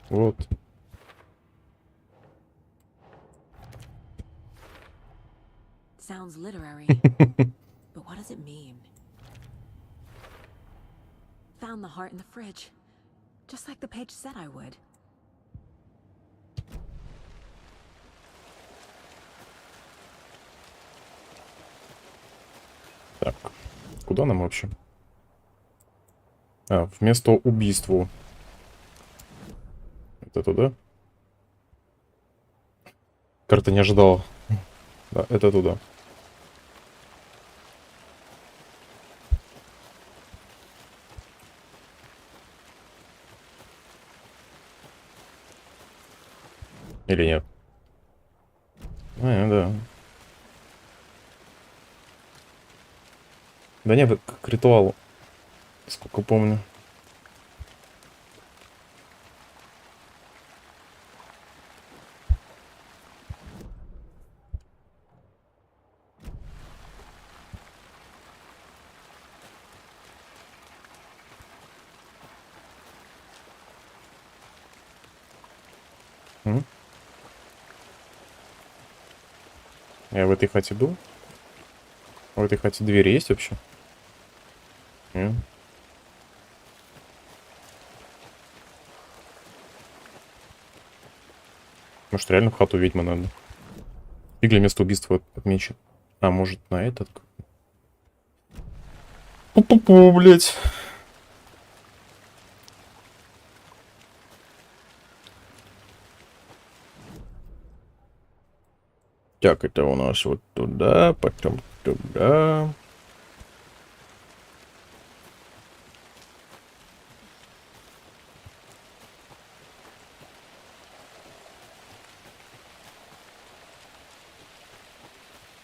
Speaker 1: Вот.
Speaker 3: Sounds literary. But what does it mean? Found the heart in the fridge. Just like the page said I would.
Speaker 1: Так, куда нам вообще? А, вместо убийства. Это туда? Карта не ожидала. Да, это туда. Или нет? А, да. Да нет, как к ритуалу. Сколько помню. Я в этой хате был? В этой хате двери есть вообще? Нет. Может, реально в хату ведьма надо? Фигля место убийства отмечен. А, может, на этот? Пу-пу-пу, блядь. Так, это у нас вот туда, потом туда.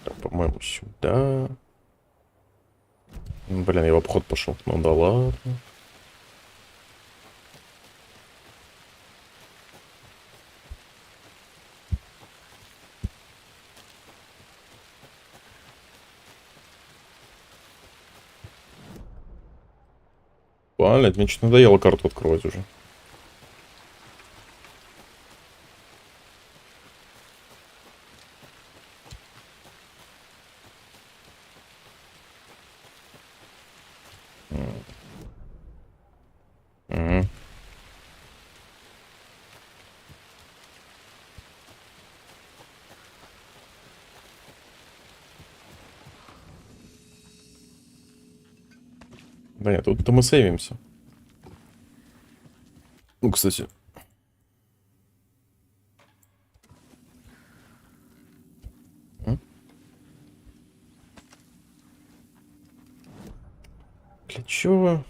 Speaker 1: Так, по-моему, сюда. Блин, я в обход пошел. Ну да ладно. Блядь, мне что-то надоело карту открывать уже. Угу. Да нет, тут-то мы сейвимся. Ну, кстати. Для чего?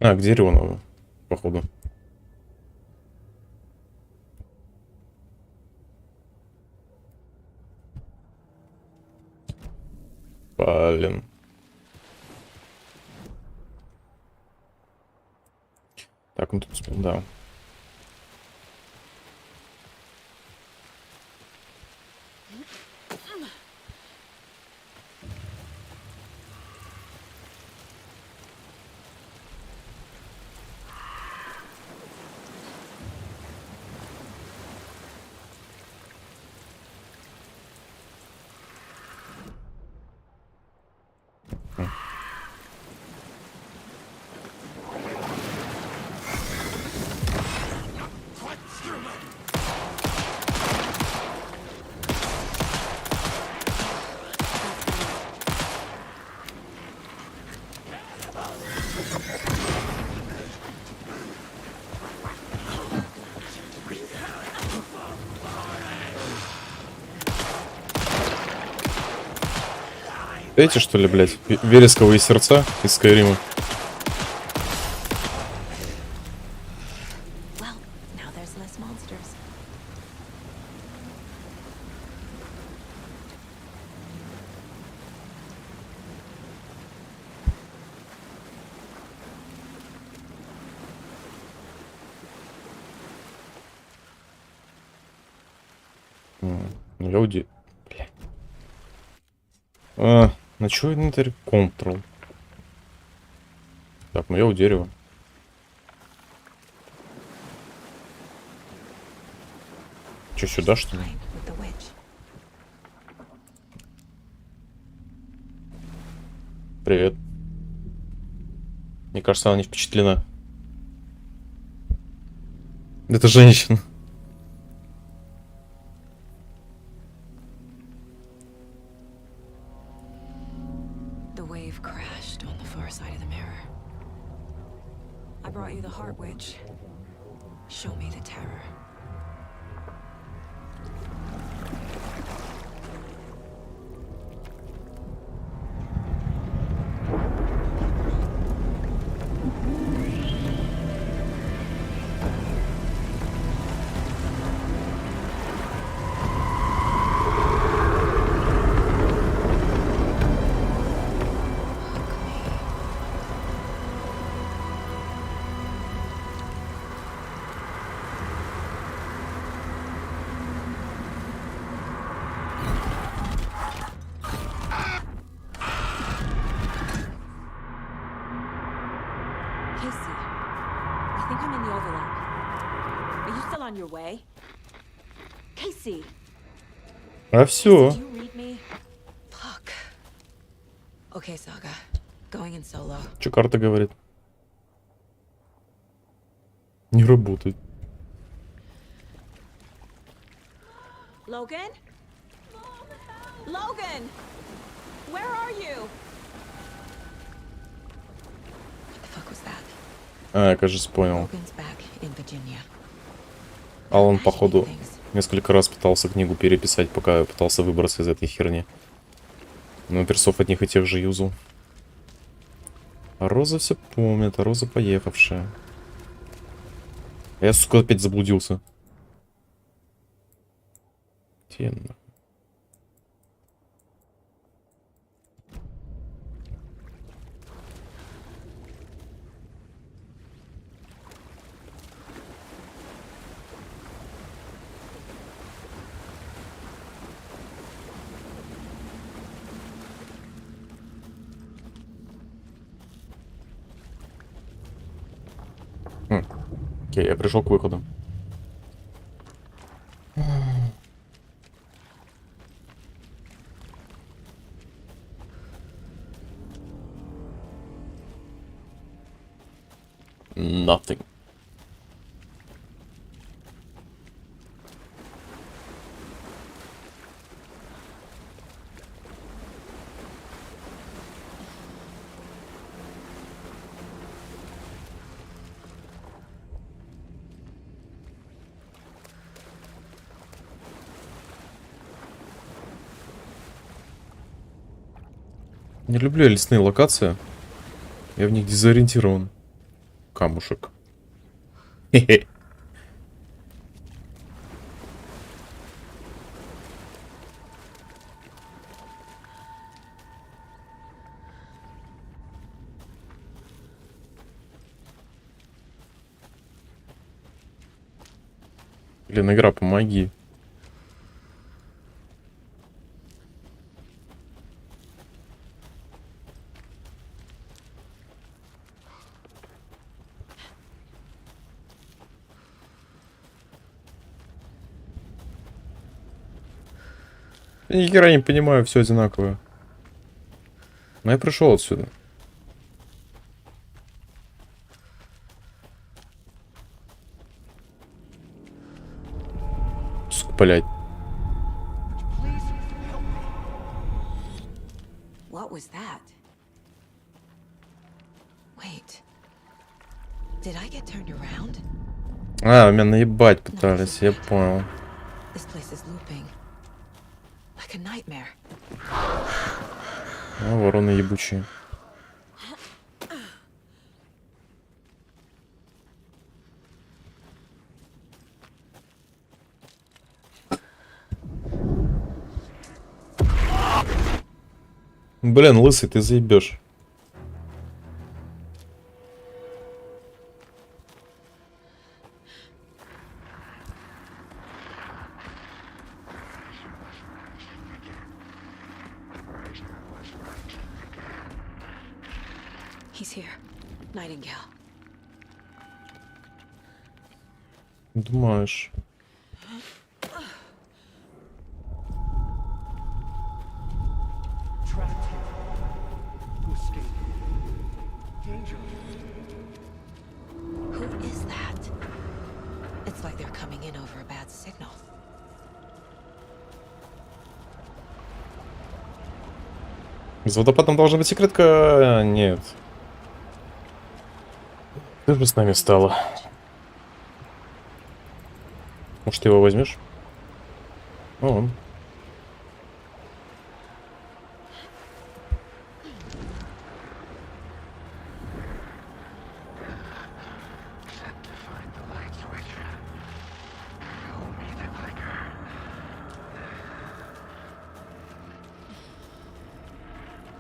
Speaker 1: А, к дереву надо, походу. Блин. Так, ну тут, да. Эти, что ли, блядь? Вересковые сердца из Скайрима. Люди. На чё инвентарь? Ctrl. Так, ну я у дерева. Чё, сюда, что ли? Привет. Мне кажется, она не впечатлена. Это женщина. А все. Что карта говорит? Не работает.
Speaker 3: Logan? Logan! Where are you? What the fuck was that?
Speaker 1: А, я, кажется, понял. Алан, походу, несколько раз пытался книгу переписать, пока я пытался выбраться из этой херни. Но персов от них и тех же юзал. А Роза все помнит, а Роза поехавшая. Я, сука, опять заблудился. Тенно. Окей, я пришел к выходу. Nothing. Не люблю я лесные локации. Я в них дезориентирован. камушек. Хе-хе. Блин, игра, помоги. Я ни хера не понимаю, все одинаковое. Но я пришел отсюда. Сука, блядь.
Speaker 3: What was that? Wait. Did I get turned around?
Speaker 1: А, меня наебать пытались, я понял.
Speaker 3: This place is looping. Like a nightmare.
Speaker 1: А, вороны ебучие. Блин, лысый, ты заебешь.
Speaker 3: He's here. Nightingale.
Speaker 1: Думаешь?
Speaker 3: Who is that? It's like they're coming in over a bad signal.
Speaker 1: За водопадом должна быть секретка. Нет. Ты же с нами стала. Может, ты его возьмешь? О, он.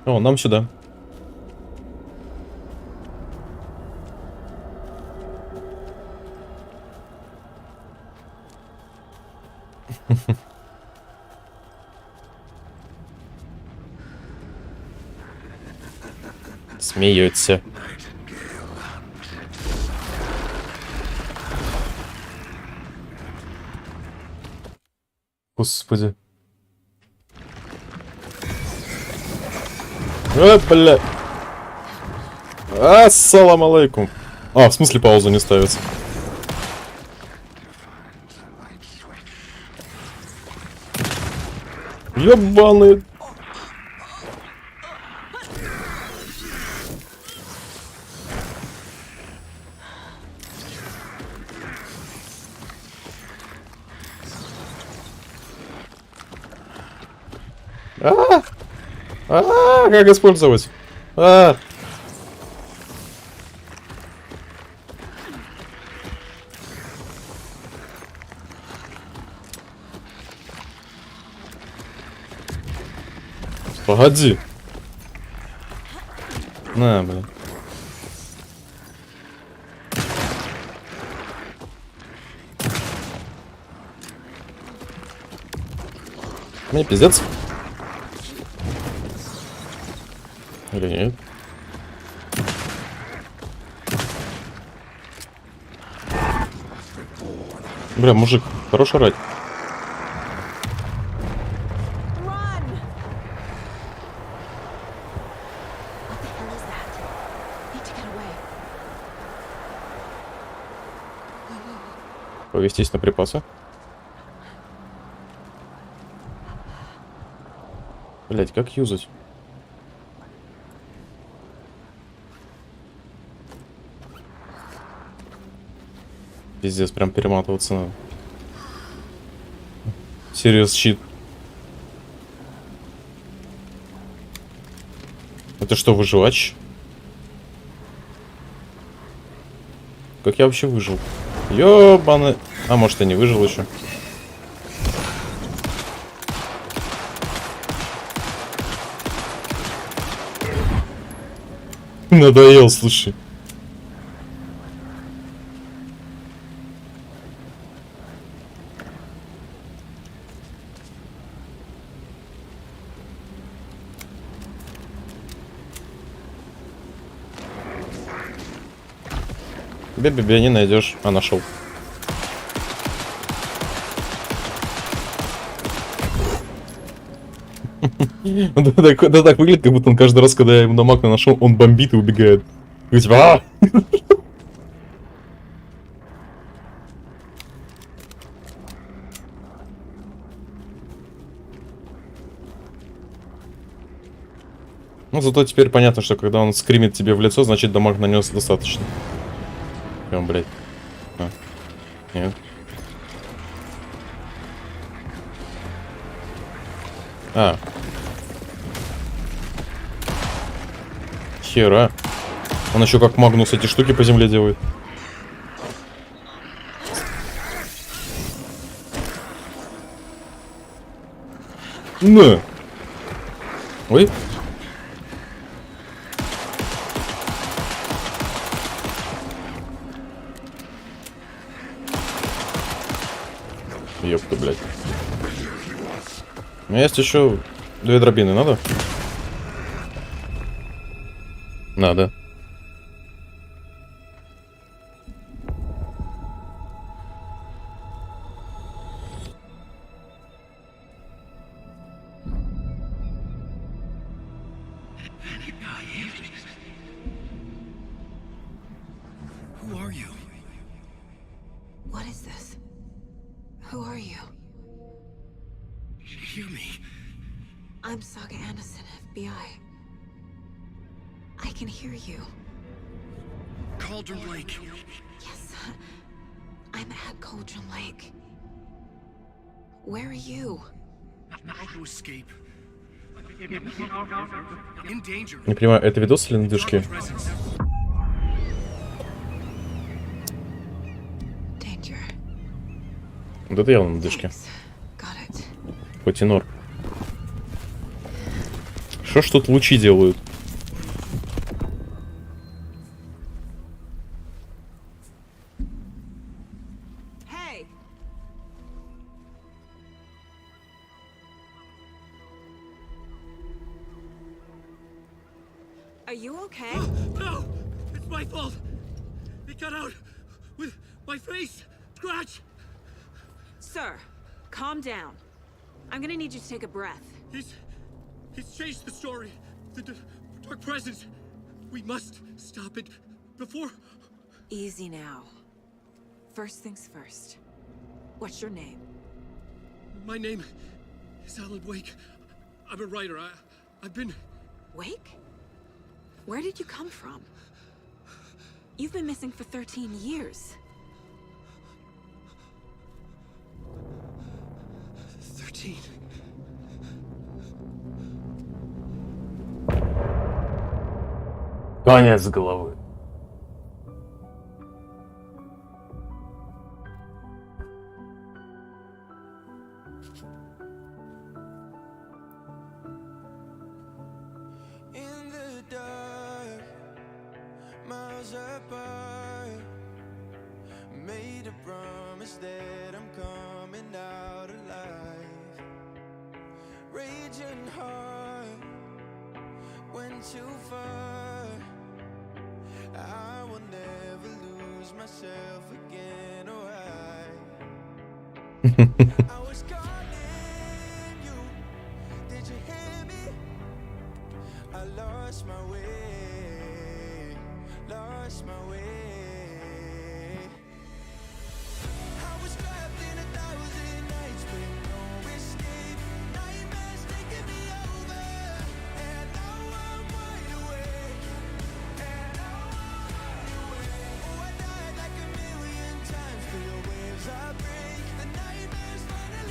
Speaker 1: О, нам сюда. Смеется. Господи. Бля. Ассалам алейкум. А, в смысле пауза не ставится? Ёбаный. Как использовать? Погоди. На, блин. Мне пиздец. Или нет? Бля, мужик, хорош орать. Повестись на припасы. Блять, как юзать? Пиздец, прям перематываться надо. Serious shit. Это что, выживач? Как я вообще выжил? Ёбаный. А может, я не выжил еще. Надоел, слушай. Бе-бе-бе, не найдешь. А, нашел. Да так выглядит, как будто он каждый раз, когда я ему на макна нашел, он бомбит и убегает. Типа, ну, зато теперь понятно, что когда он скримит тебе в лицо, значит дамаг нанес достаточно. Прям, блядь. А. Нет. А. Хера. Он еще как Магнус эти штуки по земле делает. На. Ой. Ёпта, блядь. У меня есть еще 2 дробины, надо? Надо.
Speaker 2: Who are you?
Speaker 3: What is this? Who are you?
Speaker 2: Hear me.
Speaker 3: I'm Saga Anderson, FBI. I can hear you.
Speaker 2: Cauldron Lake.
Speaker 3: Yes, I'm at Cauldron Lake. Where are you?
Speaker 2: How to escape. In danger.
Speaker 1: Не понимаю, это видос или надышки?
Speaker 3: Danger.
Speaker 1: Вот это явно надышки.
Speaker 3: Got it.
Speaker 1: Хоть и нор. Что ж тут лучи делают?
Speaker 3: Hey! Are you okay?
Speaker 2: No! It's my fault! It got out with my face! Scratch!
Speaker 3: Sir, calm down. I'm gonna need you to take a breath.
Speaker 2: He's changed the story. The dark presence. We must stop it before...
Speaker 3: Easy now. First things first. What's your name?
Speaker 2: My name is Alan Wake. I'm a writer. I've been...
Speaker 3: Wake? Where did you come from? You've been missing for 13 years.
Speaker 2: 13.
Speaker 1: Конец головы.
Speaker 10: In the dark, miles apart, made a promise that I'm coming out alive. Raging heart went too far. I will never lose myself again. Oh, I was calling you. Did you hear me? I lost my way, lost my way. I was trapped in 1,000 nights with no escape. Nightmares taking me over, and now I'm wide awake. And now I'm wide awake. Oh, I died like 1,000,000 times, feel waves I break. The nightmares running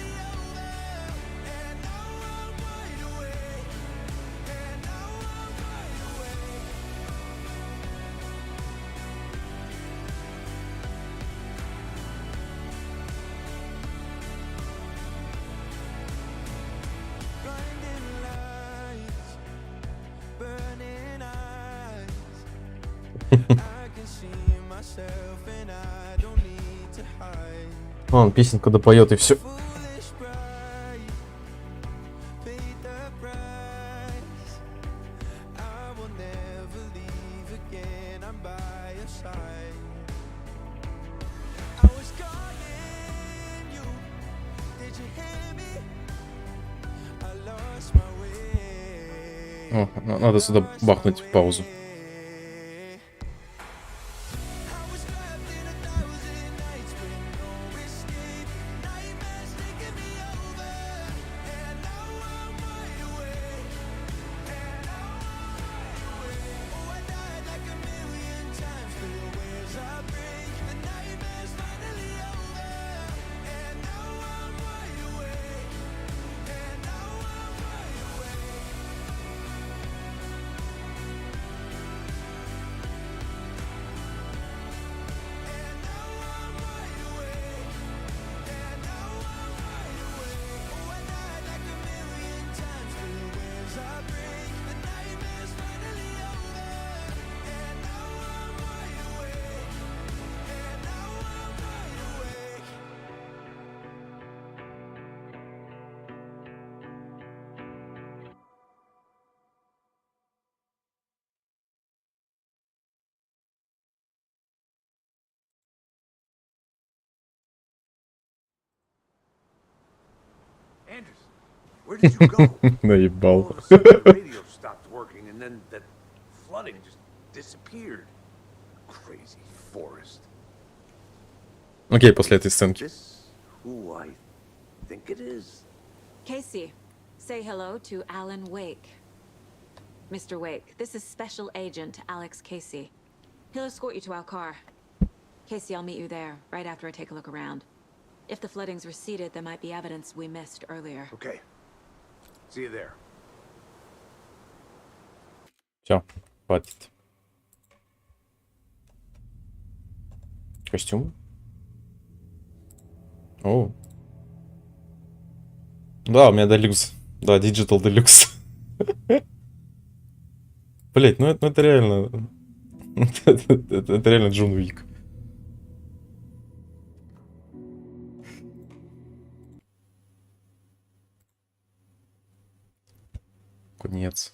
Speaker 1: Он песенку допоет и все. О, надо сюда бахнуть паузу.
Speaker 5: Anderson, where did you go?
Speaker 1: Наебал.
Speaker 5: All of a sudden, the radio stopped working, and then that flooding just disappeared. Crazy forest.
Speaker 1: Окей, после этой сценки.
Speaker 5: This who I think it is?
Speaker 3: Casey, say hello to Alan Wake. Mr. Wake, this is Special Agent Alex Casey. He'll escort you to our car. Casey, I'll meet you there, right after I take a look around. If the flooding's receded, there might be evidence we missed earlier.
Speaker 5: Okay. See you there.
Speaker 1: Все, хватит. Костюм? О. Да, у меня делюкс. Да, Digital Deluxe. Блять, ну это реально... это реально Джон Уик. Конец.